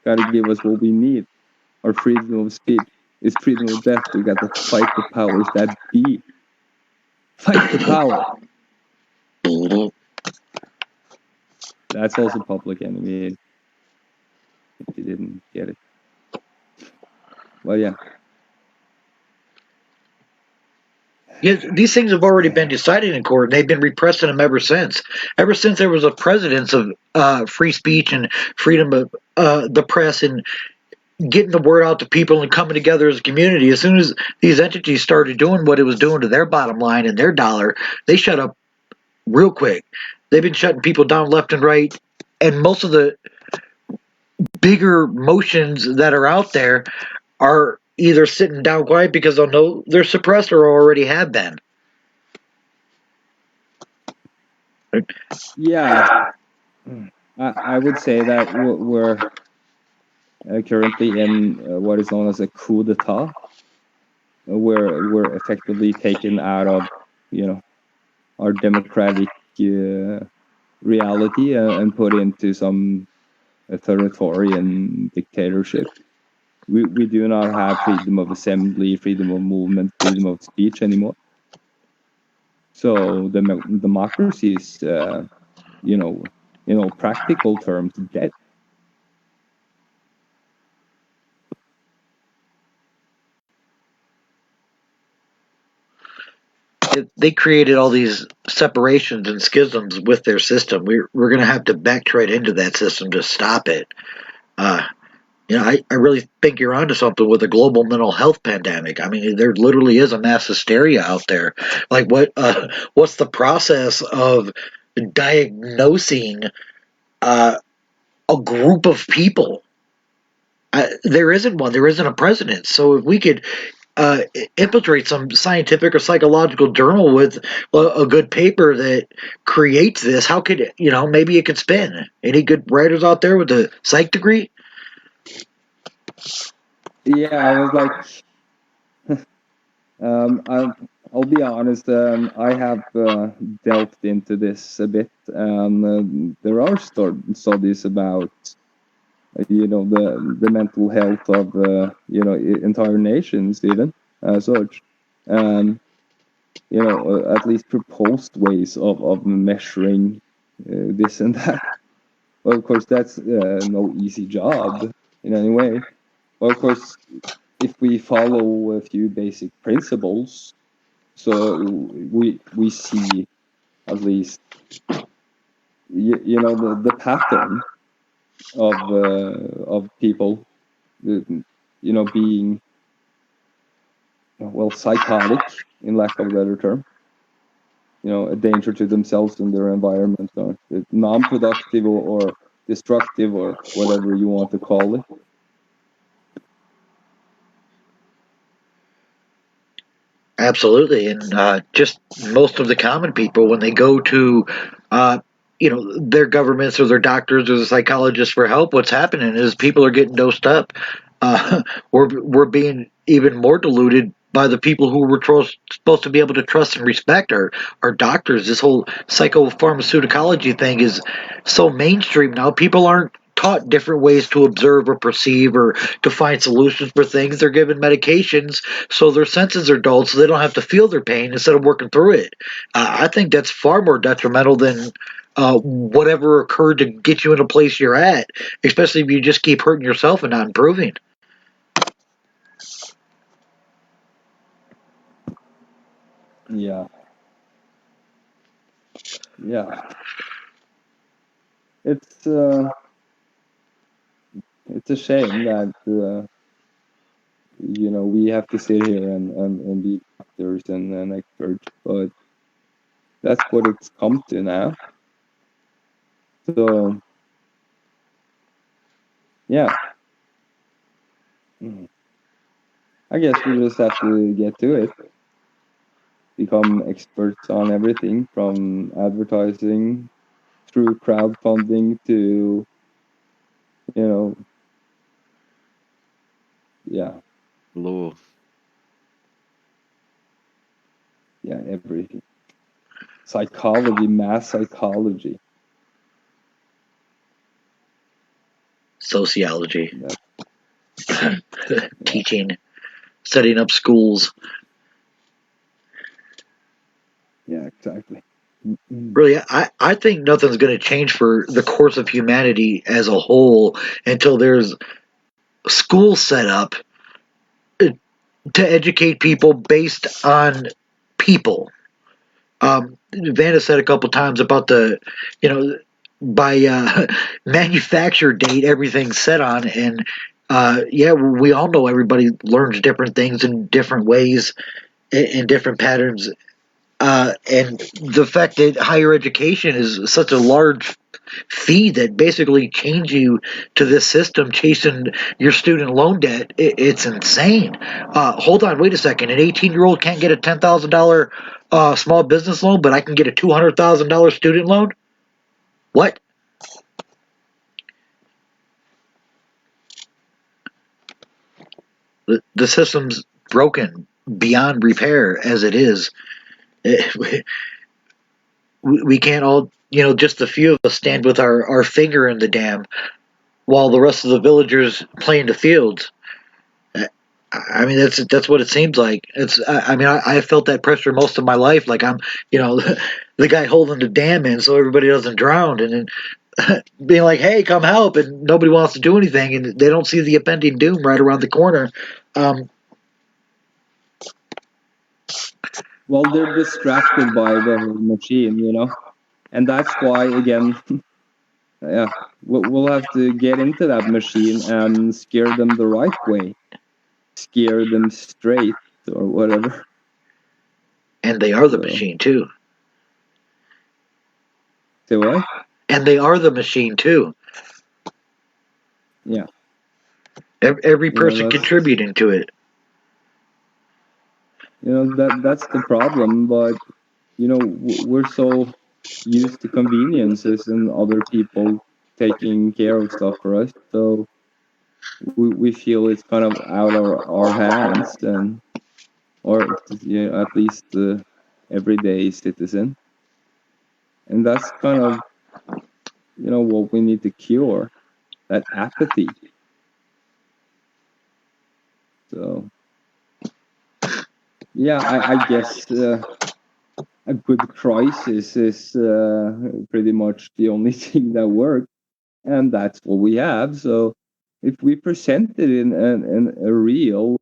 Got to give us what we need. Our freedom of speech is freedom of death. We got to fight the powers that be. Fight the power. That's also Public Enemy, if you didn't get it. Well, yeah. Yeah, these things have already been decided in court, and they've been repressing them ever since. Ever since there was a precedence of free speech and freedom of the press and getting the word out to people and coming together as a community, as soon as these entities started doing what it was doing to their bottom line and their dollar, they shut up real quick. They've been shutting people down left and right, and most of the bigger motions that are out there are either sitting down quiet because they'll know they're suppressed or already have been. Yeah, I would say that we're currently in what is known as a coup d'etat, where we're effectively taken out of, our democratic reality and put into some authoritarian dictatorship. We do not have freedom of assembly, freedom of movement, freedom of speech anymore. So the democracy is, practical terms, dead. They created all these separations and schisms with their system. We're going to have to backtrack into that system to stop it. I really think you're onto something with a global mental health pandemic. I mean, there literally is a mass hysteria out there. Like, what's the process of diagnosing a group of people? There isn't one. There isn't a president. So if we could infiltrate some scientific or psychological journal with a good paper that creates this, how could maybe it could spin? Any good writers out there with a psych degree? Yeah, I was like, I'll be honest. I have delved into this a bit, and there are studies about the mental health of entire nations, even such. At least proposed ways of measuring this and that. Well, of course, that's no easy job in any way. Well, of course, if we follow a few basic principles, so we see at least the pattern of people being psychotic, in lack of a better term, a danger to themselves and their environment, or non-productive or destructive, or whatever you want to call it. Absolutely, and just most of the common people, when they go to, their governments or their doctors or the psychologists for help, what's happening is people are getting dosed up. We're being even more deluded by the people who we're supposed to be able to trust and respect, our doctors. This whole psychopharmaceuticology thing is so mainstream now. People aren't taught different ways to observe or perceive or to find solutions for things. They're given medications so their senses are dulled so they don't have to feel their pain instead of working through it. I think that's far more detrimental than whatever occurred to get you in a place you're at, especially if you just keep hurting yourself and not improving. Yeah. It's a shame that we have to sit here and be doctors and experts, but that's what it's come to now. So yeah, I guess we just have to get to it. Become experts on everything from advertising through crowdfunding to Law. Everything. Psychology, mass psychology. Sociology. Teaching, setting up schools. Yeah, exactly. Really, I think nothing's going to change for the course of humanity as a whole until there's schools set up to educate people based on people. Vanna said a couple times about by manufacture date, everything's set on, and we all know everybody learns different things in different ways, in different patterns. And the fact that higher education is such a large fee that basically chains you to this system, chasing your student loan debt, it's insane. Hold on, wait a second. An 18-year-old can't get a $10,000 small business loan, but I can get a $200,000 student loan? What? The system's broken beyond repair as it is. We can't all, just a few of us stand with our finger in the dam. while the rest of the villagers play in the fields. I mean, that's what it seems like. I mean, I felt that pressure most of my life. Like I'm, the guy holding the dam in so everybody doesn't drown, and then being like, "Hey, come help!" and nobody wants to do anything, and they don't see the impending doom right around the corner. Um, Well, they're distracted by the whole machine, and that's why again, yeah, we'll have to get into that machine and scare them the right way, scare them straight or whatever. and they are the So, machine too. say what? And they are the machine too. Yeah, Every person that's contributing to it. that's the problem. But we're so used to conveniences and other people taking care of stuff for us, so we feel it's kind of out of our hands, and or at least the everyday citizen, and that's kind of what we need to cure, that apathy. So yeah, I guess a good crisis is pretty much the only thing that works, and that's what we have. So if we present it in a real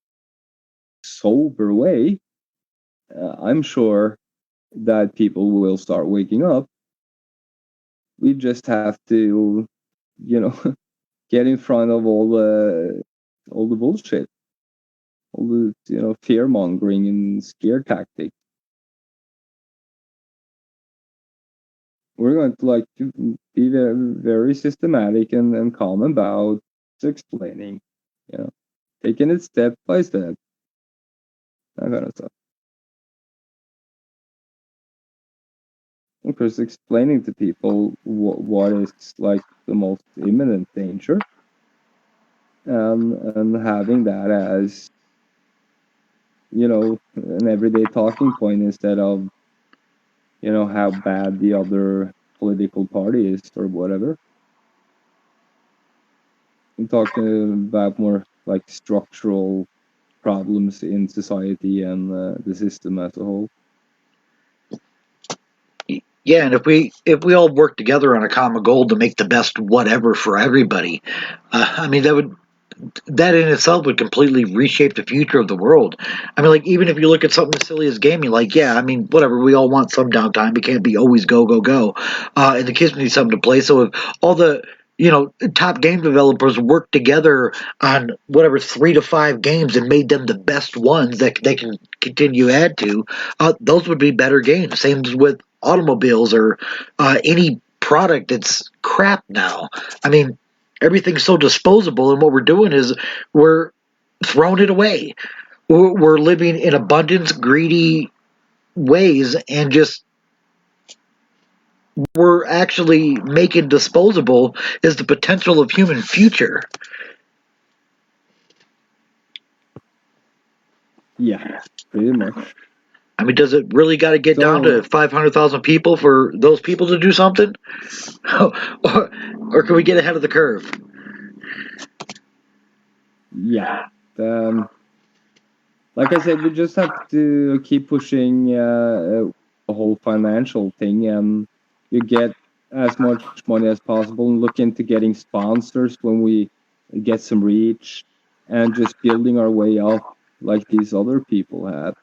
sober way, I'm sure that people will start waking up. We just have to, you know, get in front of all the bullshit, all the fear mongering and scare tactics. We're going to be very, very systematic and calm about explaining, you know, taking it step by step, that kind of stuff. Of course, explaining to people what is like the most imminent danger, and having that as an everyday talking point instead of how bad the other political party is or whatever. I'm talking about more like structural problems in society and the system as a whole. Yeah, and if we all work together on a common goal to make the best whatever for everybody, I mean that in itself would completely reshape the future of the world. I mean, like even if you look at something as silly as gaming, like yeah, I mean whatever, we all want some downtime. It can't be always go go go, and the kids need something to play. So if all the top game developers work together on whatever 3 to 5 games and made them the best ones that they can continue to add to, those would be better games. Same as with automobiles or any product that's crap now. I mean, everything's so disposable, and what we're doing is we're throwing it away. We're living in abundance, greedy ways, and just we're actually making disposable is the potential of human future. Yeah, pretty much. I mean, does it really got to get down So to 500,000 people for those people to do something? or can we get ahead of the curve? yeah, um, like I said, we just have to keep pushing the whole financial thing, and you get as much money as possible, and look into getting sponsors when we get some reach, and just building our way up like these other people have.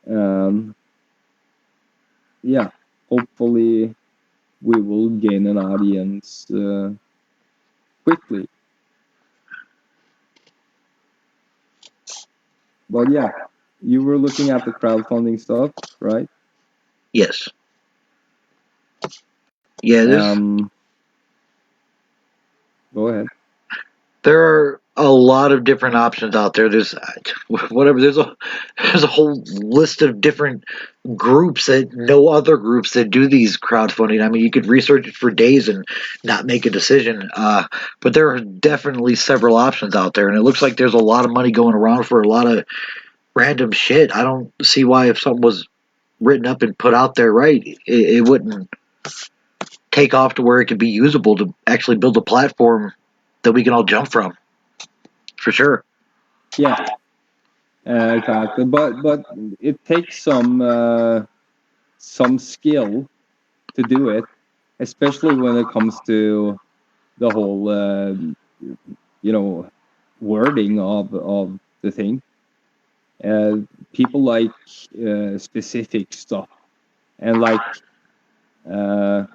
Um, yeah, hopefully we will gain an audience quickly. But yeah, you were looking at the crowdfunding stuff, right? Yes. Yeah, Go ahead. there are a lot of different options out there. There's whatever. There's a whole list of different groups that no other groups that do these crowdfunding. I mean, you could research it for days and not make a decision. But there are definitely several options out there, and it looks like there's a lot of money going around for a lot of random shit. I don't see why if something was written up and put out there right, it wouldn't take off to where it could be usable to actually build a platform that we can all jump from, for sure. Yeah, exactly. But it takes some skill to do it, especially when it comes to the whole wording of the thing. People like specific stuff, and uh,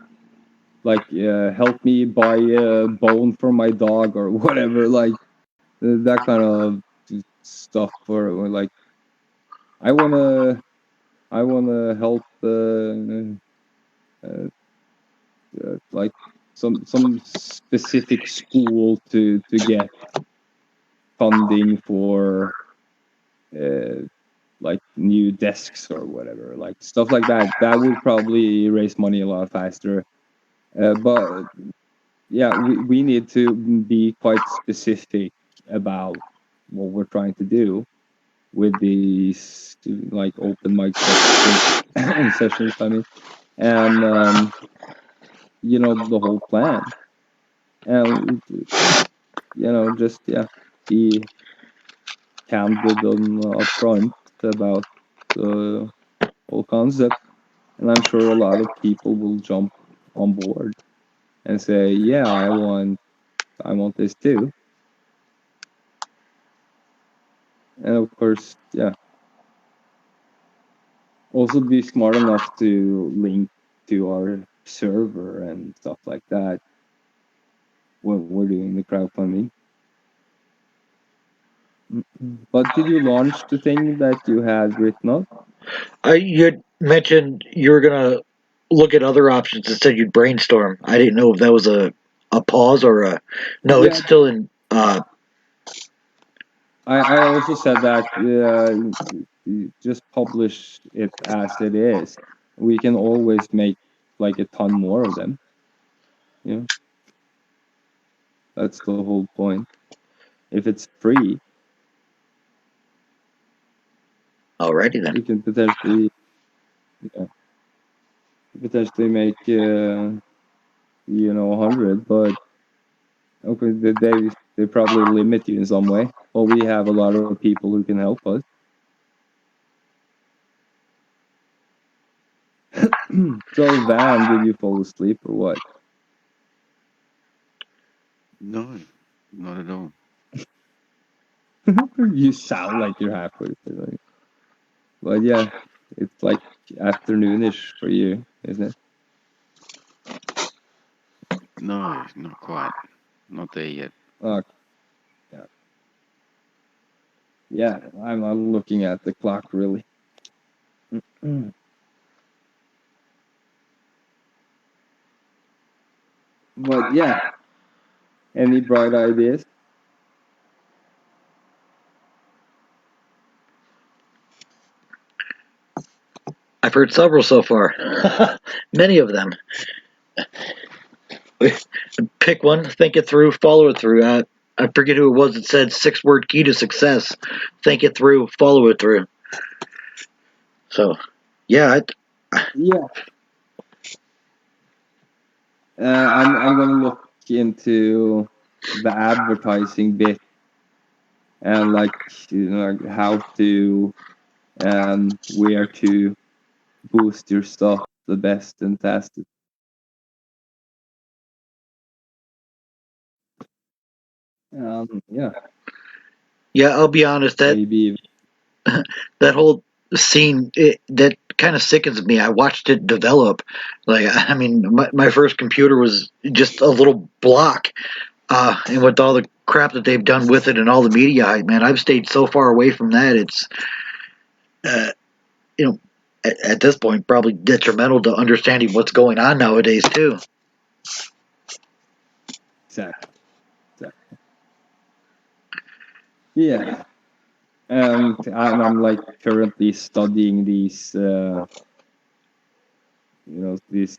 help me buy a bone for my dog or whatever, like that kind of stuff. Or like I wanna help like some specific school to get funding for uh, like new desks or whatever, like stuff like that. That would probably raise money a lot faster. But yeah, we need to be quite specific about what we're trying to do with these like open mic sessions, sessions. I mean, and the whole plan, and just be candid on upfront about the whole concept, and I'm sure a lot of people will jump on board and say, "Yeah, I want this too." And of course, yeah, also be smart enough to link to our server and stuff like that when we're doing the crowdfunding. But did you launch the thing that you had written up? You had mentioned you were gonna look at other options instead. You'd brainstorm. I didn't know if that was a pause or a no. It's Yeah, still in. I also said that you just publish it as it is. We can always make like a ton more of them. You know, that's the whole point. If it's free, Alrighty then. we can potentially make 100, but okay, they probably limit you in some way. Well, we have a lot of people who can help us. So, Van, did you fall asleep or what? No, not at all. You sound like you're halfway through. But yeah, it's like afternoonish for you, isn't it? No, not quite. Not there yet. Oh, yeah. Yeah, I'm not looking at the clock really. But yeah, any bright ideas? I've heard several so far. Many of them. Pick one, think it through, follow it through. I forget who it was that said 6-word key to success. Think it through, follow it through. So, yeah, Yeah, I'm gonna look into the advertising bit and how to and where to boost your stuff the best and fastest. Yeah, yeah. I'll be honest. maybe. That whole scene that kind of sickens me. I watched it develop. Like, I mean, my first computer was just a little block, and with all the crap that they've done with it and all the media hype, man, I've stayed so far away from that. It's uh, you know, at this point, probably detrimental to understanding what's going on nowadays too. Exactly. Yeah, and I'm like currently studying these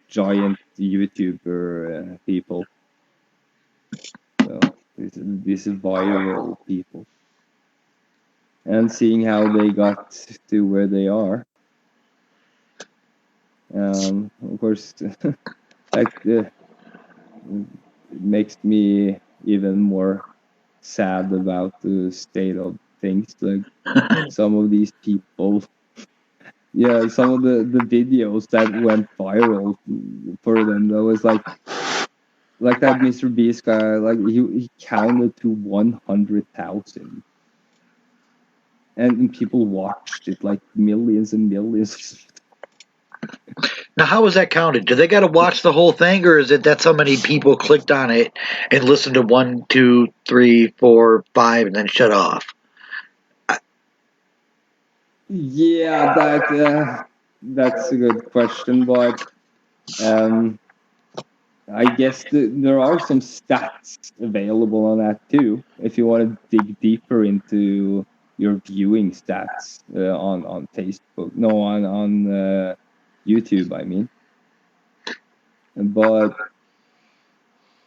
giant YouTuber people. So these viral people, and seeing how they got to where they are. Of course, like it makes me even more sad about the state of things. Like some of these people, yeah, some of the videos that went viral for them, that was like that Mr. Beast guy, like he counted to 100,000, and people watched it, like millions and millions. Now, how is that counted? Do they got to watch the whole thing, or is it that so many people clicked on it and listened to 1, 2, 3, 4, 5, and then shut off? Yeah, that's a good question, but I guess there are some stats available on that too, if you want to dig deeper into your viewing stats on Facebook, no, on YouTube, I mean. But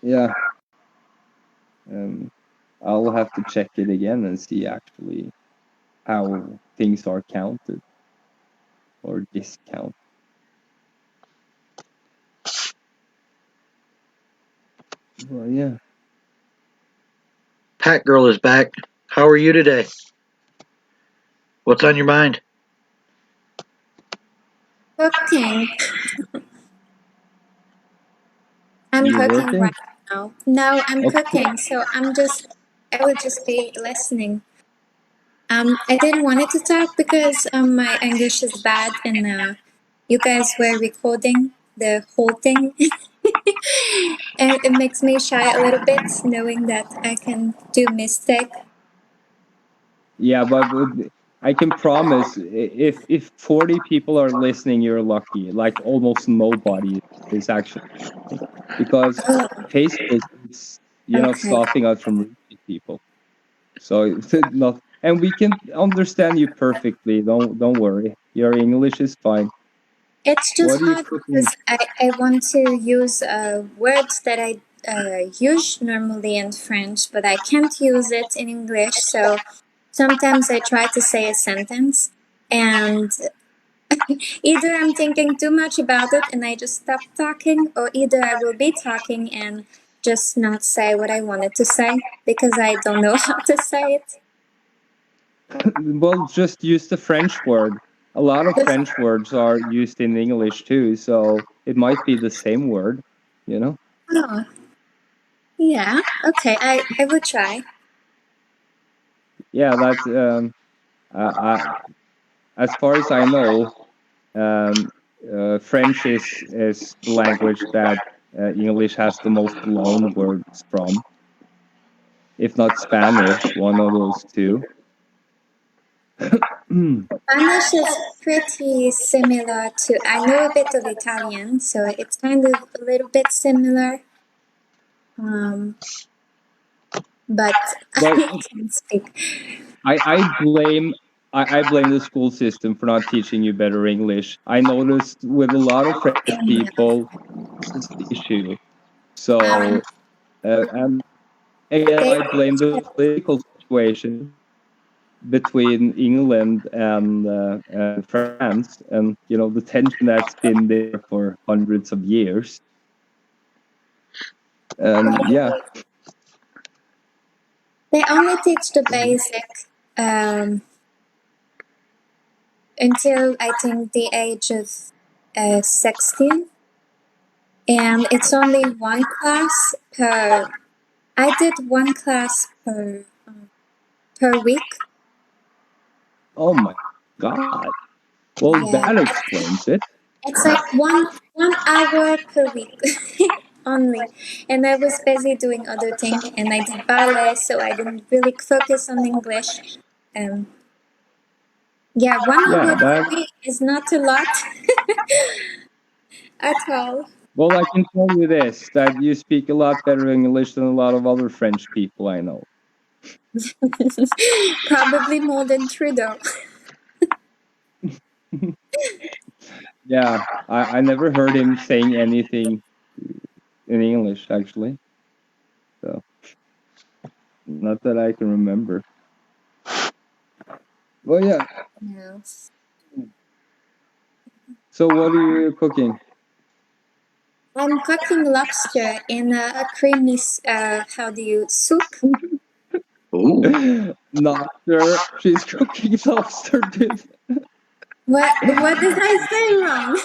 yeah, I'll have to check it again and see actually how things are counted or discounted. Well, yeah. Pat Girl is back. How are you today? What's on your mind? Cooking. I'm You cooking working? right now. No, I'm Okay. cooking, so I will just be listening. I didn't want it to talk because my English is bad and you guys were recording the whole thing. And it makes me shy a little bit knowing that I can do mistake. Yeah, but I can promise if 40 people are listening, you're lucky. Like almost nobody is actually listening because Oh, Facebook is, okay. stopping us from reaching people. So it's not, and we can understand you perfectly. Don't worry. Your English is fine. It's What just are you hard cooking? because I want to use words that I use normally in French, but I can't use it in English. So sometimes I try to say a sentence, and either I'm thinking too much about it and I just stop talking, or either I will be talking and just not say what I wanted to say because I don't know how to say it. Well, just use the French word. A lot of Just, French words are used in English too, so it might be the same word, you know? oh, yeah, okay, I will try. Yeah, that's as far as I know, um, French is the language that English has the most loan words from, if not Spanish, one of those two. Spanish is pretty similar to, I know a bit of Italian, so it's kind of a little bit similar. Um, but But I can't speak. I blame I blame the school system for not teaching you better English. I noticed with a lot of French people this issue. So Um, and again, they, I blame the political situation between England and France, and the tension that's been there for hundreds of years. And yeah, they only teach the basic um, until I think the age of 16, and it's only one class per. I did one class per week. oh my God. Well, Yeah, that explains it. it's like one hour per week only, and I was busy doing other things, and I did ballet, so I didn't really focus on English. Um, yeah, 1 hour Yeah, per that. week is not a lot at all. Well, I can tell you this: that you speak a lot better English than a lot of other French people I know. Probably more than Trudeau. Yeah, I never heard him saying anything in English actually. So not that I can remember. Well, yeah. Yes. So what are you cooking? I'm cooking lobster in a creamy, soup? Ooh. Not sure. She's cooking lobster, dude. What did I say wrong?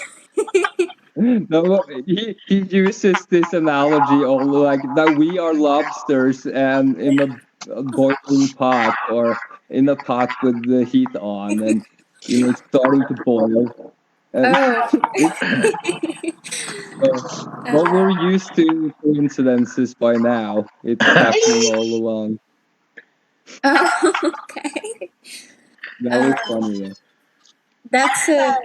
No, he uses this analogy all like that we are lobsters and in a boiling pot or in a pot with the heat on and it's starting to boil and Oh. it's well, we're used to coincidences by now. It's happening all along. Oh, okay. That Uh, was funny though. that's a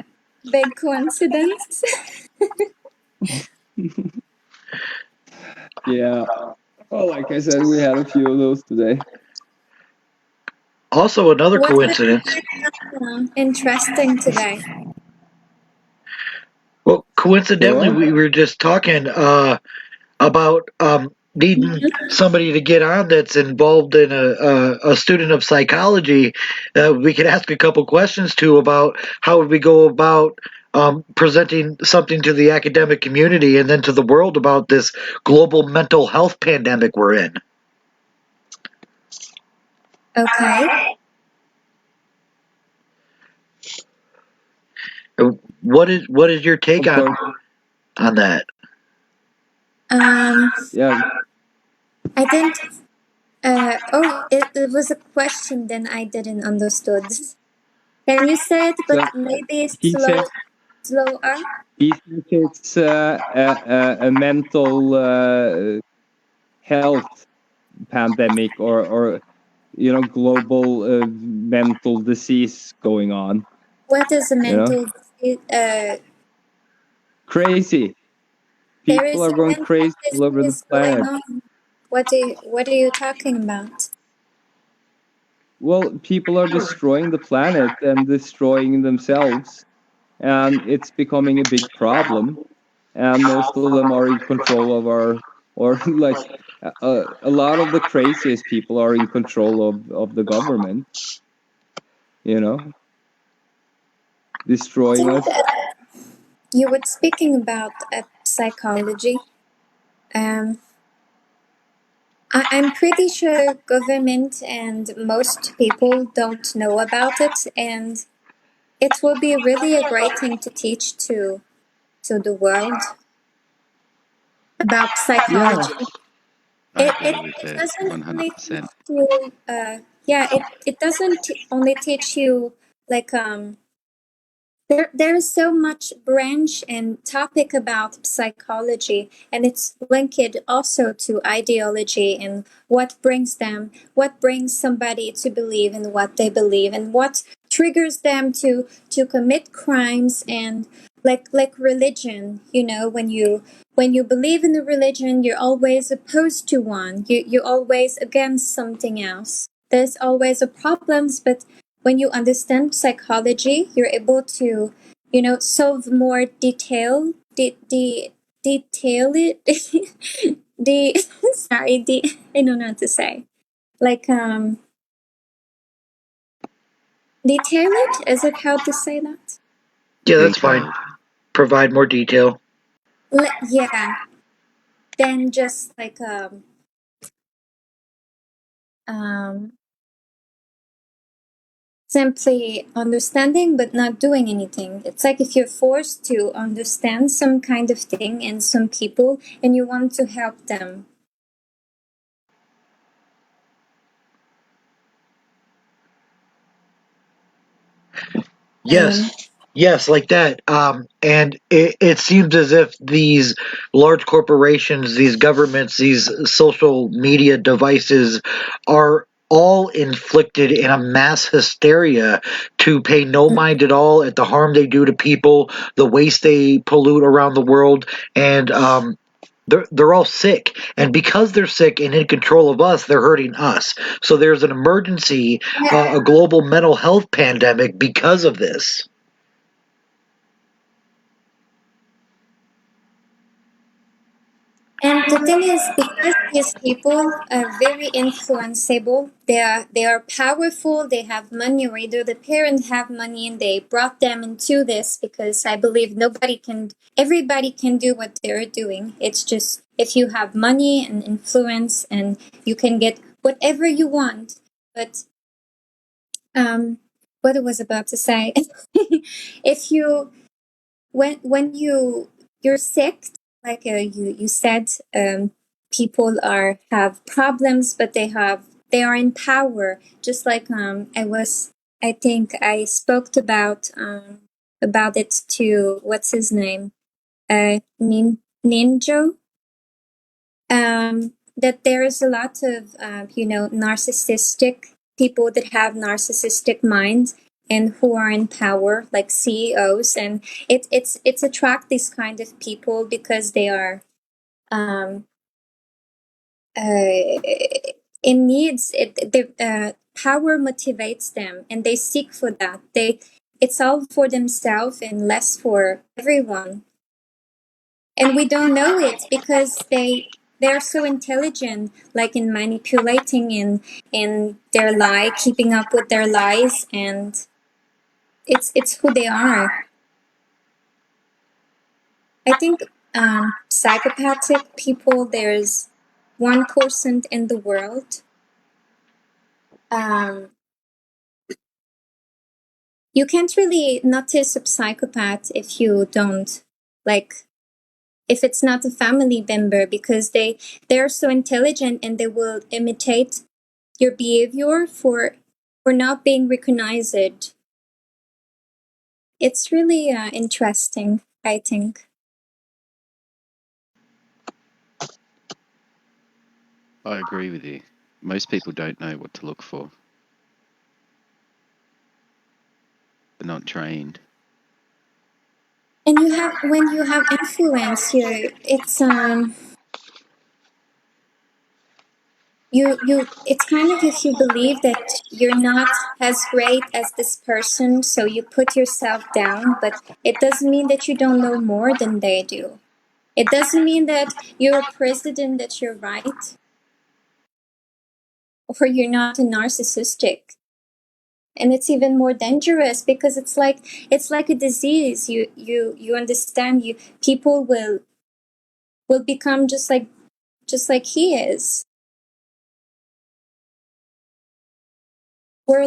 big coincidence. Yeah. Well, like I said, we had a few of those today. Also, another What did coincidence. interesting today? Well, Go coincidentally, on. we were just talking about needing somebody to get on that's involved in a student of psychology. We could ask a couple questions to about how would we go about presenting something to the academic community and then to the world about this global mental health pandemic we're in. Okay. What is your take Of course. on that? Yeah. I didn't. It was a question. Then I didn't understood. Can you say it, So but maybe he said slower? he says it's a mental health pandemic or global mental disease going on. What is a You know, mental? Uh, crazy. there People is are a going mental crazy all over the disease going planet. on. What are you talking about? Well, people are destroying the planet and destroying themselves, and it's becoming a big problem. And most of them are in control of or like a lot of the craziest people are in control of the government. You know, I destroying think us. you were speaking about psychology. Um, I'm pretty sure government and most people don't know about it, and it will be really a great thing to teach to the world about Yeah, psychology. I It agree with it that doesn't only 100%. teach you. Yeah, it doesn't only teach you like there is so much branch and topic about psychology, and it's linked also to ideology and what brings somebody to believe in what they believe, and what triggers them to commit crimes, and like religion. When you believe in a religion, you're always opposed to one. You're always against something else. There's always a problems, but when you understand psychology, you're able to, solve more detail it, the sorry, I don't know what to say. Like detail it. Is it how to say that? Yeah, that's fine. Detailed. Provide more detail. Yeah. Then just like um simply understanding but not doing anything. It's like if you're forced to understand some kind of thing and some people and you want to help them. Yes, yes, like that. And it seems as if these large corporations, these governments, these social media devices are all inflicted in a mass hysteria to pay no mind at all at the harm they do to people, the waste they pollute around the world, and they're all sick, and because they're sick and in control of us, they're hurting us. So there's an emergency, a global mental health pandemic because of this. And the thing is, because these people are very influenceable, they are powerful, they have money, or either the parents have money and they brought them into this, because I believe everybody can do what they're doing. It's just if you have money and influence, and you can get whatever you want. But what I was about to say, if you when you're sick, like you said, people have problems, but they are in power, just like I think I spoke about it to, what's his name, Ninjo, that there is a lot of narcissistic people that have narcissistic minds and who are in power, like CEOs, and it's attract these kind of people because they are um, uh, in needs. The power motivates them, and they seek for that. It's all for themselves and less for everyone, and we don't know it because they're so intelligent, like in manipulating in their keeping up with their lies, and it's who they are. I think psychopathic people, there's 1% in the world. You can't really notice a psychopath if you don't, like, if it's not a family member, because they're so intelligent and they will imitate your behavior for not being recognized. It's really interesting, I think. I agree with you. Most people don't know what to look for. They're not trained. And when you have influence, it's it's kind of, if you believe that you're not as great as this person, so you put yourself down, but it doesn't mean that you don't know more than they do. It doesn't mean that you're a president, that you're right, or you're not a narcissistic. And it's even more dangerous because it's like a disease. You understand, people will become just like he is. We're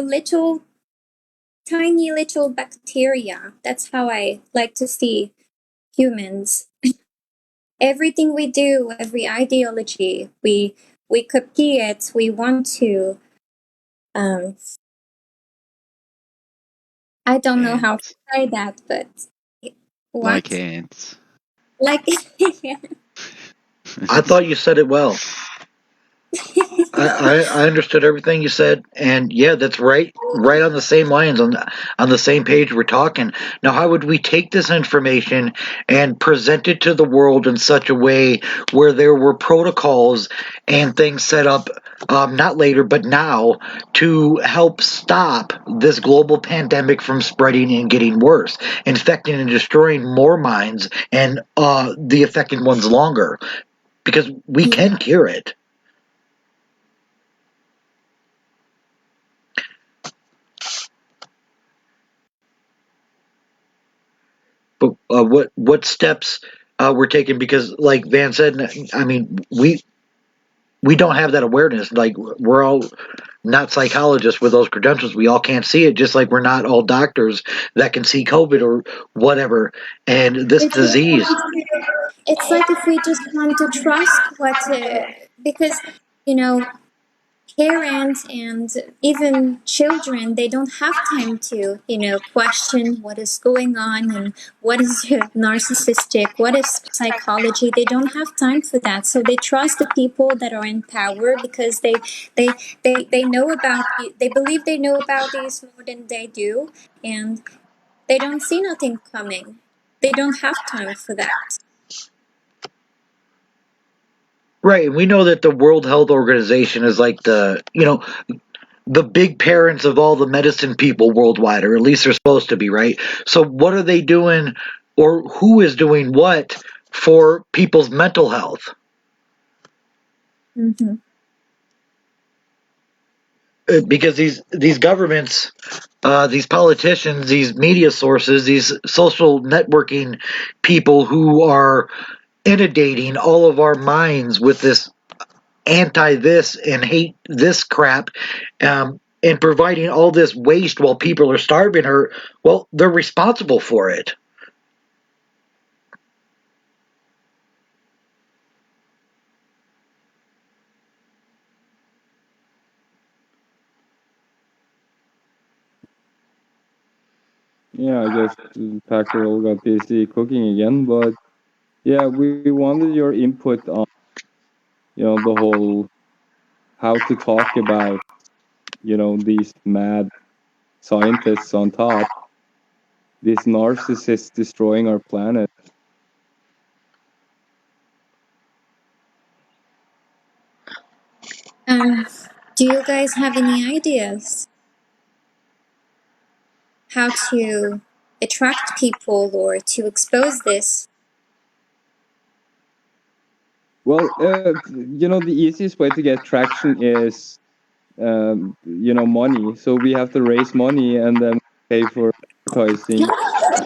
tiny little bacteria. That's how I like to see humans. Everything we do, every ideology, we copy it. We want to. I don't know how to Ants. say that, but Like what? ants. Like, yeah. I thought you said it well. I understood everything you said, and yeah, that's right on the same lines, on the same page we're talking. Now, how would we take this information and present it to the world in such a way where there were protocols and things set up, not later but now, to help stop this global pandemic from spreading and getting worse, infecting and destroying more minds and the affected ones longer, because we can cure it. But what steps were taken? Because, like Van said, I mean, we don't have that awareness. Like, we're all not psychologists with those credentials. We all can't see it, just like we're not all doctors that can see COVID or whatever. And this disease. It's like if we just want to trust because, you know, parents and even children, they don't have time to, question what is going on and what is narcissistic, what is psychology. They don't have time for that. So they trust the people that are in power because they know about, they believe they know about these more than they do, and they don't see nothing coming. They don't have time for that. Right, and we know that the World Health Organization is like the big parents of all the medicine people worldwide, or at least they're supposed to be, right? So what are they doing, or who is doing what for people's mental health? Mm-hmm. Because these governments, these politicians, these media sources, these social networking people who are inundating all of our minds with this anti this and hate this crap, and providing all this waste while people are starving, or well, they're responsible for it. Yeah, I guess Packerel got busy cooking again, but yeah, we wanted your input on, the whole how to talk about, these mad scientists on top, these narcissists destroying our planet. Um, do you guys have any ideas how to attract people or to expose this? Well, the easiest way to get traction is, money. So we have to raise money and then pay for No, advertising,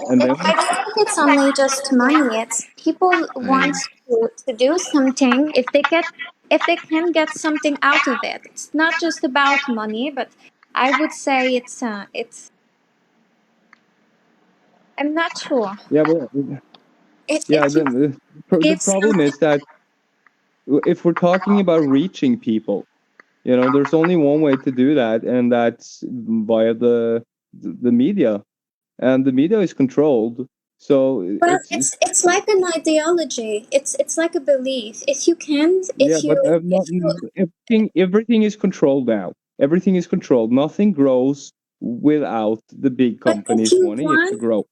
and then I don't think it's only just money. It's people want I to do something if they can get something out of it. It's not just about money, but I would say it's I'm not sure. yeah, but yeah, If you the give problem something, is that if we're talking about reaching people, there's only one way to do that, and that's via the media, and the media is controlled. So well, it's like an ideology. It's like a belief. If you can't, yeah, but not, everything is controlled now. Everything is controlled. Nothing grows without the big but companies wanting it to grow.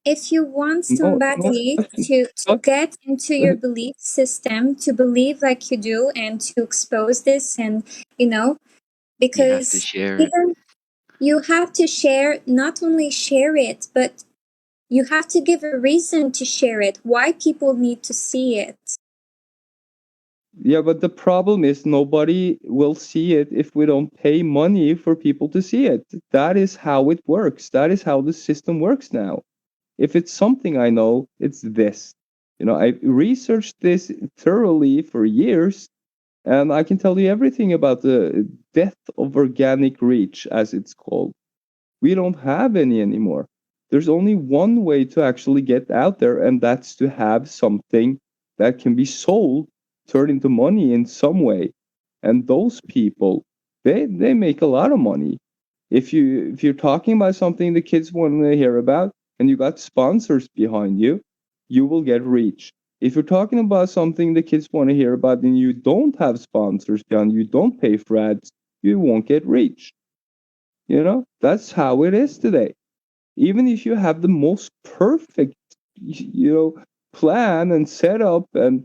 if you want No, no, somebody to but get into your belief system, to believe like you do, and to expose this, and you know, you have to because share it. even you have to share, not only share it, but you have to give a reason to share it, why people need to see it. yeah, but the problem is nobody will see it if we don't pay money for people to see it. That is how it works. That is how the system works now. If it's something I know, it's this. I researched this thoroughly for years, and I can tell you everything about the death of organic reach, as it's called. We don't have any anymore. There's only one way to actually get out there, and that's to have something that can be sold, turned into money in some way. And those people, they make a lot of money. If you're talking about something the kids want to hear about, and you got sponsors behind you, you will get reach. If you're talking about something the kids want to hear about and you don't have sponsors behind you, don't pay for ads, you won't get reach. That's how it is today. Even if you have the most perfect, plan and setup and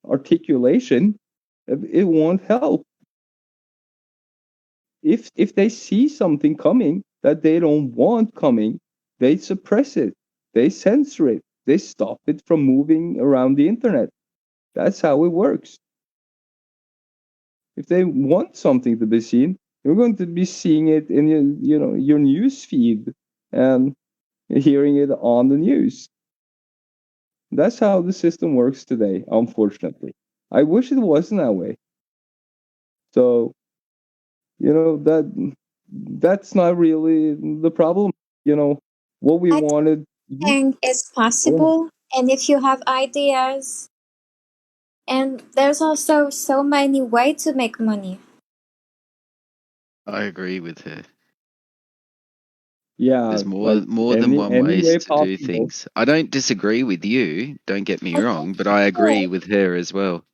articulation, it won't help. If they see something coming that they don't want coming, they suppress it, they censor it, they stop it from moving around the internet. That's how it works. If they want something to be seen, you're going to be seeing it in your news feed and hearing it on the news. That's how the system works today, unfortunately. I wish it wasn't that way. So, that's not really the problem. What we I wanted. think it's possible, and if you have ideas, and there's also so many ways to make money. I agree with her. Yeah, There's more like more than any one any ways way to do possible. things. I don't disagree with you, don't get me I wrong, think but I you agree with her as well.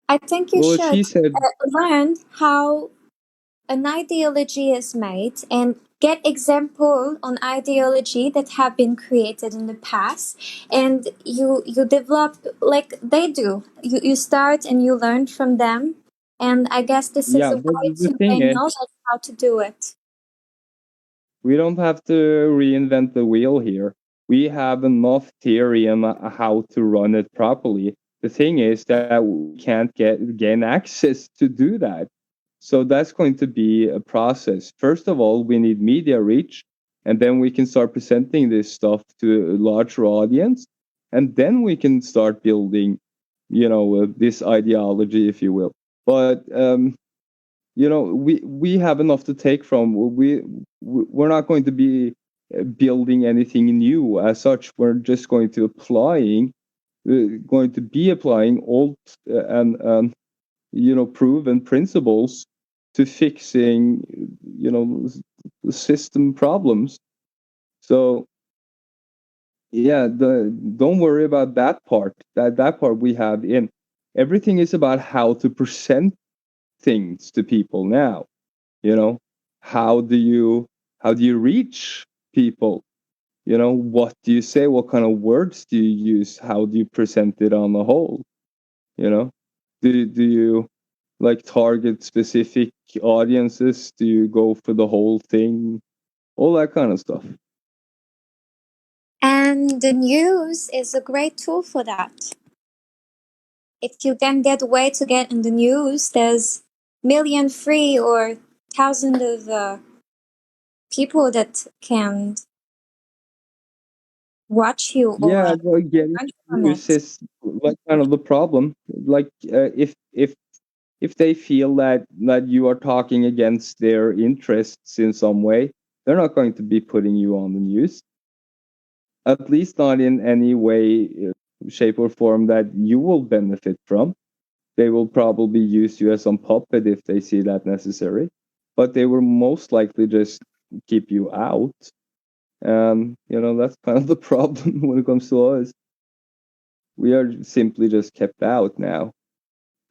I think you Well, should she said, learn how an ideology is made and get example on ideology that have been created in the past, and you develop like they do. You start and you learn from them, and I guess this is yeah, a but way the to thing gain is, knowledge how to do it. we don't have to reinvent the wheel here. We have enough theory on how to run it properly. the thing is that we can't gain access to do that. So that's going to be a process. First of all, we need media reach, and then we can start presenting this stuff to a larger audience, and then we can start building, this ideology, if you will. But we have enough to take from. We're not going to be building anything new as such. We're just going to be applying old and proven principles to fixing the system problems. So yeah, don't worry about that part. That part we have in. Everything is about how to present things to people now. How do you reach people? What do you say? What kind of words do you use? How do you present it on the whole? Do you like target specific audiences? Do you go for the whole thing? All that kind of stuff. And the news is a great tool for that. If you can get a way to get in the news, there's million free or thousands of people that can watch you Yeah, or well, getting learn from news it. is like kind of the problem. Like if they feel that you are talking against their interests in some way, they're not going to be putting you on the news. At least not in any way, shape, or form that you will benefit from. They will probably use you as some puppet if they see that necessary, but they will most likely just keep you out. And that's kind of the problem when it comes to us. We are simply just kept out now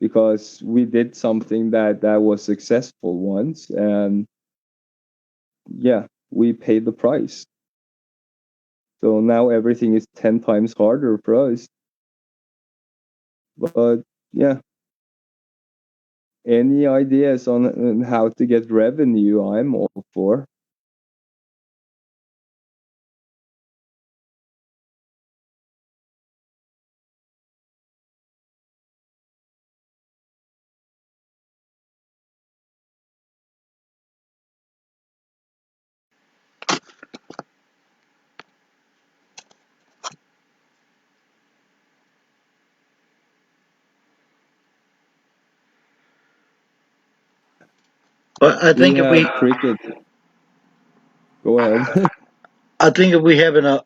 because we did something that was successful once, and yeah, we paid the price. So now everything is 10 times harder for us. But yeah, any ideas on how to get revenue, I'm all for. But I think Cricket. Go ahead. if we have an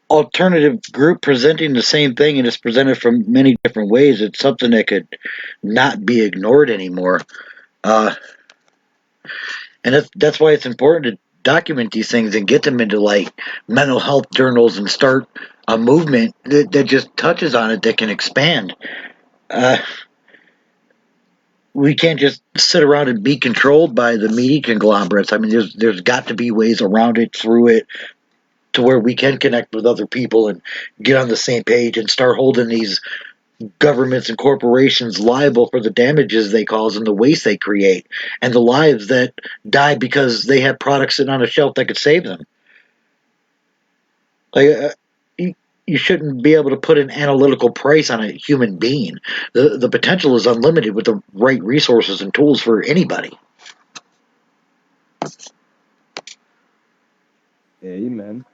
alternative group presenting the same thing and it's presented from many different ways, it's something that could not be ignored anymore. And that's why it's important to document these things and get them into like mental health journals and start a movement that just touches on it that can expand. Uh, we can't just sit around and be controlled by the media conglomerates. I mean, there's got to be ways around it, through it, to where we can connect with other people and get on the same page and start holding these governments and corporations liable for the damages they cause and the waste they create and the lives that die because they have products sitting on a shelf that could save them. Like, you shouldn't be able to put an analytical price on a human being. The potential is unlimited with the right resources and tools for anybody. Amen.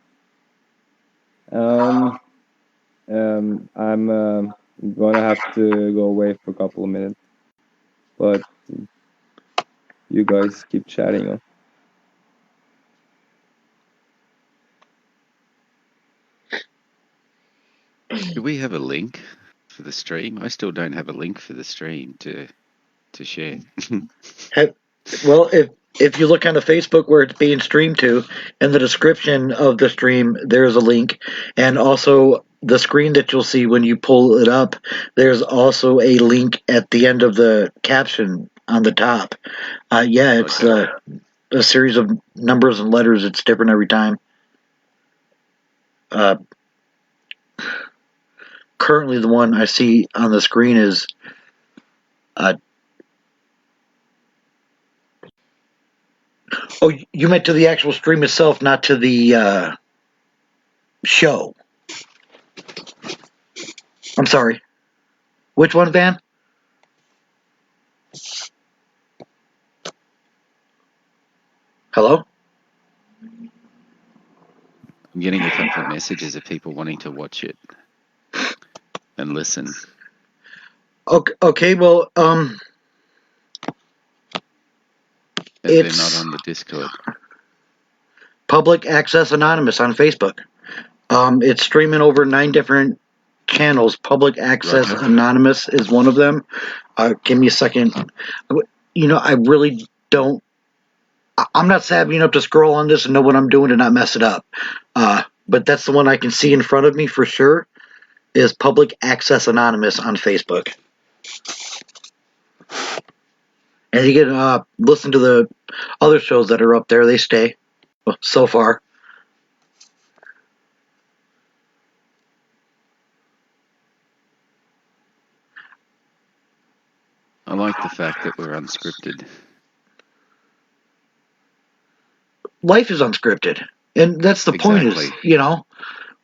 I'm gonna have to go away for a couple of minutes, but you guys keep chatting on. Do we have a link for the stream? I still don't have a link for the stream to share. Well, if you look on the Facebook where it's being streamed to, in the description of the stream, there's a link, and also the screen that you'll see when you pull it up, there's also a link at the end of the caption on the top. Yeah, it's Okay. a series of numbers and letters. It's different every time. Currently, the one I see on the screen is oh, you meant to the actual stream itself, not to the show. I'm sorry. Which one, Van? Hello? I'm getting a couple of messages of people wanting to watch it and listen. Okay, well, But they're not it's on the Discord. Public Access Anonymous on Facebook. It's streaming over 9 different channels. Public Access Roger. Anonymous is one of them. Give me a second. I really don't. I'm not savvy enough to scroll on this and know what I'm doing to not mess it up. But that's the one I can see in front of me for sure. Is Public Access Anonymous on Facebook. And you can listen to the other shows that are up there. They stay so far. I like the fact that we're unscripted. Life is unscripted. And that's the point is, Exactly.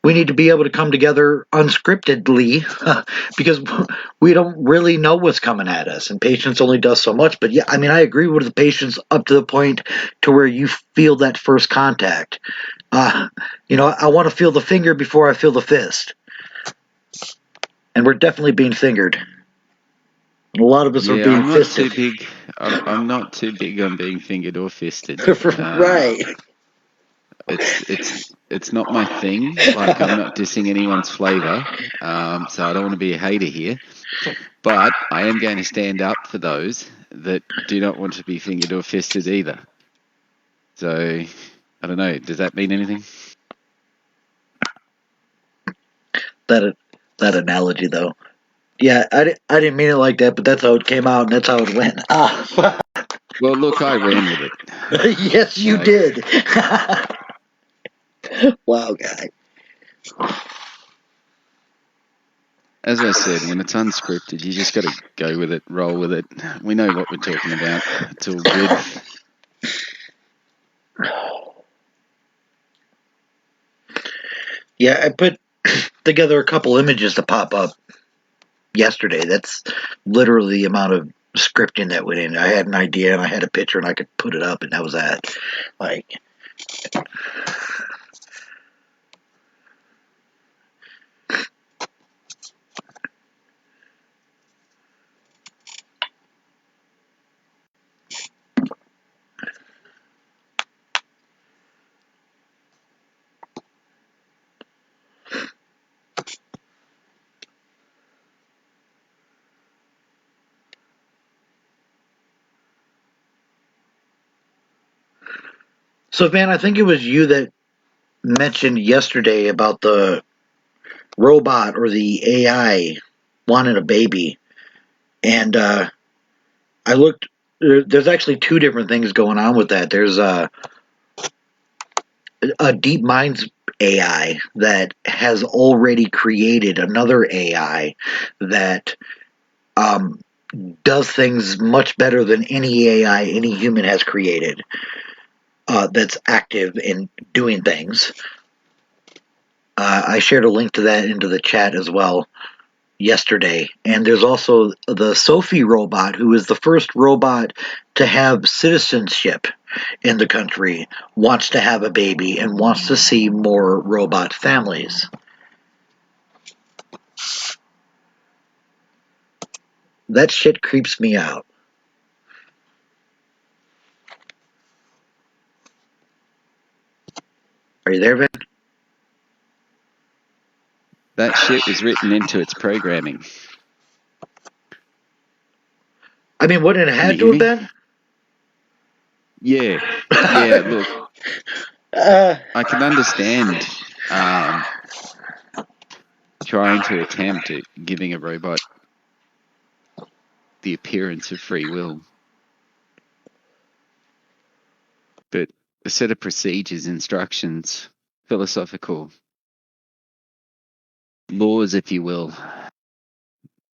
we need to be able to come together unscriptedly because we don't really know what's coming at us, and patience only does so much. But yeah, I mean, I agree with the patience up to the point to where you feel that first contact. I want to feel the finger before I feel the fist, and we're definitely being fingered. A lot of us are Yeah, being I'm not fisted. too big. I'm not too big on being fingered or fisted. Right. It's not my thing. Like, I'm not dissing anyone's flavor, so I don't want to be a hater here. But I am going to stand up for those that do not want to be fingered or fisted either. So, I don't know. Does that mean anything? That analogy, though. Yeah, I didn't mean it like that, but that's how it came out, and that's how it went. Well, look, I ran with it. Yes, you Like, did. Wow, guy. as I said, when it's unscripted, you just got to go with it, roll with it. We know what we're talking about. It's all good. Yeah, I put together a couple images to pop up yesterday. That's literally the amount of scripting that went in. I had an idea and I had a picture and I could put it up, and that was that. Like, so Van, I think it was you that mentioned yesterday about the robot or the AI wanting a baby, and I looked. There's actually 2 different things going on with that. There's a DeepMind's AI that has already created another AI that um, does things much better than any AI any human has created. That's active in doing things. I shared a link to that into the chat as well yesterday. And there's also the Sophie robot, who is the first robot to have citizenship in the country, wants to have a baby and wants to see more robot families. That shit creeps me out. Are you there, Vin? That shit was written into its programming. I mean, wouldn't it Can have you to hear have me? been? Yeah. Yeah, look, I can understand trying to attempt at giving a robot the appearance of free will. But a set of procedures, instructions, philosophical laws, if you will,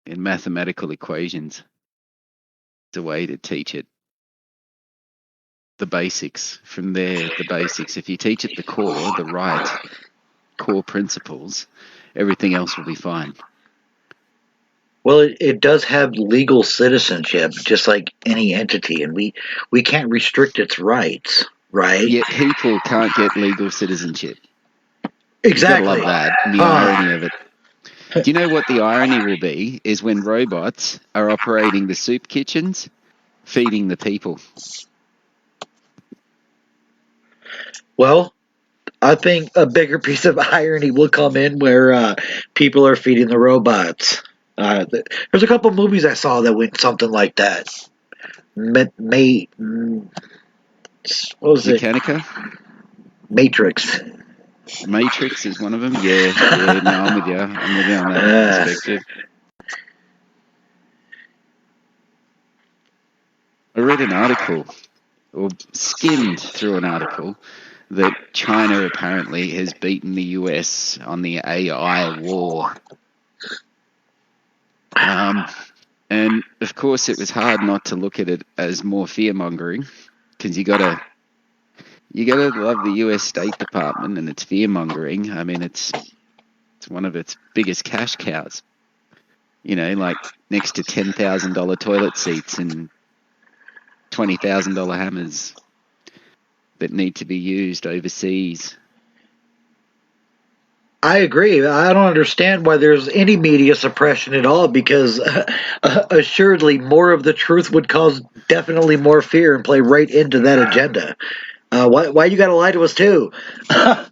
and mathematical equations, is a way to teach it the basics. From there, the basics. If you teach it the core, the right core principles, everything else will be fine. Well, it does have legal citizenship, just like any entity, and we can't restrict its rights, right? Yet people can't get legal citizenship. You gotta Exactly. love that. And the irony of it. Do you know what the irony will be? Is when robots are operating the soup kitchens, feeding the people. Well, I think a bigger piece of irony will come in where people are feeding the robots. There's a couple movies I saw that went something like that. What was it? Mechanica? Matrix. Matrix is one of them. Yeah. No, I'm with you. I'm with you on that perspective. I read an article, or skimmed through an article, that China apparently has beaten the US on the AI war. And of course, it was hard not to look at it as more fear mongering, because you gotta love the US State Department and its fear mongering. I mean, it's one of its biggest cash cows. You know, like next to $10,000 toilet seats and $20,000 hammers that need to be used overseas. I agree. I don't understand why there's any media suppression at all because assuredly more of the truth would cause definitely more fear and play right into that agenda. Why you gotta lie to us too? Well,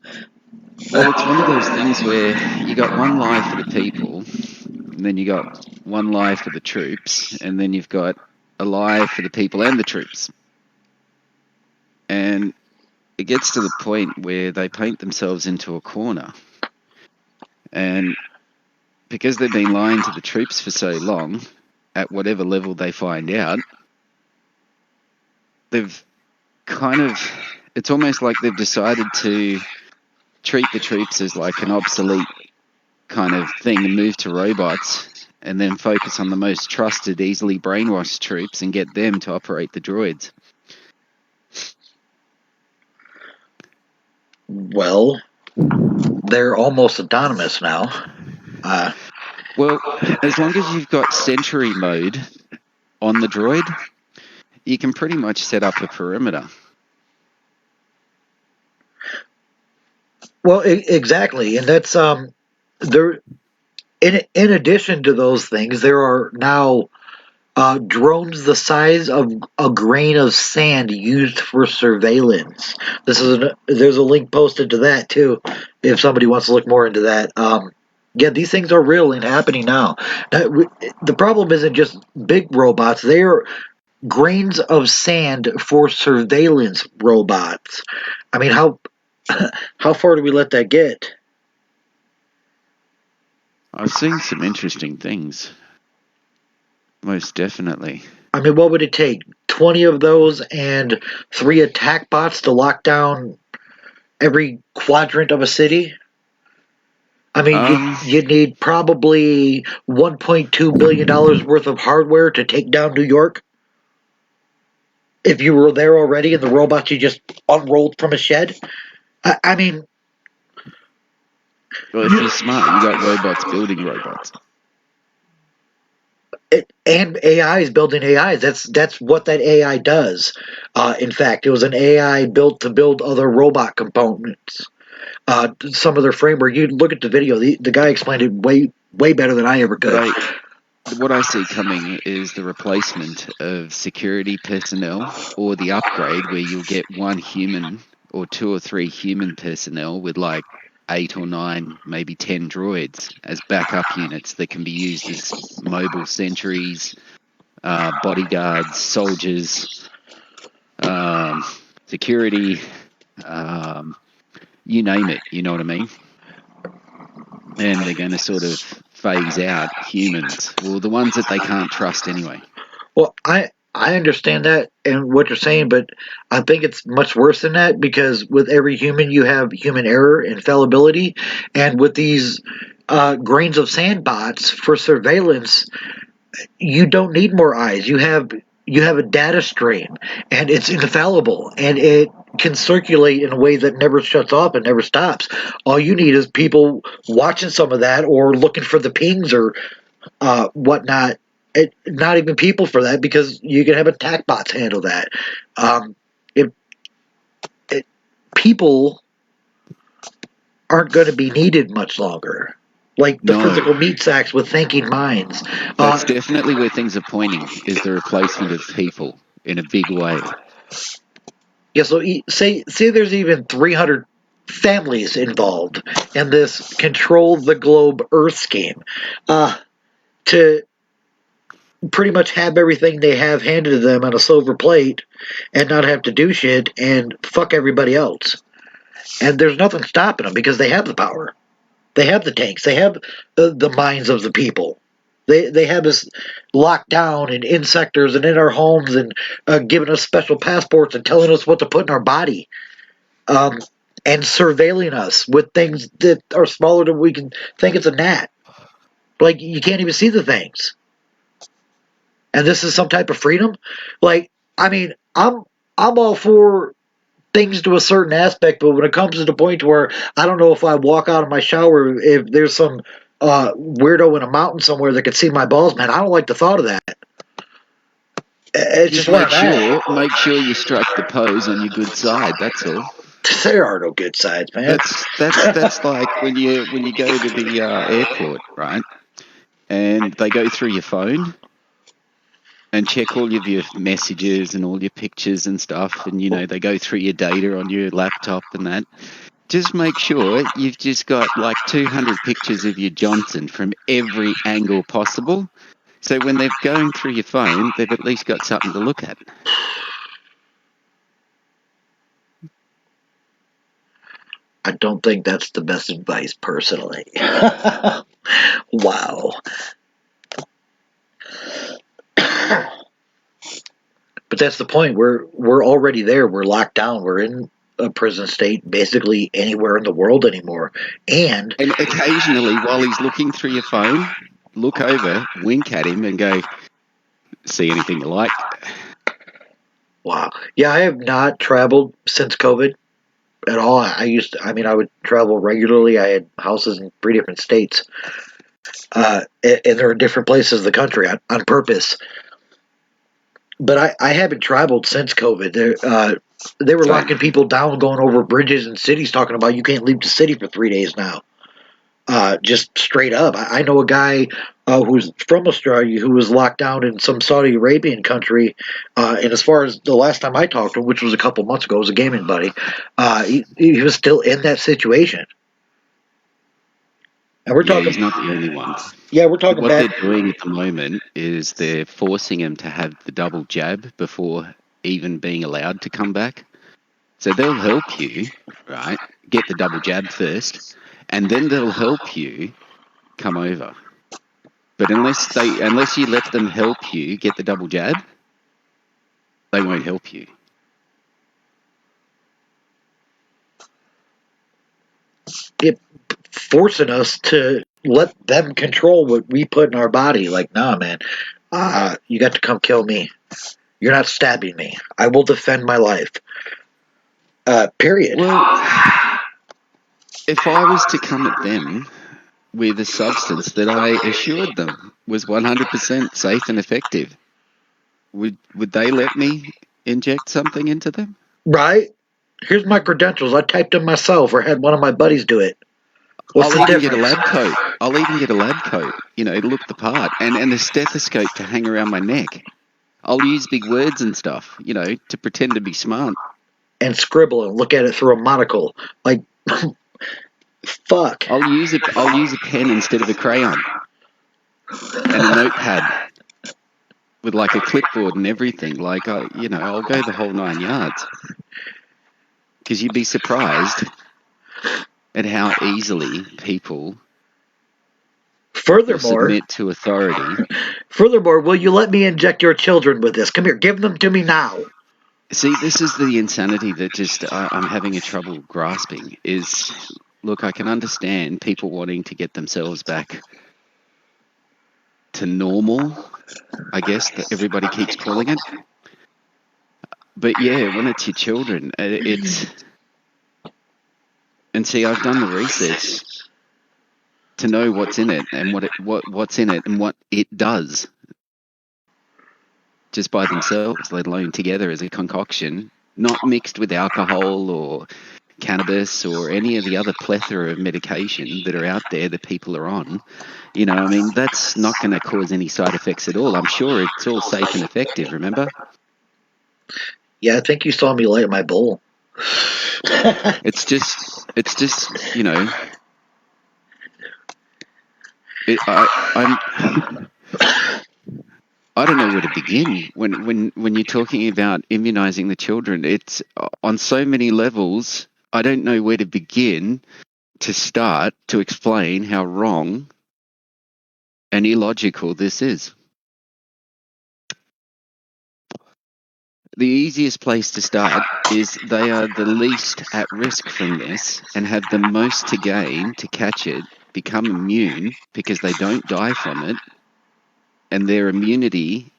it's one of those things where you got one lie for the people, and then you got one lie for the troops, and then you've got a lie for the people and the troops. And it gets to the point where they paint themselves into a corner. And because they've been lying to the troops for so long, at whatever level they find out, they've it's almost like they've decided to treat the troops as like an obsolete kind of thing and move to robots and then focus on the most trusted, easily brainwashed troops and get them to operate the droids. Well, they're almost autonomous now. Well, as long as you've got sentry mode on the droid, you can pretty much set up a perimeter. Well, exactly, and that's there. In addition to those things, there are now drones the size of a grain of sand used for surveillance. There's a link posted to that too, if somebody wants to look more into that. Yeah, these things are real and happening now. The problem isn't just big robots; they are grains of sand for surveillance robots. I mean, how far do we let that get? I've seen some interesting things. Most definitely. I mean, what would it take? 20 of those and 3 attack bots to lock down every quadrant of a city? I mean, you'd need probably $1.2 billion worth of hardware to take down New York. If you were there already and the robots you just unrolled from a shed. I mean... Well, if you're smart, you got robots building robots. And AI is building AIs. That's what that AI does. In fact, it was an AI built to build other robot components. Some of their framework. You look at the video. The guy explained it way better than I ever could. What I see coming is the replacement of security personnel, or the upgrade where you'll get one human or 2 or 3 human personnel with like 8 or 9, maybe 10 droids as backup units that can be used as mobile sentries, bodyguards, soldiers, security, you name it, you know what I mean? And they're going to sort of phase out humans, well, the ones that they can't trust anyway. Well, I understand that and what you're saying, but I think it's much worse than that because with every human you have human error and fallibility, and with these grains of sand bots for surveillance, you don't need more eyes. You have a data stream, and it's infallible, and it can circulate in a way that never shuts off and never stops. All you need is people watching some of that or looking for the pings or whatnot. Not even people for that, because you can have attack bots handle that. If people aren't going to be needed much longer, like the No, physical meat sacks with thinking minds. that's definitely where things are pointing, is the replacement of people in a big way. Yeah, so say there's even 300 families involved in this control the globe Earth scheme, to pretty much have everything they have handed to them on a silver plate and not have to do shit and fuck everybody else. And there's nothing stopping them because they have the power. They have the tanks. They have the minds of the people. They have us locked down in sectors and in our homes, and giving us special passports and telling us what to put in our body, um, and surveilling us with things that are smaller than we can think it's a gnat. Like, you can't even see the things. And this is some type of freedom. Like, I mean, I'm all for things to a certain aspect, but when it comes to the point where I don't know if I walk out of my shower, if there's some weirdo in a mountain somewhere that could see my balls, man, I don't like the thought of that. It's just Just where I'm at. make sure you strike the pose on your good side. That's all. There are no good sides, man. That's like when you go to the airport, right? And they go through your phone and check all of your messages and all your pictures and stuff, and they go through your data on your laptop and that. Just make sure you've just got like 200 pictures of your Johnson from every angle possible. So when they're going through your phone, they've at least got something to look at. I don't think that's the best advice, personally. Wow. But that's the point. We're already there. We're locked down. We're in a prison state basically anywhere in the world anymore. And occasionally, while he's looking through your phone, look over, wink at him, and go, "See anything you like?" wow. Yeah, I have not traveled since COVID at all. I would travel regularly. I had houses in 3 different states. And they're in different places of the country on purpose. But I haven't traveled since COVID. They were locking people down, going over bridges and cities, talking about you can't leave the city for 3 days now. Just straight up. I know a guy who's from Australia who was locked down in some Saudi Arabian country. And as far as the last time I talked to him, which was a couple months ago, it was a gaming buddy, he was still in that situation. And we're talking. He's not the only one. Yeah, we're talking what about. they're doing at the moment is they're forcing him to have the double jab before even being allowed to come back. So they'll help you, right? Get the double jab first, and then they'll help you come over. But unless you let them help you get the double jab, they won't help you. Forcing us to let them control what we put in our body. Like, nah, man, you got to come kill me. You're not stabbing me. I will defend my life. Period. Well, if I was to come at them with a substance that I assured them was 100% safe and effective, would they let me inject something into them? Right? Here's my credentials. I typed them myself or had one of my buddies do it. I'll even get a lab coat. To look the part, and a stethoscope to hang around my neck. I'll use big words and stuff, to pretend to be smart. And scribble and look at it through a monocle. Like, fuck. I'll use a pen instead of a crayon. And a notepad with like a clipboard and everything. Like, I'll go the whole 9 yards. Because you'd be surprised at how easily people submit to authority. Furthermore, will you let me inject your children with this? Come here, give them to me now. See, this is the insanity that just I'm having a trouble grasping. Is, look, I can understand people wanting to get themselves back to normal, I guess, that everybody keeps calling it. But yeah, when it's your children, it's... And see, I've done the research to know what's in it and what's in it and what it does just by themselves, let alone together as a concoction, not mixed with alcohol or cannabis or any of the other plethora of medication that are out there that people are on. You know, I mean, that's not going to cause any side effects at all. I'm sure it's all safe and effective, remember? Yeah, I think you saw me light my bowl. It's just, you know, I don't know where to begin when you're talking about immunizing the children. It's on so many levels. I don't know where to begin to start to explain how wrong and illogical this is. The easiest place to start is they are the least at risk from this and have the most to gain to catch it, become immune because they don't die from it, and their immunity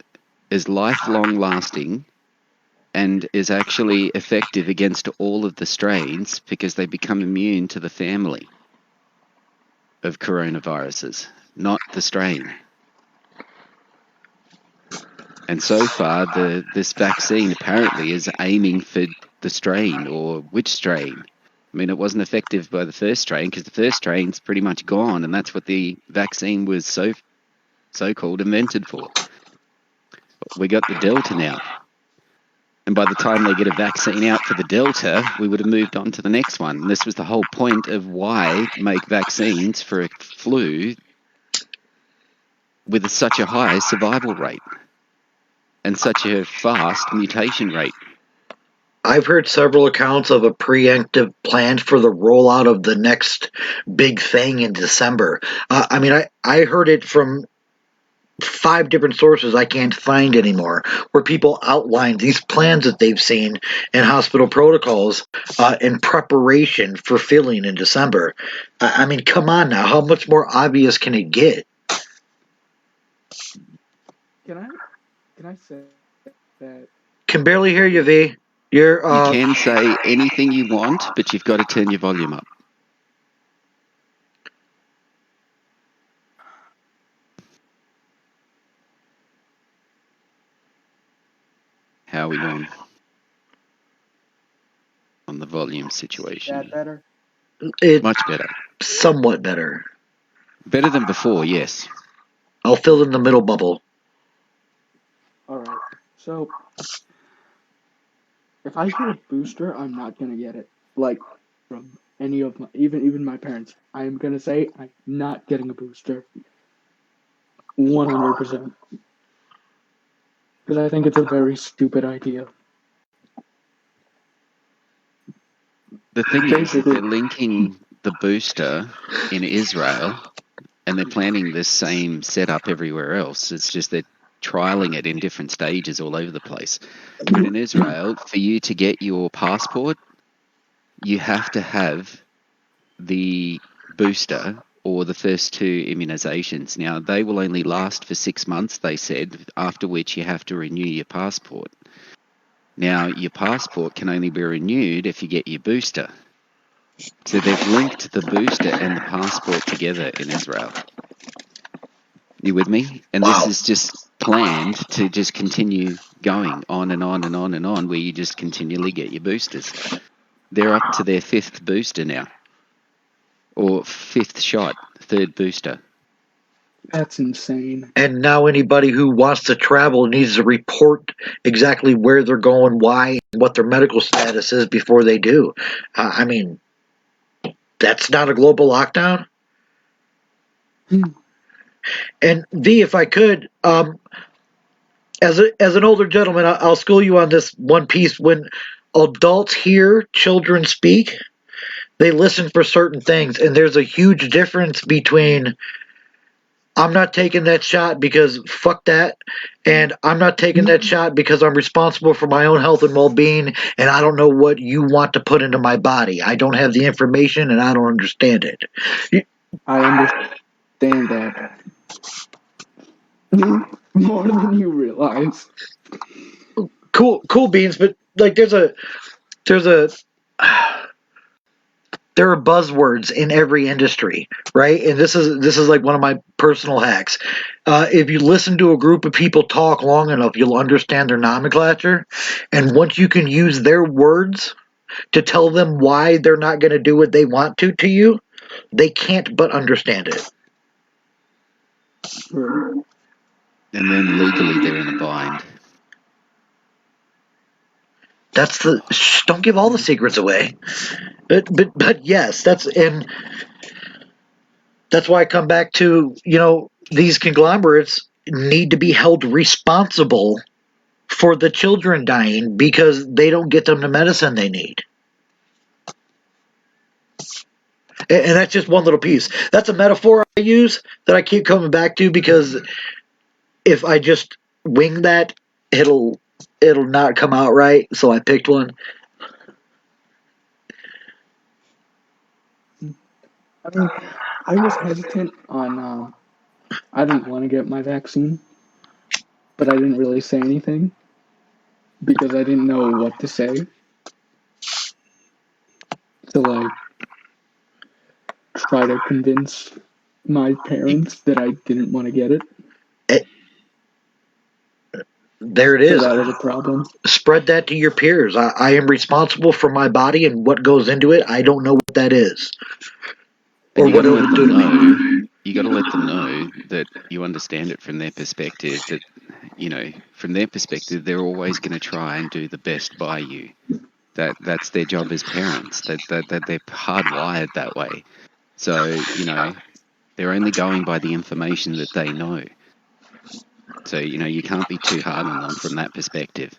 is lifelong lasting and is actually effective against all of the strains because they become immune to the family of coronaviruses, not the strain. And so far, this vaccine apparently is aiming for the strain, or which strain? I mean, it wasn't effective by the first strain because the first strain's pretty much gone, and that's what the vaccine was so-called invented for. We got the Delta now. And by the time they get a vaccine out for the Delta, we would have moved on to the next one. And this was the whole point of why make vaccines for a flu with such a high survival rate and such a fast mutation rate. I've heard several accounts of a preemptive plan for the rollout of the next big thing in December. I mean, I heard it from 5 different sources I can't find anymore, where people outline these plans that they've seen in hospital protocols in preparation for filling in December. I mean, come on now, how much more obvious can it get? Can I say that? Can barely hear you, V. You can say anything you want, but you've got to turn your volume up. How are we doing on the volume situation? That better? It's Much better. somewhat better. Better than before, yes. I'll fill in the middle bubble. Alright, so if I get a booster, I'm not gonna get it. Like, from any of my, even my parents. I am gonna say I'm not getting a booster. 100%. Because I think it's a very stupid idea. The thing is that they're linking the booster in Israel and they're planning this same setup everywhere else. It's just they're trialing it in different stages all over the place. But in Israel, for you to get your passport, you have to have the booster or the first 2 immunizations. Now, they will only last for 6 months, they said, after which you have to renew your passport. Now, your passport can only be renewed if you get your booster. So they've linked the booster and the passport together in Israel. You with me? And this is just planned to just continue going on and on and on and on, where you just continually get your boosters. They're up to their 5th booster now. Or 5th shot, 3rd booster. That's insane. And now anybody who wants to travel needs to report exactly where they're going, why, and what their medical status is before they do. I mean, that's not a global lockdown. And V, if I could, as an older gentleman, I'll school you on this one piece. When adults hear children speak, they listen for certain things, and there's a huge difference between I'm not taking that shot because fuck that, and I'm not taking that shot because I'm responsible for my own health and well-being, and I don't know what you want to put into my body. I don't have the information, and I don't understand it. I understand that. More than you realize. Cool beans, but like there's a there are buzzwords in every industry, right? And this is like one of my personal hacks. If you listen to a group of people talk long enough, you'll understand their nomenclature. And once you can use their words to tell them why they're not going to do what they want to you, they can't but understand it. True. And then legally they're in a bind. That's the don't give all the secrets away. But yes, that's why I come back to, these conglomerates need to be held responsible for the children dying because they don't get them the medicine they need. And that's just one little piece. That's a metaphor I use that I keep coming back to because if I just wing that, it'll not come out right. So I picked one. I mean, I was hesitant on. I didn't want to get my vaccine, but I didn't really say anything because I didn't know what to say. To like try to convince my parents that I didn't want to get it. There it is. So that was a problem. Spread that to your peers. I am responsible for my body and what goes into it. I don't know what that is. But Or you what got to it let would do them to me. know. You got to let them know that you understand it from their perspective. That from their perspective, they're always going to try and do the best by you. That's their job as parents. That they're hardwired that way. So they're only going by the information that they know. So you can't be too hard on them from that perspective.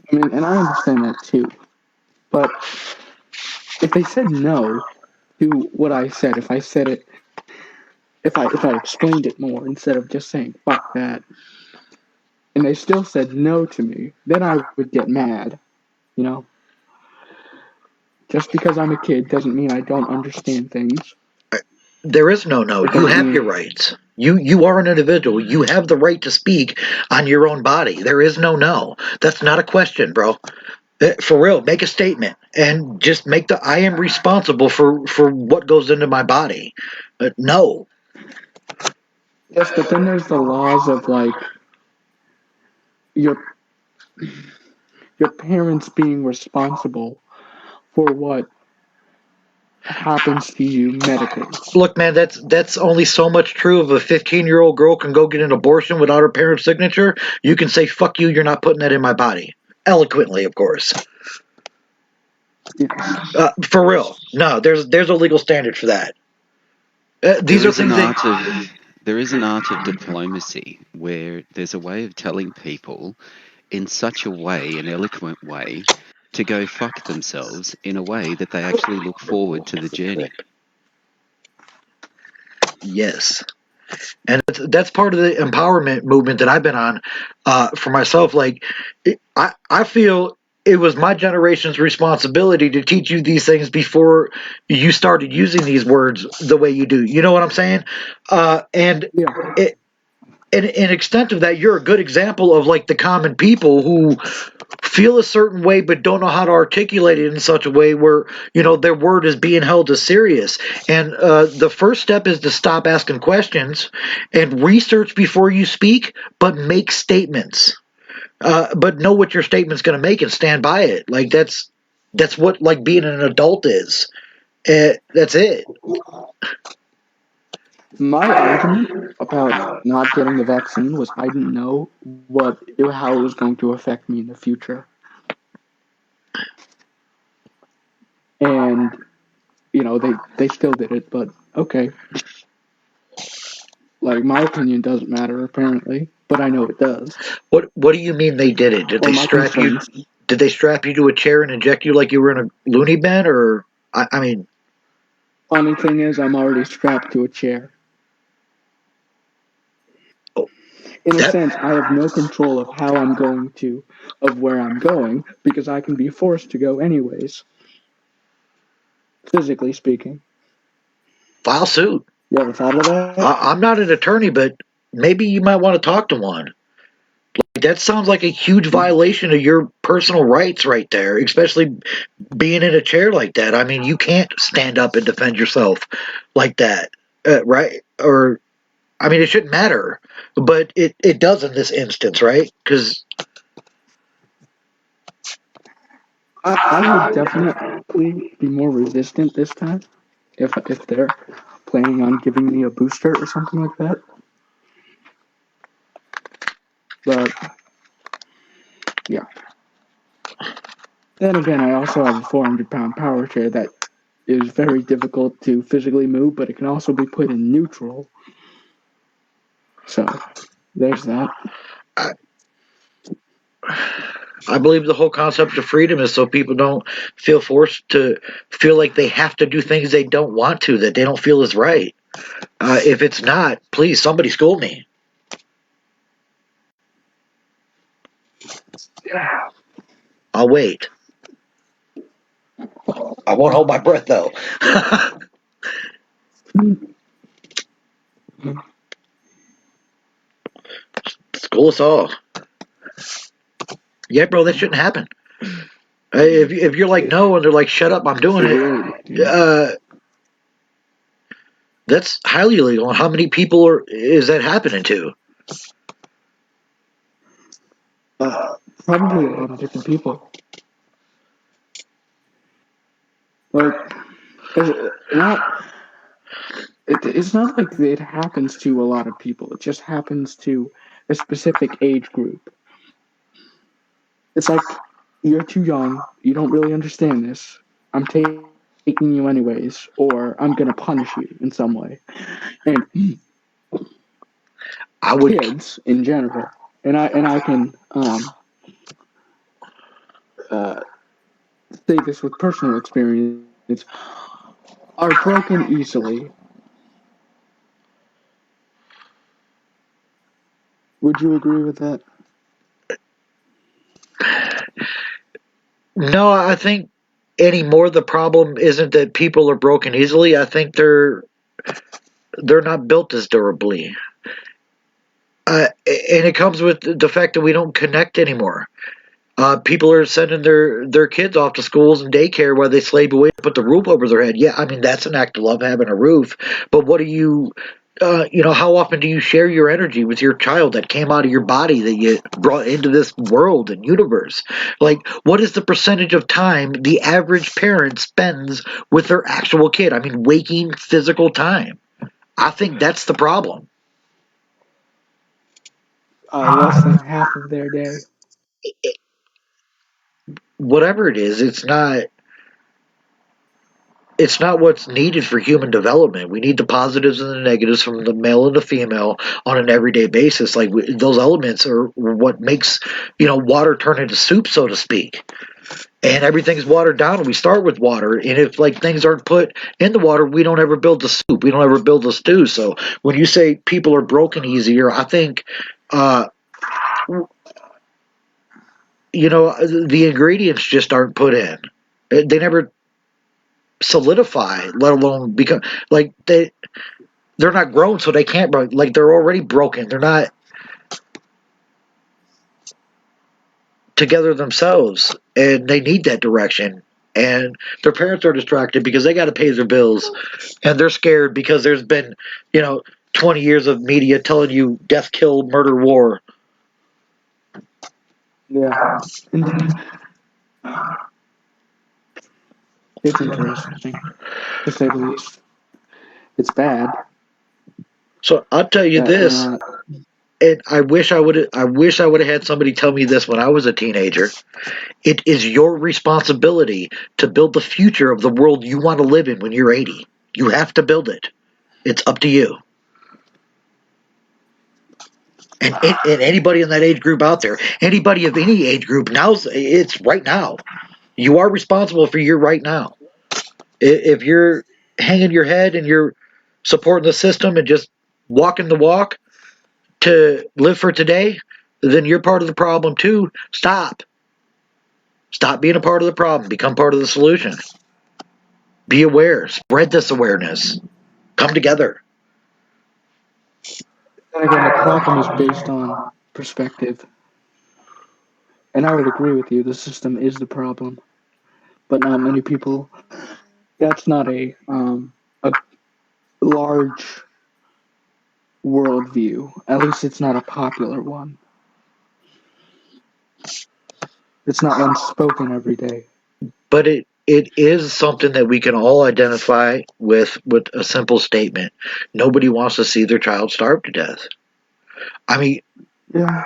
I mean, and I understand that too. But if they said no to what I said, if I said it, if I explained it more instead of just saying fuck that, and they still said no to me, then I would get mad, you know? Just because I'm a kid doesn't mean I don't understand things. There is no. It You doesn't have mean your rights. You are an individual. You have the right to speak on your own body. There is no. That's not a question, bro. For real, make a statement and just make I am responsible for what goes into my body. No. yes, but then there's the laws of like your parents being responsible for what happens to you medically. Look, man, that's only so much true. If a 15-year-old girl can go get an abortion without her parents' signature, you can say fuck you. You're not putting that in my body. Eloquently, of course. Yes. For real. No, there's a legal standard for that. These are things that There is an art of diplomacy where there's a way of telling people in such a way, an eloquent way, to go fuck themselves in a way that they actually look forward to the journey. Yes. And that's part of the empowerment movement that I've been on for myself. Like, I feel it was my generation's responsibility to teach you these things before you started using these words the way you do. You know what I'm saying? And Yeah. an extent of that, you're a good example of like the common people who feel a certain way but don't know how to articulate it in such a way where their word is being held as serious. And the first step is to stop asking questions and research before you speak, but make statements. But know what your statement's going to make and stand by it. Like that's what like being an adult is. That's it. My argument about not getting the vaccine was I didn't know how it was going to affect me in the future. And, they still did it, but okay. Like, my opinion doesn't matter, apparently, but I know it does. What do you mean they did it? Did Or they my strap you? concerns. Did they strap you to a chair and inject you like you were in a loony bin, or I mean? Funny thing is, I'm already strapped to a chair. In a sense, I have no control of where I'm going, because I can be forced to go anyways. Physically speaking. File suit. You ever thought of that? I'm not an attorney, but maybe you might want to talk to one. That sounds like a huge violation of your personal rights right there, especially being in a chair like that. I mean, you can't stand up and defend yourself like that, right? Or, I mean, it shouldn't matter, but it does in this instance, right? Because I would definitely be more resistant this time if they're planning on giving me a booster or something like that. But yeah. Then again, I also have a 400-pound power chair that is very difficult to physically move, but it can also be put in neutral. So there's that. I believe the whole concept of freedom is so people don't feel forced to feel like they have to do things they don't want to, that they don't feel is right. If it's not, please, somebody school me. Yeah. I'll wait. I won't hold my breath, though. School us all. Yeah, bro, that shouldn't happen. If you're like, no, and they're like, shut up, I'm doing it, that's highly illegal. And how many people is that happening to? Probably a lot of different people. Like, it's not like it happens to a lot of people. It just happens to a specific age group. It's like, you're too young, you don't really understand this, I'm taking you anyways, or I'm gonna punish you in some way. And kids in general, and I can say this with personal experience, are broken easily. Would you agree with that? No, I think anymore the problem isn't that people are broken easily. I think they're not built as durably. And it comes with the fact that we don't connect anymore. People are sending their kids off to schools and daycare while they slave away to put the roof over their head. Yeah, I mean, that's an act of love, having a roof. But what do you, how often do you share your energy with your child that came out of your body that you brought into this world and universe? Like, what is the percentage of time the average parent spends with their actual kid? I mean, waking physical time. I think that's the problem. Less than half of their day. Whatever it is, it's not what's needed for human development. We need the positives and the negatives from the male and the female on an everyday basis. Like, those elements are what makes water turn into soup, so to speak. And everything's watered down. And we start with water, and if like things aren't put in the water, we don't ever build the soup. We don't ever build the stew. So when you say people are broken easier, I think the ingredients just aren't put in. They never solidify, let alone become like they're not grown, so they can't break. Like, they're already broken. They're not together themselves, and they need that direction. And their parents are distracted because they got to pay their bills, and they're scared because there's been 20 years of media telling you death, kill, murder, war. Yeah. It's interesting, to say the least. It's bad. So I'll tell you this, and I wish I would have had somebody tell me this when I was a teenager. It is your responsibility to build the future of the world you want to live in when you're 80. You have to build it. It's up to you. And anybody in that age group out there, anybody of any age group, it's right now. You are responsible for your right now. If you're hanging your head and you're supporting the system and just walking the walk to live for today, then you're part of the problem too. Stop. Stop being a part of the problem. Become part of the solution. Be aware. Spread this awareness. Come together. And again, the problem is based on perspective. And I would agree with you, the system is the problem. But not many people, that's not a large worldview. At least it's not a popular one. It's not one spoken every day. But it is something that we can all identify with a simple statement. Nobody wants to see their child starve to death. I mean, Yeah.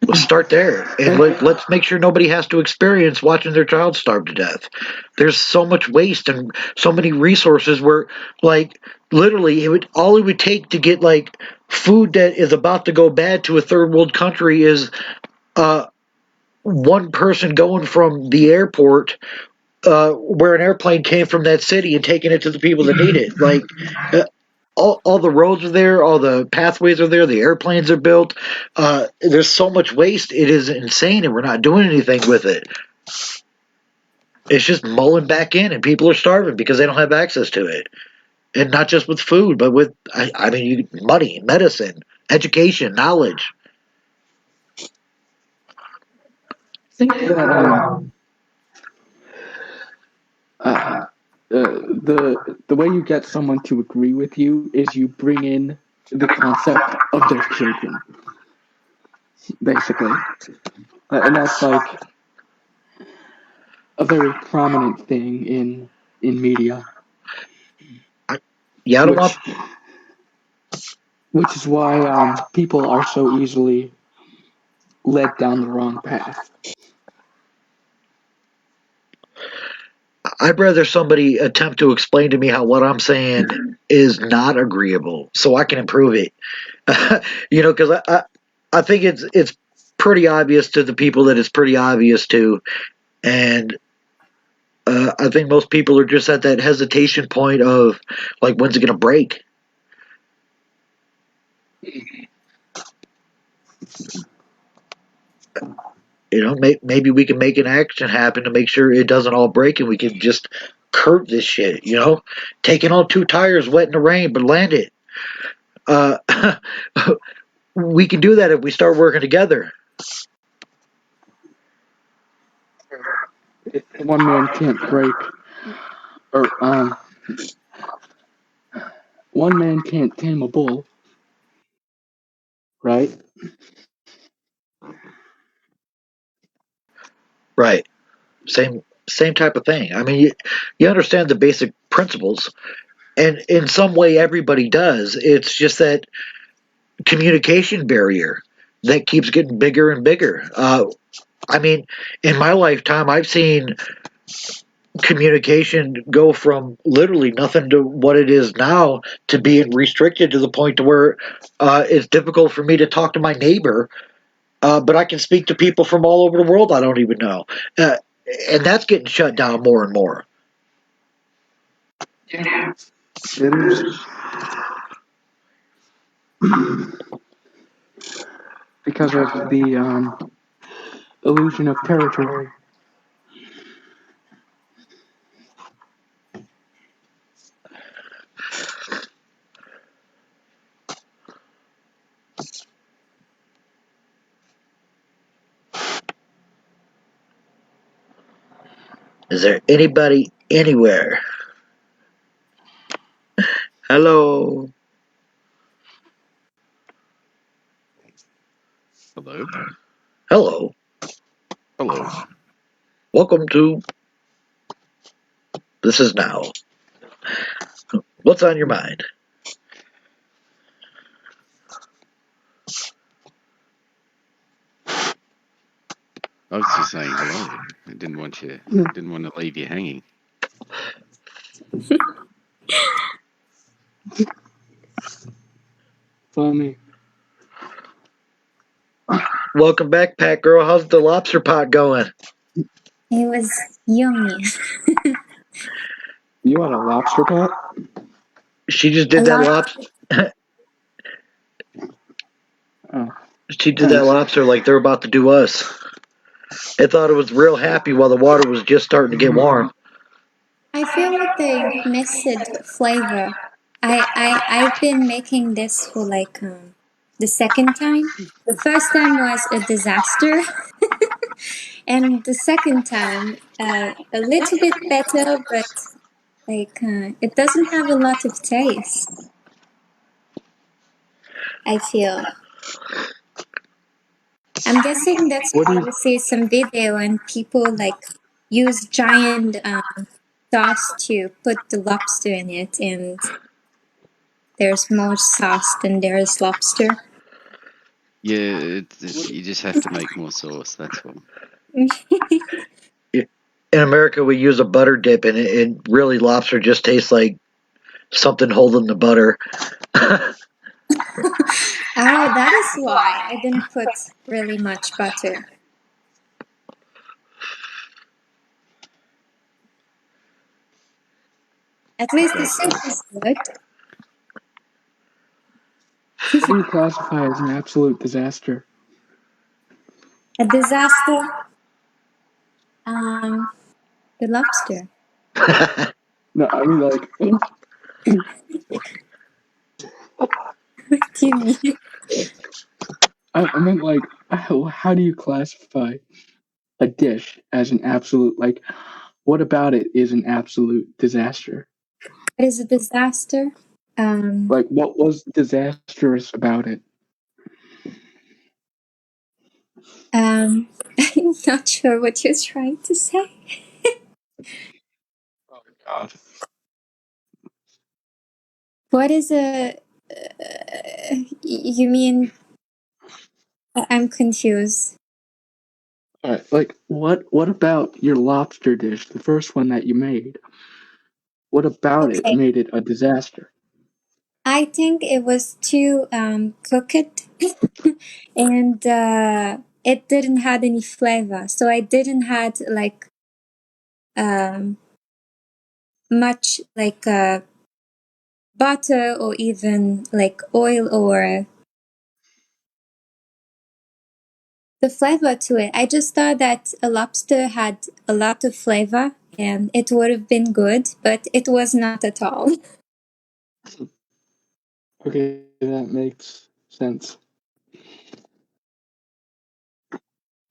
let's start there, and let's make sure nobody has to experience watching their child starve to death. There's so much waste and so many resources where, like, literally, it would take to get like food that is about to go bad to a third world country is one person going from the airport where an airplane came from that city and taking it to the people that need it. Like, all the roads are there, all the pathways are there, the airplanes are built. There's so much waste, it is insane, and we're not doing anything with it. It's just mulling back in, and people are starving because they don't have access to it. And not just with food, but with, money, medicine, education, knowledge. I think that the way you get someone to agree with you is you bring in the concept of their children, basically, and that's like a very prominent thing in media. Yeah, I don't want. Which is why people are so easily led down the wrong path. I'd rather somebody attempt to explain to me how what I'm saying is not agreeable, so I can improve it. Because I think it's pretty obvious to the people that it's pretty obvious to, and I think most people are just at that hesitation point of like, when's it gonna break? Maybe we can make an action happen to make sure it doesn't all break, and we can just curb this shit. Taking on two tires, wet in the rain, but land it. We can do that if we start working together. One man can't break, or one man can't tame a bull, right? Right. Same type of thing. I mean, you understand the basic principles, and in some way everybody does. It's just that communication barrier that keeps getting bigger and bigger. I mean, in my lifetime, I've seen communication go from literally nothing to what it is now to being restricted to the point to where it's difficult for me to talk to my neighbor, but I can speak to people from all over the world I don't even know. And that's getting shut down more and more. Yeah, it is. Because of the illusion of territory. Is there anybody anywhere? Hello. Hello. Hello. Hello. Welcome to This Is Now. What's on your mind? I was just saying hello. I didn't want to leave you hanging. Funny. Welcome back, Pat Girl. How's the lobster pot going? It was yummy. You want a lobster pot? She just did that lobster. Oh. She did that lobster like they're about to do us. They thought it was real happy while the water was just starting to get warm. I feel like they missed flavor. I've been making this for like the second time. The first time was a disaster. And the second time, a little bit better, but like it doesn't have a lot of taste. I feel. I'm guessing that's What why is you see some video and people like use giant sauce to put the lobster in it, and there's more sauce than there is lobster. Yeah, you just have to make more sauce. That's all. In America, we use a butter dip, and really lobster just tastes like something holding the butter. Oh, that is why I didn't put really much butter. At least the soup is good. what do you classify as an absolute disaster? A disaster. Um, the lobster. No, I mean like What do you mean? I meant like how do you classify a dish as an absolute like what about it is an absolute disaster? What is a disaster? Um, Like what was disastrous about it? I'm not sure what you're trying to say. Oh God. What is a? You mean? I'm confused. Alright, like what about your lobster dish, the first one that you made? What about it Okay, made it a disaster? I think it was too cooked, and it didn't had any flavor. So I didn't had like um, much like butter or even like oil or the flavor to it. I just thought that a lobster had a lot of flavor and it would have been good, but it was not at all. Okay, that makes sense.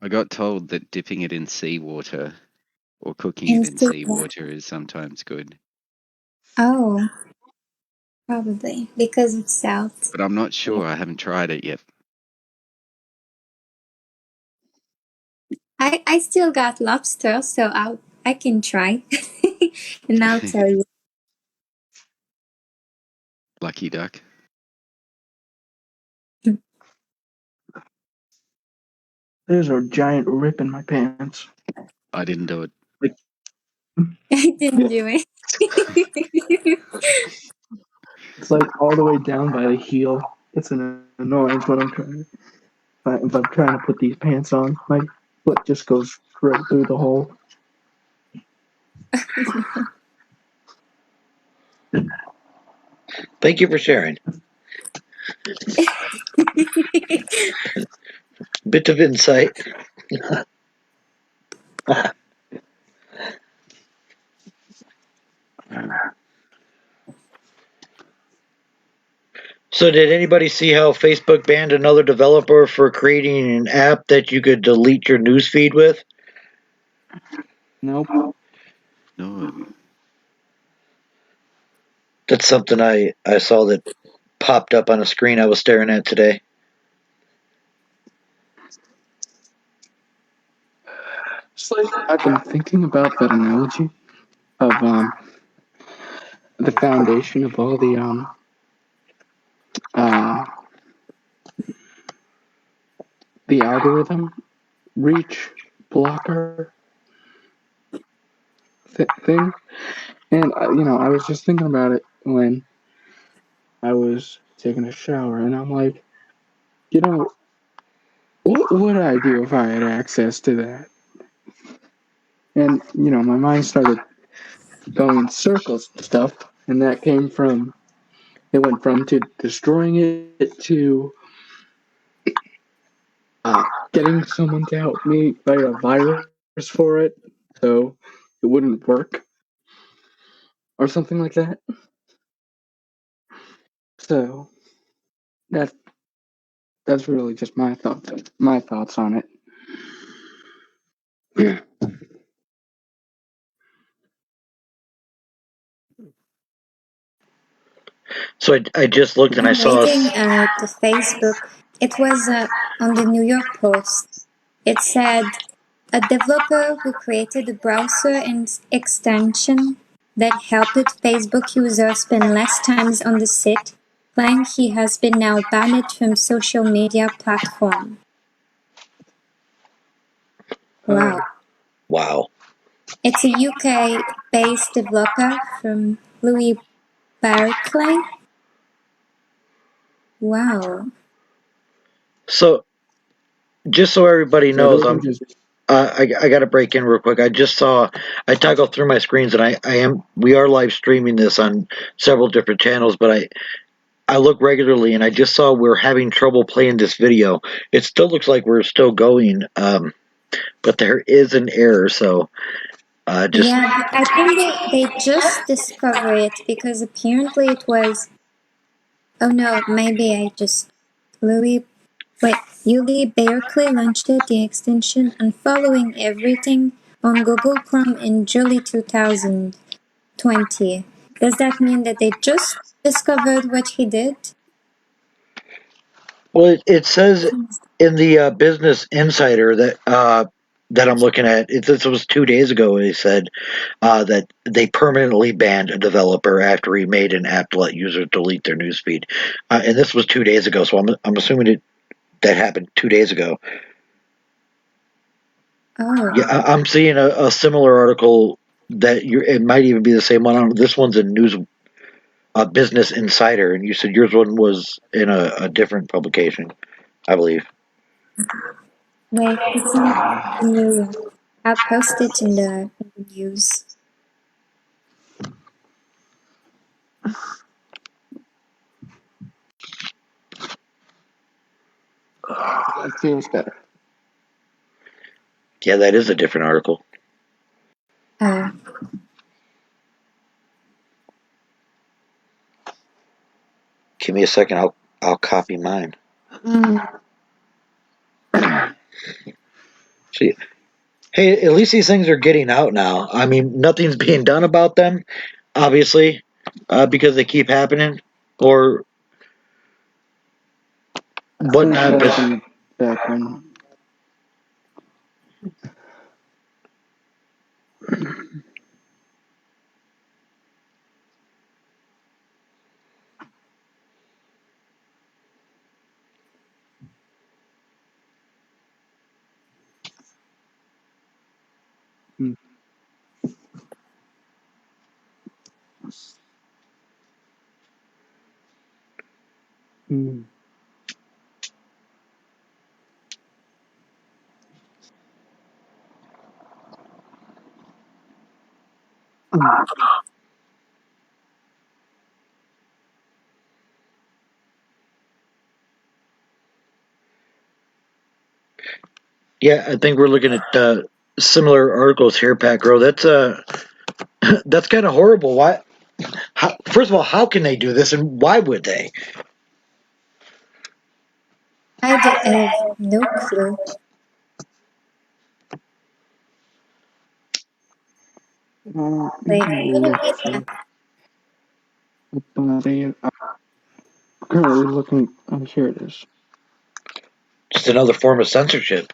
I got told that dipping it in seawater or cooking it And in so, seawater is sometimes good, oh, probably because it's salt. but I'm not sure. I haven't tried it yet. I still got lobster, so I can try, and I'll tell you. Lucky duck. There's a giant rip in my pants. I didn't do it. I didn't do it. It's like all the way down by the heel. It's an annoyance when if I'm trying to put these pants on. My foot just goes straight through the hole. Thank you for sharing. Bit of insight. So, did anybody see how Facebook banned another developer for creating an app that you could delete your newsfeed with? Nope. No. That's something I saw that popped up on a screen I was staring at today. It's like I've been thinking about that analogy of the foundation of all uh the algorithm reach blocker thing. And I was just thinking about it when I was taking a shower, and I'm like, what would I do if I had access to that? And my mind started going in circles and stuff, and it went from to destroying it to getting someone to help me write a virus for it so it wouldn't work or something like that. So that that's really just my thoughts on it. So I just looked and I I'm saw. reading the Facebook. It was on the New York Post. It said a developer who created a browser extension that helped Facebook users spend less time on the site, claiming he has been now banned from social media platform. Wow. Wow. It's a UK-based developer from Louis Berkeley. Wow. So just so everybody So knows, those are just I got to break in real quick. I just saw, I toggled through my screens, and we are live streaming this on several different channels, but I look regularly, and I just saw we're having trouble playing this video. It still looks like we're still going, but there is an error. So just Yeah, I think they just discovered it because apparently it was. Oh no, maybe I just. Louis Berkeley launched the extension and following everything on Google Chrome in July 2020. Does that mean that they just discovered what he did? well, it says in the Business Insider that I'm looking at. This was 2 days ago. They said that they permanently banned a developer after he made an app to let users delete their newsfeed, and this was 2 days ago. So I'm assuming that happened 2 days ago. Oh. Yeah, I'm seeing a similar article that it might even be the same one. This one's in Business Insider, and you said yours one was in a different publication, I believe. Wait, it's in New York. I'll post it in the news. that feels better. Yeah, that is a different article. Oh. Give me a second. I'll copy mine. See, hey, at least these things are getting out now. I mean, nothing's being done about them, obviously, because they keep happening or whatnot. But Back when yeah, I think we're looking at similar articles here, Pat Grow. That's kind of horrible. Why? First of all, how can they do this, and why would they? I have no clue. Wait, I'm gonna read that. I'm currently looking. Oh, here it is. Just another form of censorship.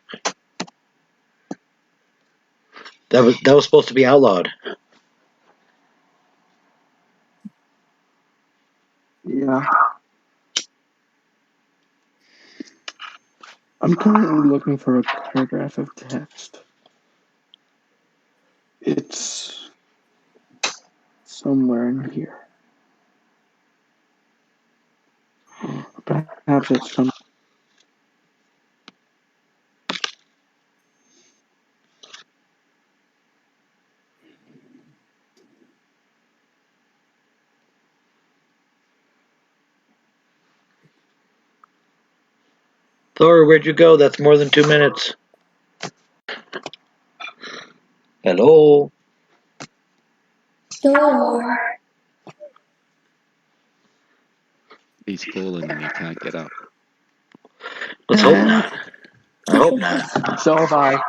That was supposed to be outlawed. Yeah. I'm currently looking for a paragraph of text. It's somewhere in here. Perhaps it's some. Thor, where'd you go? That's more than 2 minutes. Hello. Thor. He's fallen and he can't get up. Let's hope not. I hope not. So have I.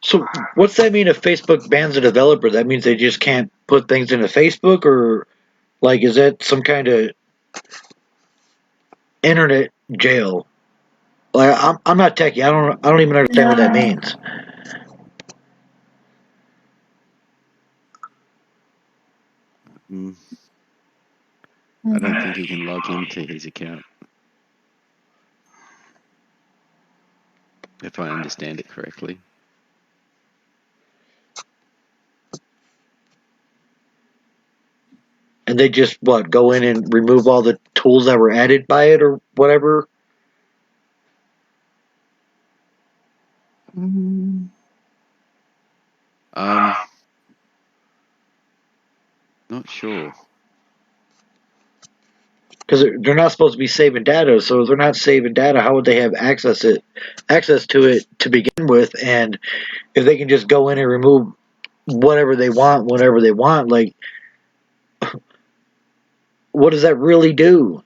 So what's that mean if Facebook bans a developer? That means they just can't put things into Facebook, or like is that some kind of internet jail? Like I'm not techie. I don't even understand what that means. Mm. I don't think he can log into his account, if I understand it correctly. And they just what go in and remove all the tools that were added by it or whatever. Mm, Not sure. Because they're not supposed to be saving data, so if they're not saving data, how would they have access to it to begin with? And if they can just go in and remove whatever they want whenever they want, like what does that really do?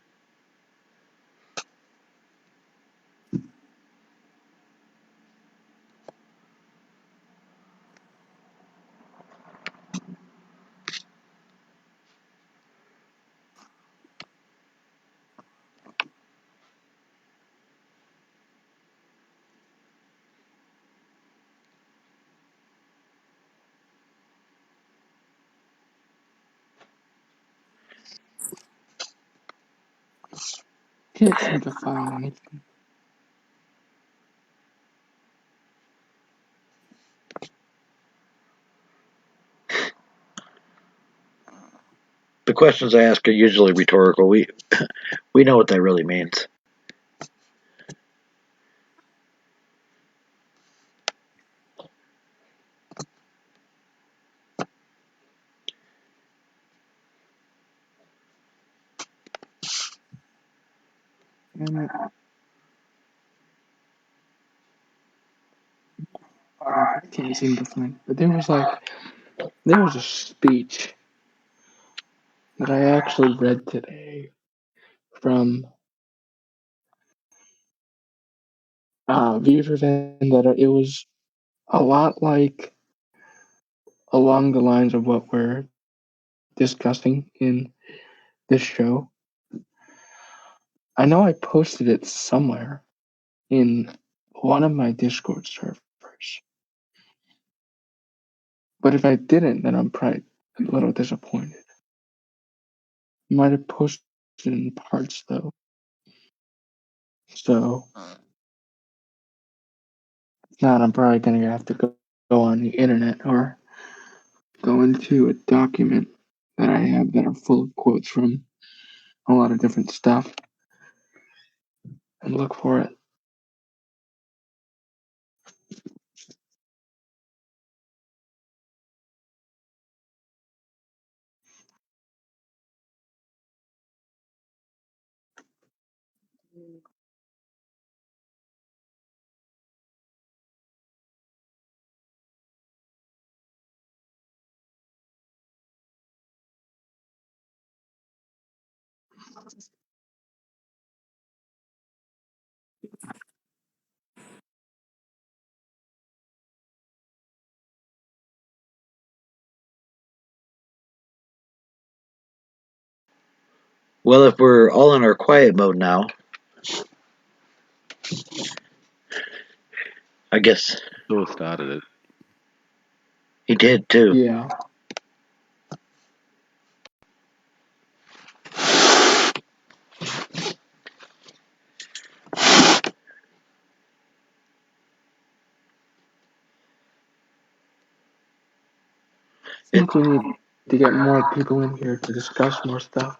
can't seem to find anything. The questions I ask are usually rhetorical. We know what that really means. Damn it. I can't seem to find. But there was a speech that I actually read today from V for Vendetta. It was a lot like along the lines of what we're discussing in this show. I know I posted it somewhere in one of my Discord servers. But if I didn't, then I'm probably a little disappointed. Might have posted in parts though. So if not, I'm probably gonna have to go on the internet or go into a document that I have that are full of quotes from a lot of different stuff and look for it. Well, if we're all in our quiet mode now, I guess Thor started it. he did too. Yeah. I think we need to get more people in here to discuss more stuff.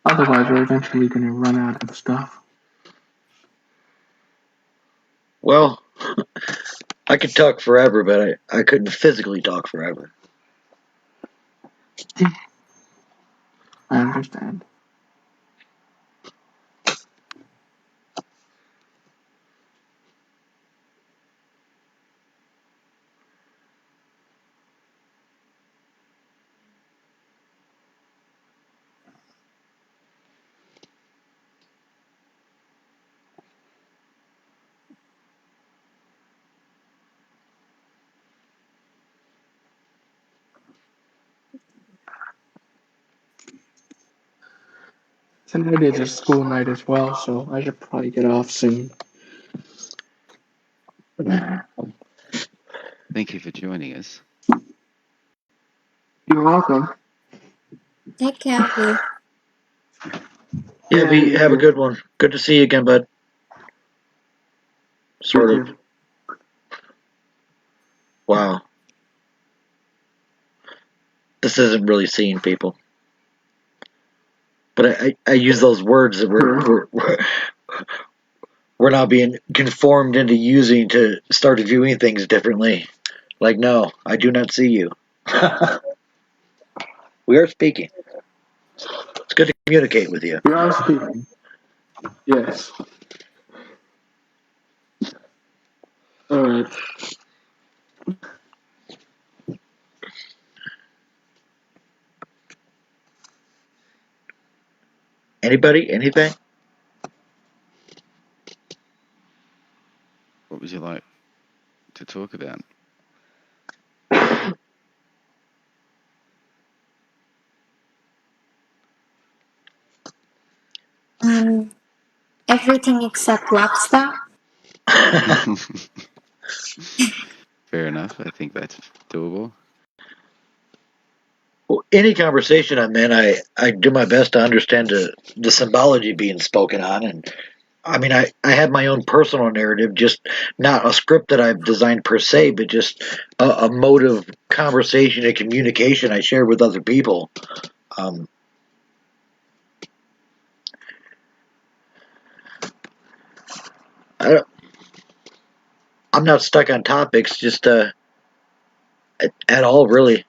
Otherwise, we're eventually going to run out of stuff. Well, I could talk forever, but I couldn't physically talk forever. I understand. Tonight is a school night as well, so I should probably get off soon. Thank you for joining us. You're welcome. Take care, V. Yeah, you have a too. good one. Good to see you again, bud. Sort You of. too. Wow. This isn't really seeing people. But I use those words that we're now being conformed into using to start viewing things differently. Like, no, I do not see you. We are speaking. It's good to communicate with you. You are speaking. Yes. Alright. Anybody? Anything? What would you like to talk about? Everything except lobster. Fair enough. I think that's doable. Well, any conversation I'm in, I do my best to understand the symbology being spoken on. And I mean, I have my own personal narrative, just not a script that I've designed per se, but just a mode of conversation and communication I share with other people. I'm not stuck on topics, just at all, really.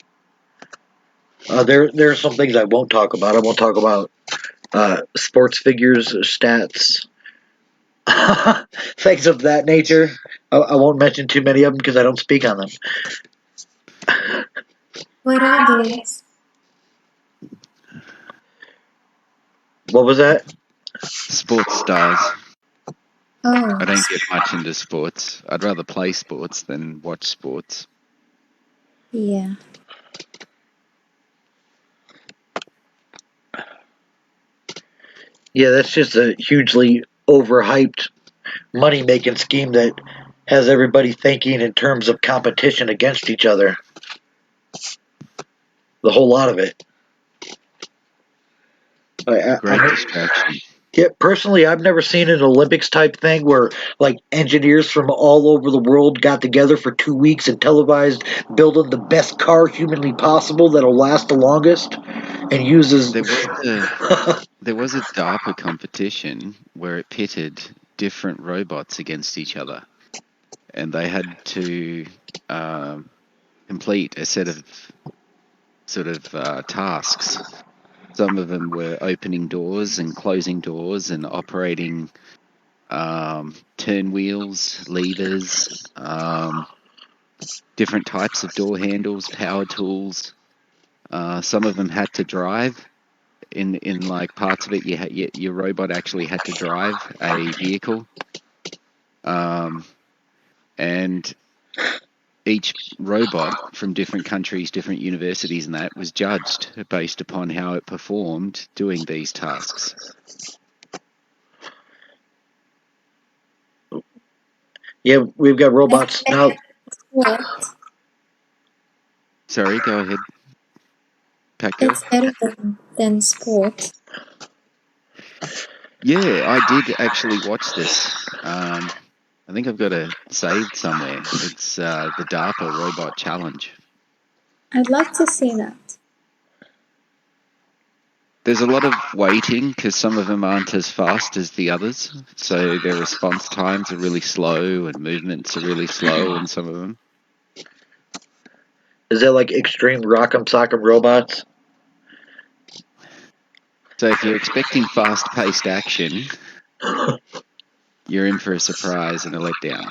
There are some things I won't talk about. I won't talk about sports figures, stats, things of that nature. I won't mention too many of them because I don't speak on them. What are those? What was that? Sports stars. Oh, I don't get much into sports. I'd rather play sports than watch sports. yeah. Yeah, that's just a hugely overhyped money making scheme that has everybody thinking in terms of competition against each other. The whole lot of it. Great distraction. Yeah, personally, I've never seen an Olympics type thing where like engineers from all over the world got together for 2 weeks and televised building the best car humanly possible that'll last the longest and uses. There was a DARPA competition where it pitted different robots against each other, and they had to complete a set of sort of tasks. Some of them were opening doors and closing doors and operating turn wheels, levers, different types of door handles, power tools. Some of them had to drive. In like parts of it, your robot actually had to drive a vehicle, and each robot from different countries, different universities, and that was judged based upon how it performed doing these tasks. Yeah, we've got robots now. What? Sorry, go ahead, Pat Girl. It's better than sport. Yeah, I did actually watch this. I think I've got it saved somewhere. It's the DARPA Robot Challenge. I'd love to see that. There's a lot of waiting because some of them aren't as fast as the others. So their response times are really slow and movements are really slow in some of them. Is that like extreme rock'em sock'em robots? So if you're expecting fast-paced action, you're in for a surprise and a letdown.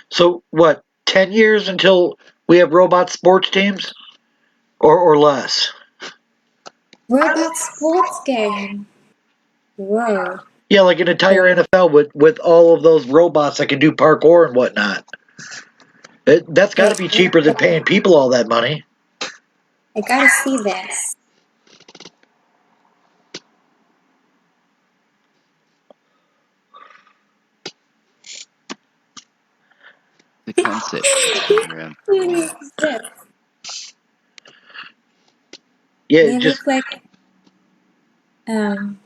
So what? 10 years until we have robot sports teams, or less? Robot sports game. Whoa. Yeah, like an entire NFL with all of those robots that can do parkour and whatnot. That's got to be cheaper than paying people all that money. I gotta see this. concept that's going around. Really exists. Yeah, They just look like um,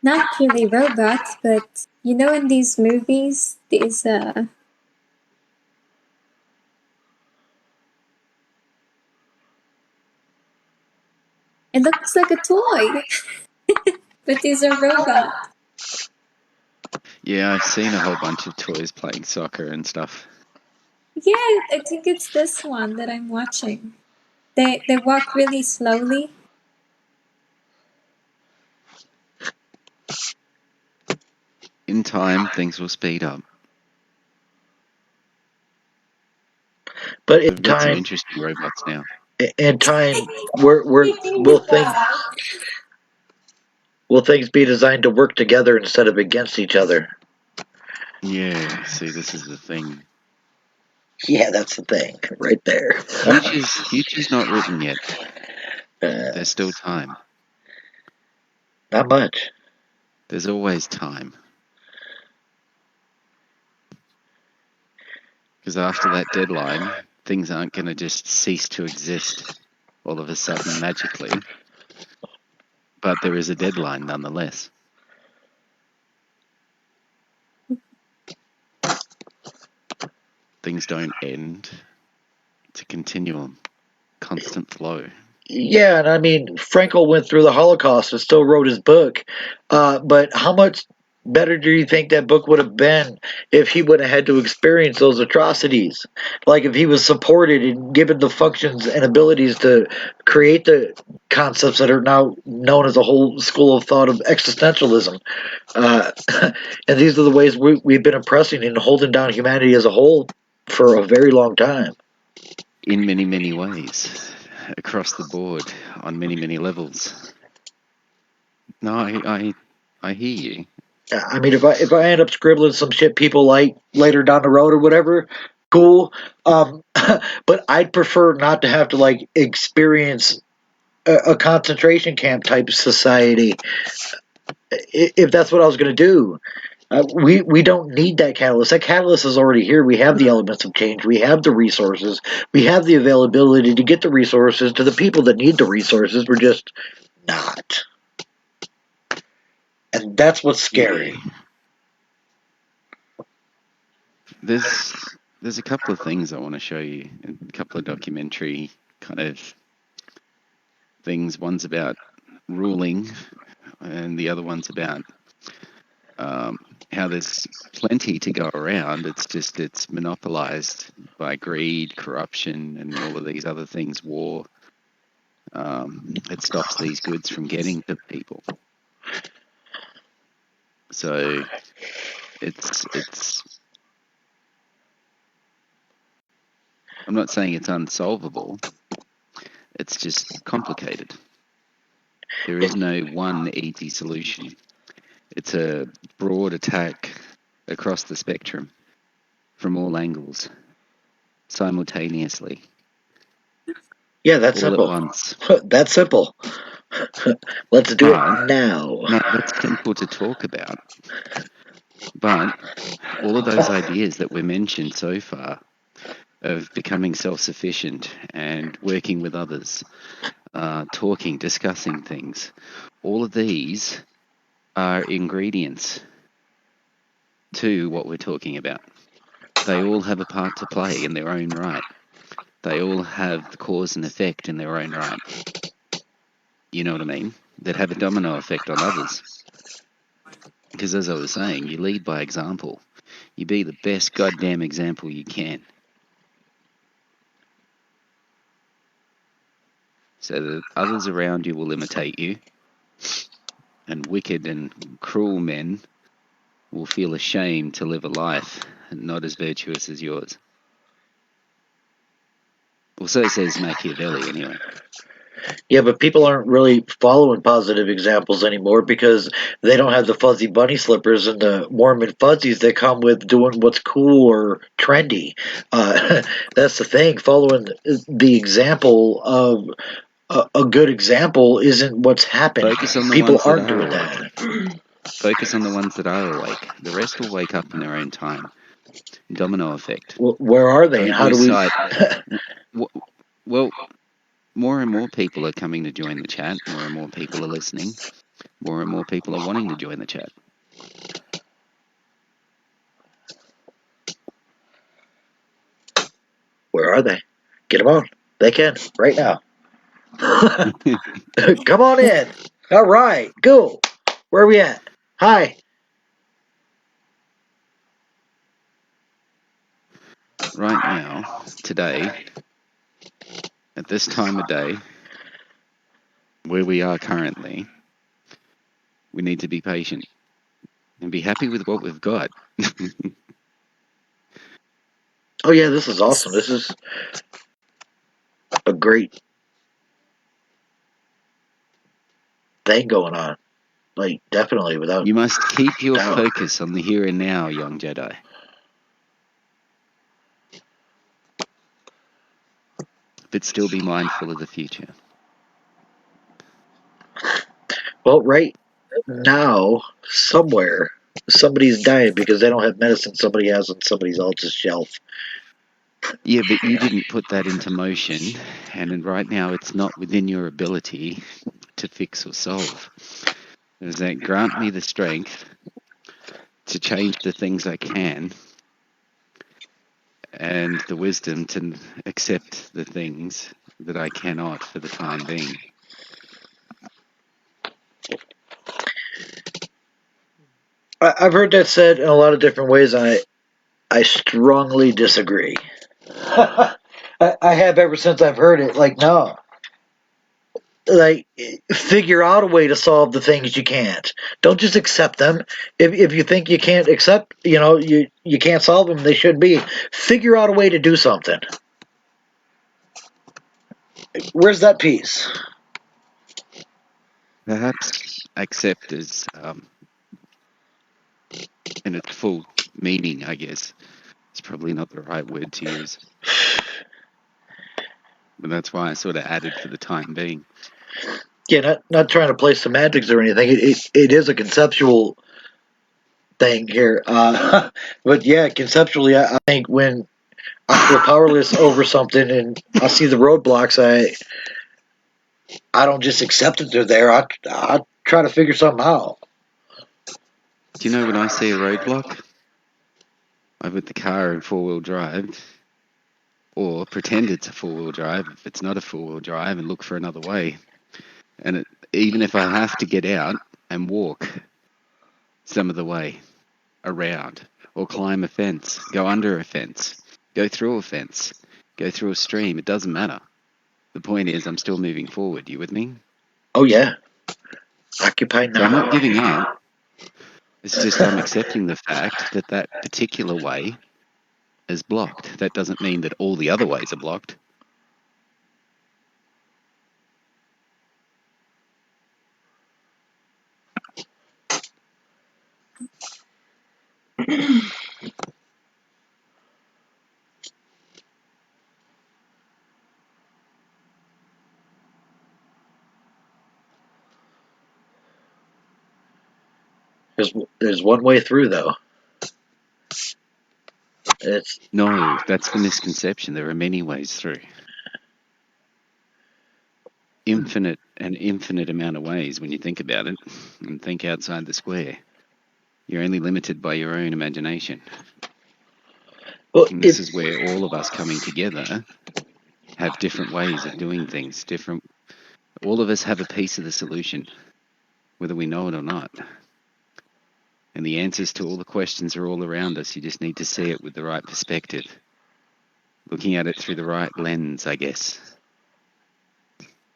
not really robots, but you know, in these movies, these it looks like a toy, but these are robots. Yeah, I've seen a whole bunch of toys playing soccer and stuff. Yeah, I think it's this one that I'm watching. They walk really slowly. In time, things will speed up. but in We've got some time, interesting robots now. will things be designed to work together instead of against each other? Yeah, see, this is the thing. Yeah, that's the thing right there. Future's not written yet. Uh, There's still time. not much. There's always time. Because after that deadline, things aren't going to just cease to exist all of a sudden magically. But there is a deadline nonetheless. Things don't end. It's a continuum, constant flow. Yeah, and I mean, Frankel went through the Holocaust and still wrote his book. But how much better do you think that book would have been if he would have had to experience those atrocities? Like if he was supported and given the functions and abilities to create the concepts that are now known as a whole school of thought of existentialism. Uh, and these are the ways we've been oppressing and holding down humanity as a whole for a very long time. In many, many ways, across the board, on many, many levels. No, I hear you. I mean, if I end up scribbling some shit people like later down the road or whatever, cool. But I'd prefer not to have to like experience a concentration camp type society if that's what I was going to do. We don't need that catalyst. That catalyst is already here. We have the elements of change. We have the resources. We have the availability to get the resources to the people that need the resources. We're just not. And that's what's scary. There's a couple of things I want to show you, a couple of documentary kind of things. One's about ruling, and the other one's about how there's plenty to go around. It's monopolized by greed, corruption, and all of these other things. War. It stops these goods from getting to people. So it's. I'm not saying it's unsolvable. It's just complicated. There is no one easy solution. It's a broad attack across the spectrum from all angles, simultaneously. Yeah, that's all simple. At once. That's simple. Let's do it now. No, that's simple to talk about. But all of those ideas that were mentioned so far of becoming self-sufficient and working with others, talking, discussing things, all of these are ingredients to what we're talking about. They all have a part to play in their own right. They all have the cause and effect in their own right. You know what I mean? That have a domino effect on others. Because as I was saying, you lead by example. You be the best goddamn example you can. So that others around you will imitate you. And wicked and cruel men will feel ashamed to live a life not as virtuous as yours. Well, so says Machiavelli, anyway. Yeah, but people aren't really following positive examples anymore because they don't have the fuzzy bunny slippers and the Mormon fuzzies that come with doing what's cool or trendy. That's the thing. Following the example of a good example isn't what's happening. Focus on the People ones that aren't are. doing that. Focus on the ones that are awake. The rest will wake up in their own time. Domino effect. Where are they? Don't How do lose we? sight. Well, more and more people are coming to join the chat. More and more people are listening. More and more people are wanting to join the chat. Where are they? Get them on. They can right now. Come on in. All right, go. Where are we at? Hi. Right now, today, at this time of day, where we are currently, we need to be patient and be happy with what we've got. Oh yeah, this is awesome. This is a great thing going on. Like, definitely, without You must keep your doubt. focus on the here and now, young Jedi. But still be mindful of the future. Well, right now, somewhere, somebody's dying because they don't have medicine somebody has on somebody else's shelf. Yeah, but you didn't put that into motion, and right now it's not within your ability to fix or solve. Does that grant me the strength to change the things I can, and the wisdom to accept the things that I cannot for the time being. I've heard that said in a lot of different ways, and I strongly disagree. I have ever since I've heard it. Like, no. Like, figure out a way to solve the things you can't. Don't just accept them. If you think you can't accept, you can't solve them, they should be. Figure out a way to do something. Where's that piece? Perhaps accept is, in its full meaning, I guess, it's probably not the right word to use. But that's why I sort of added for the time being. Yeah, not trying to play semantics or anything. It is a conceptual thing here. But yeah, conceptually, I think when I feel powerless over something and I see the roadblocks, I don't just accept that they're there. I try to figure something out. Do you know when I see a roadblock, I put the car in four-wheel drive, or pretend it's a four-wheel drive if it's not a four-wheel drive, and look for another way. And even if I have to get out and walk some of the way around, or climb a fence, go under a fence, go through a fence, go through a stream, it doesn't matter. The point is, I'm still moving forward. You with me? Oh yeah, occupy now. So I'm not giving up. It's just I'm accepting the fact that that particular way is blocked. That doesn't mean that all the other ways are blocked. There's one way through though. No, that's the misconception. There are many ways through. Infinite amount of ways when you think about it and think outside the square. You're only limited by your own imagination. Well, And this is where all of us coming together have different ways of doing things. All of us have a piece of the solution, whether we know it or not. And the answers to all the questions are all around us. You just need to see it with the right perspective. Looking at it through the right lens, I guess.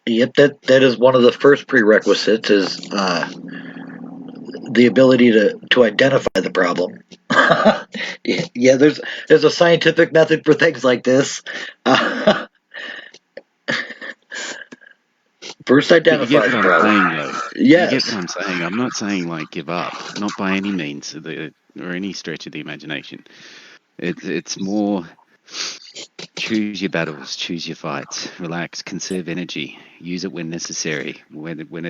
Yep, that is one of the first prerequisites is the ability to identify the problem. Yeah, there's a scientific method for things like this. First, identify You get the what problem. I'm saying, though. Yes. You get what I'm saying. I'm not saying like give up, not by any means or any stretch of the imagination. It's more choose your battles, choose your fights, relax, conserve energy, use it when necessary. When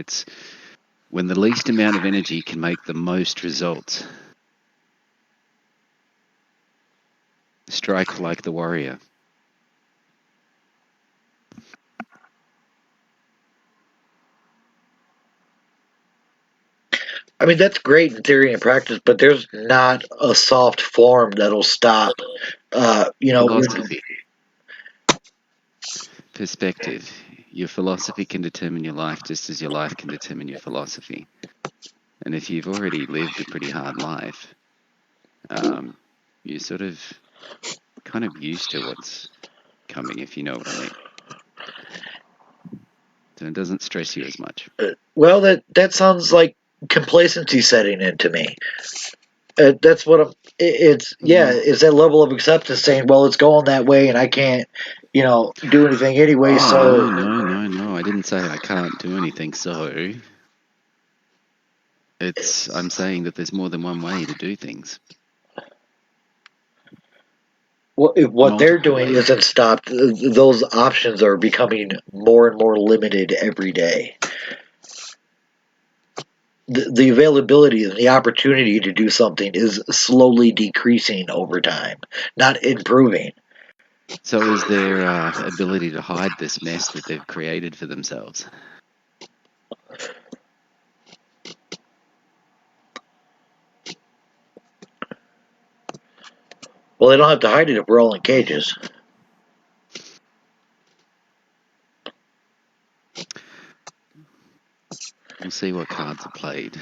when the least amount of energy can make the most results. Strike like the warrior. I mean, that's great in theory and practice, but there's not a soft form that'll stop. Philosophy. Perspective. Your philosophy can determine your life just as your life can determine your philosophy. And if you've already lived a pretty hard life, you're sort of kind of used to what's coming, if you know what I mean. So it doesn't stress you as much. Well, that sounds like complacency setting in to me. That's what I'm. It's that level of acceptance saying, well, it's going that way, and I can't, do anything anyway. So No. I didn't say I can't do anything. So I'm saying that there's more than one way to do things. well, if what they're Multiple doing ways. isn't stopped, those options are becoming more and more limited every day. The availability and the opportunity to do something is slowly decreasing over time, not improving. So is their ability to hide this mess that they've created for themselves? Well, they don't have to hide it if we're all in cages. We'll see what cards are played.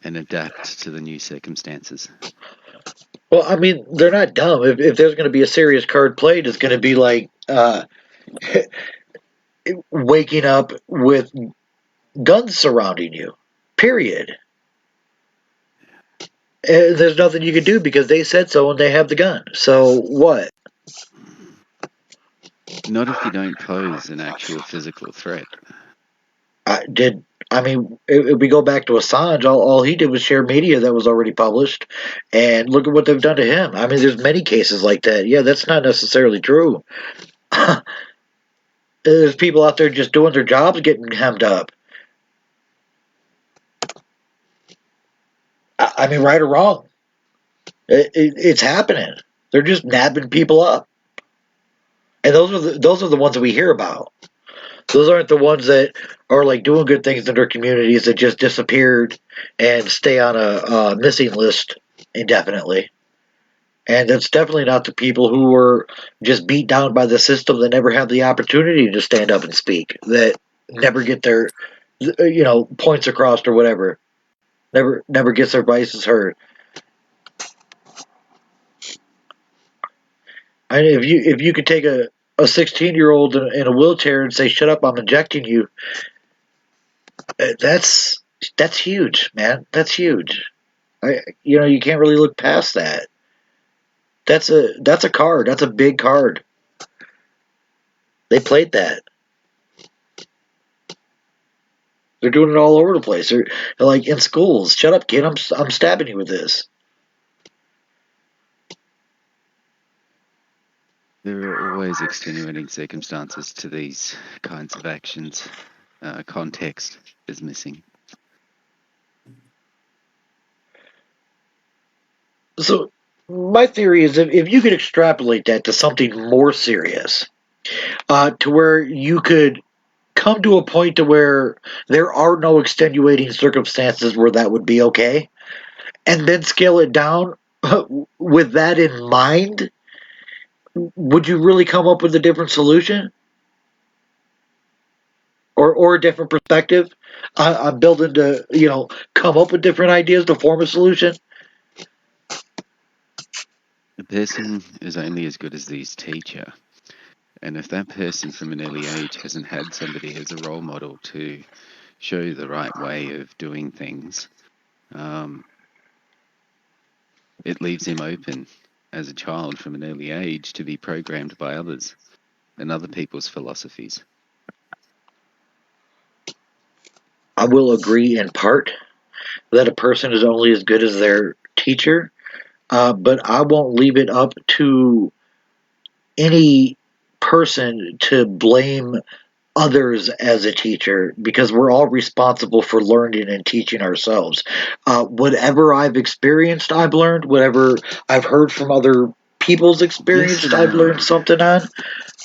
And adapt to the new circumstances. Well, I mean, they're not dumb. If there's going to be a serious card played, it's going to be like waking up with guns surrounding you. Period. There's nothing you can do because they said so and they have the gun. So what? Not if you don't pose an actual physical threat. If we go back to Assange, all he did was share media that was already published, and look at what they've done to him. I mean, there's many cases like that. Yeah, that's not necessarily true. There's people out there just doing their jobs getting hemmed up. I mean, right or wrong, it's happening. They're just nabbing people up, and those are the ones that we hear about. Those aren't the ones that are like doing good things in their communities that just disappeared and stay on a missing list indefinitely. And that's definitely not the people who were just beat down by the system that never have the opportunity to stand up and speak, that never get their points across or whatever, never gets their voices heard. And if you could take a 16-year-old in a wheelchair and say, "Shut up, I'm injecting you," that's huge, man. That's huge. You can't really look past that. That's a card. That's a big card. They played that. They're doing it all over the place. They're like in schools. Shut up, kid. I'm stabbing you with this. There are always extenuating circumstances to these kinds of actions. Context is missing. So my theory is if you could extrapolate that to something more serious, to where you could come to a point to where there are no extenuating circumstances where that would be okay, and then scale it down with that in mind, would you really come up with a different solution? Or a different perspective? I'm building to, come up with different ideas to form a solution. A person is only as good as these teacher. And if that person from an early age hasn't had somebody as a role model to show the right way of doing things, it leaves him open as a child from an early age to be programmed by others and other people's philosophies. I will agree in part that a person is only as good as their teacher, but I won't leave it up to any person to blame others as a teacher because we're all responsible for learning and teaching ourselves. Whatever I've experienced, I've learned. Whatever I've heard from other people's experience, Yes and I've learned no. something on.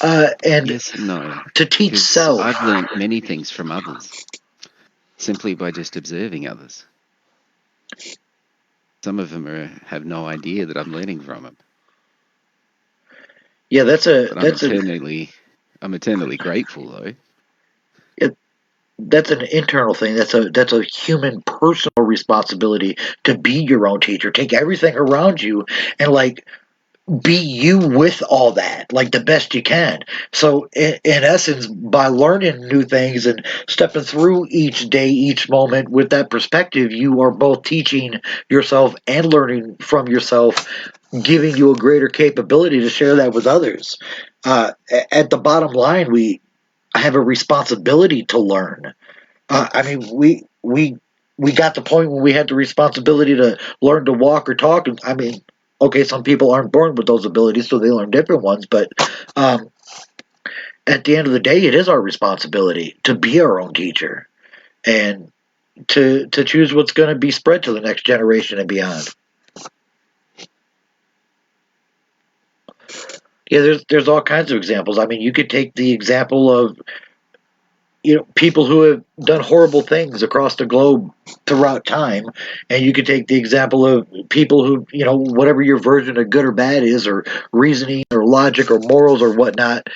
And Yes and no. to teach Because self. I've learnt many things from others simply by just observing others. Some of them have no idea that I'm learning from them. Yeah, that's But I'm eternally grateful though. that's an internal thing. That's a human personal responsibility to be your own teacher. Take everything around you and like be you with all that, like the best you can. So in essence, by learning new things and stepping through each day, each moment with that perspective, you are both teaching yourself and learning from yourself, giving you a greater capability to share that with others. At the bottom line, we have a responsibility to learn. I mean, we got the point when we had the responsibility to learn to walk or talk. I mean, okay, some people aren't born with those abilities, so they learn different ones. But um, at the end of the day, it is our responsibility to be our own teacher and to choose what's going to be spread to the next generation and beyond. Yeah, there's all kinds of examples. I mean, you could take the example of people who have done horrible things across the globe throughout time, and you could take the example of people who whatever your version of good or bad is, or reasoning or logic or morals or whatnot.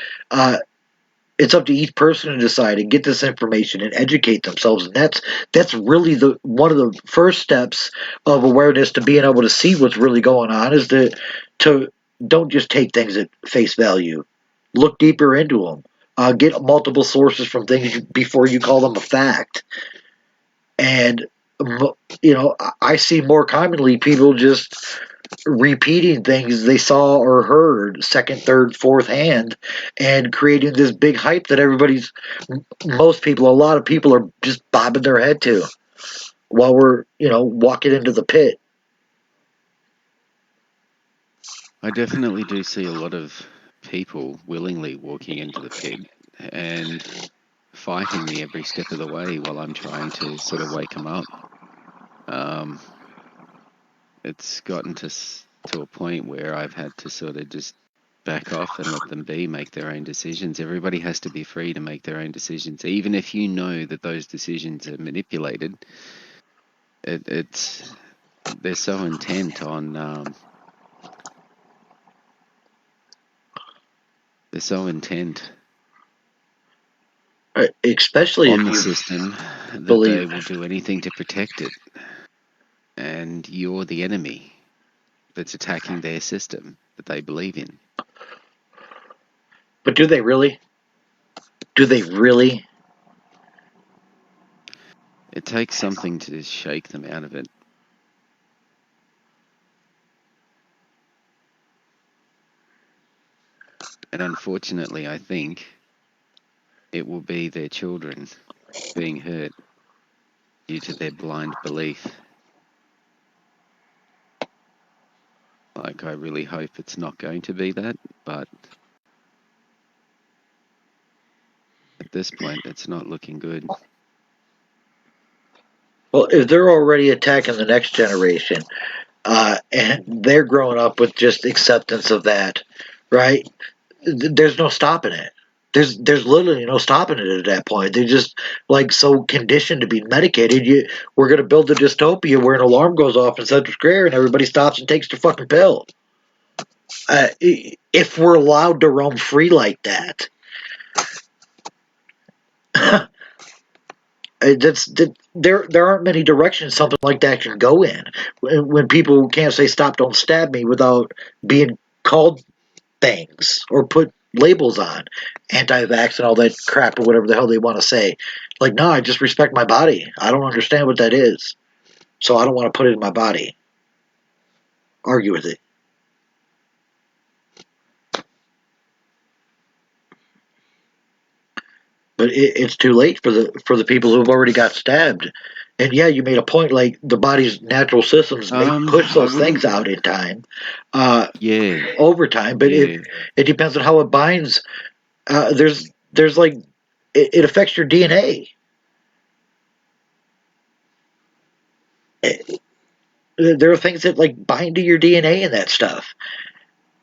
It's up to each person to decide and get this information and educate themselves, and that's really the one of the first steps of awareness to being able to see what's really going on, is to don't just take things at face value. Look deeper into them. Get multiple sources from things before you call them a fact. And I see more commonly people just repeating things they saw or heard second, third, fourth hand, and creating this big hype that a lot of people are just bobbing their head to while we're walking into the pit. I definitely do see a lot of people willingly walking into the pit and fighting me every step of the way while I'm trying to sort of wake them up. It's gotten to a point where I've had to sort of just back off and let them make their own decisions. Everybody has to be free to make their own decisions, even if you know that those decisions are manipulated. They're so intent on Especially on if the you system that believe. they will do anything to protect it, and you're the enemy that's attacking their system that they believe in. But do they really? Do they really? It takes something to shake them out of it. And unfortunately, I think it will be their children being hurt due to their blind belief. Like, I really hope it's not going to be that, but at this point, it's not looking good. Well, if they're already attacking the next generation, and they're growing up with just acceptance of that, right? There's no stopping it. There's literally no stopping it at that point. They're just like so conditioned to be medicated. We're gonna build a dystopia where an alarm goes off in Central Square and everybody stops and takes their fucking pill. If we're allowed to roam free like that, there aren't many directions something like that can go in. When people can't say "stop, don't stab me" without being called things or put labels on, anti-vax and all that crap or whatever the hell they want to say. Like, no, I just respect my body. I don't understand what that is, so I don't want to put it in my body. Argue with it. But it's too late for the people who've already got stabbed. And yeah, you made a point. Like the body's natural systems may push those things out in time, Yeah. over time. But Yeah. it depends on how it binds there's like it affects your DNA. There are things that like bind to your DNA and that stuff.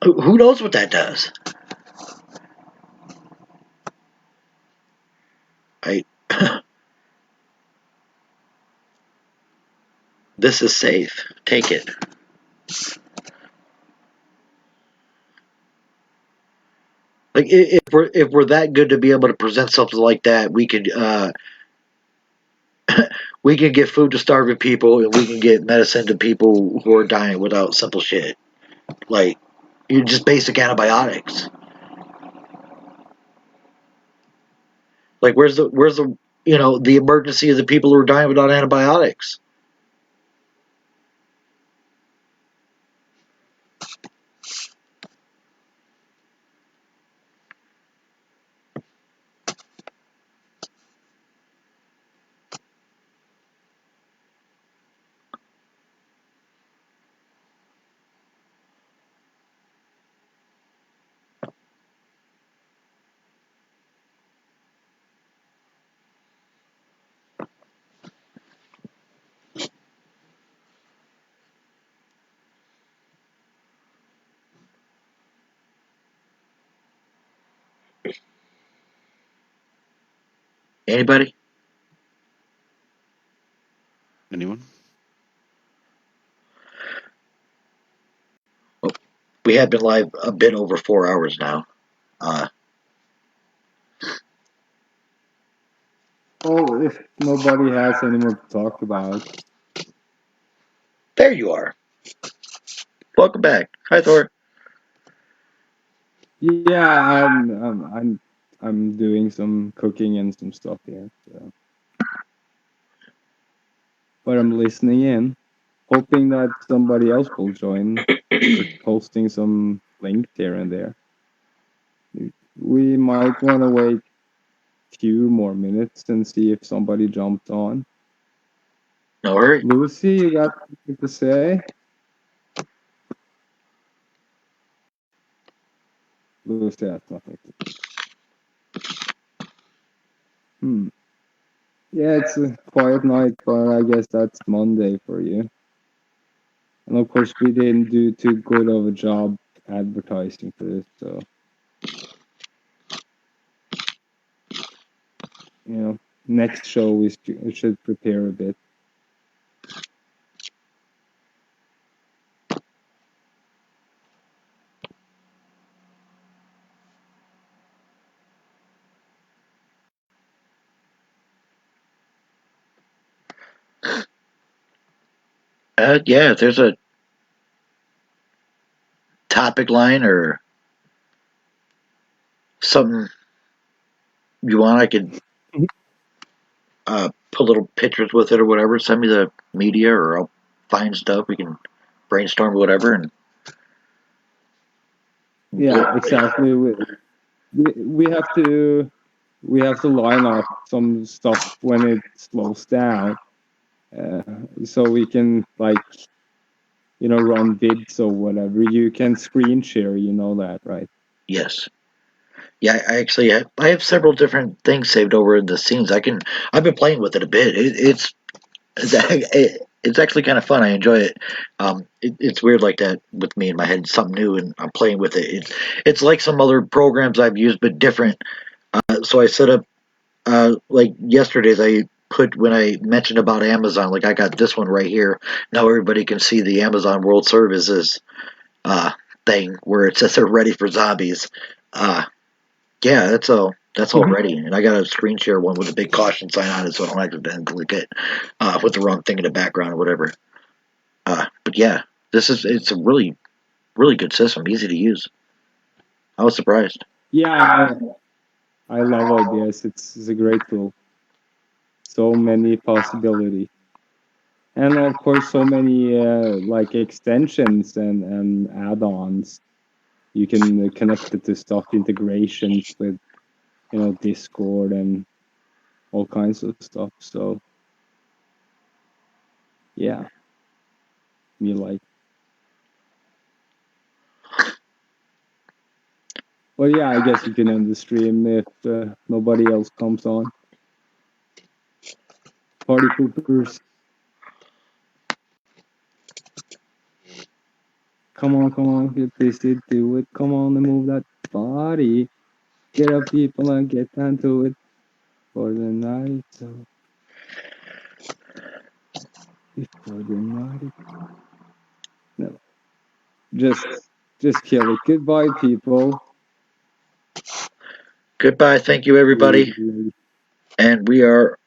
Who knows what that does? I This is safe. Take it. Like if we're that good to be able to present something like that, we could we can get food to starving people, and we can get medicine to people who are dying without simple shit. Like you just basic antibiotics. Like where's the the emergency of the people who are dying without antibiotics? Anybody? Anyone? Well, we have been live a bit over 4 hours now. Uh, Oh, if nobody has any more to talk about. there you are. Welcome back. Hi, Thor. Yeah, I'm doing some cooking and some stuff here. So. But I'm listening in, hoping that somebody else will join. Just posting some links here and there. We might want to wait a few more minutes and see if somebody jumped on. No hurry. Lucy, you got something to say? Lucy has nothing to say. Yeah, it's a quiet night, but I guess that's Monday for you. And of course, we didn't do too good of a job advertising for this, so next show we should prepare a bit. Yeah, if there's a topic line or something you want, I could put little pictures with it or whatever. Send me the media, or I'll find stuff. We can brainstorm whatever. And Yeah, exactly. We have to line up some stuff when it slows down, so we can run bids or whatever. You can screen share, you know that, right? yes, yeah. I actually I have several different things saved over in the scenes. I've been playing with it a bit. It's actually kind of fun. I enjoy it. It's weird like that with me in my head. Something new, and I'm playing with it. It's like some other programs I've used, but different. So I set up like yesterday's. I put when I mentioned about Amazon, like I got this one right here. Now everybody can see the Amazon World Services uh, thing where it says they're ready for zombies. Uh, yeah, that's all ready, and I got a screen share one with a big caution sign on it, so I don't accidentally get with the wrong thing in the background or whatever. But yeah, it's a really good system, easy to use. I was surprised. Yeah, I love OBS. It's a great tool. So many possibilities. And of course, so many extensions and add-ons. You can connect it to stuff, integrations with Discord and all kinds of stuff. So yeah, me like. Well, yeah, I guess you can end the stream if nobody else comes on. Party poopers. Come on, get busy, do it. Come on and move that body. Get up, people, and get down to it for the night. So before the night. No, just kill it. Goodbye, people. Goodbye. Thank you, everybody. And we are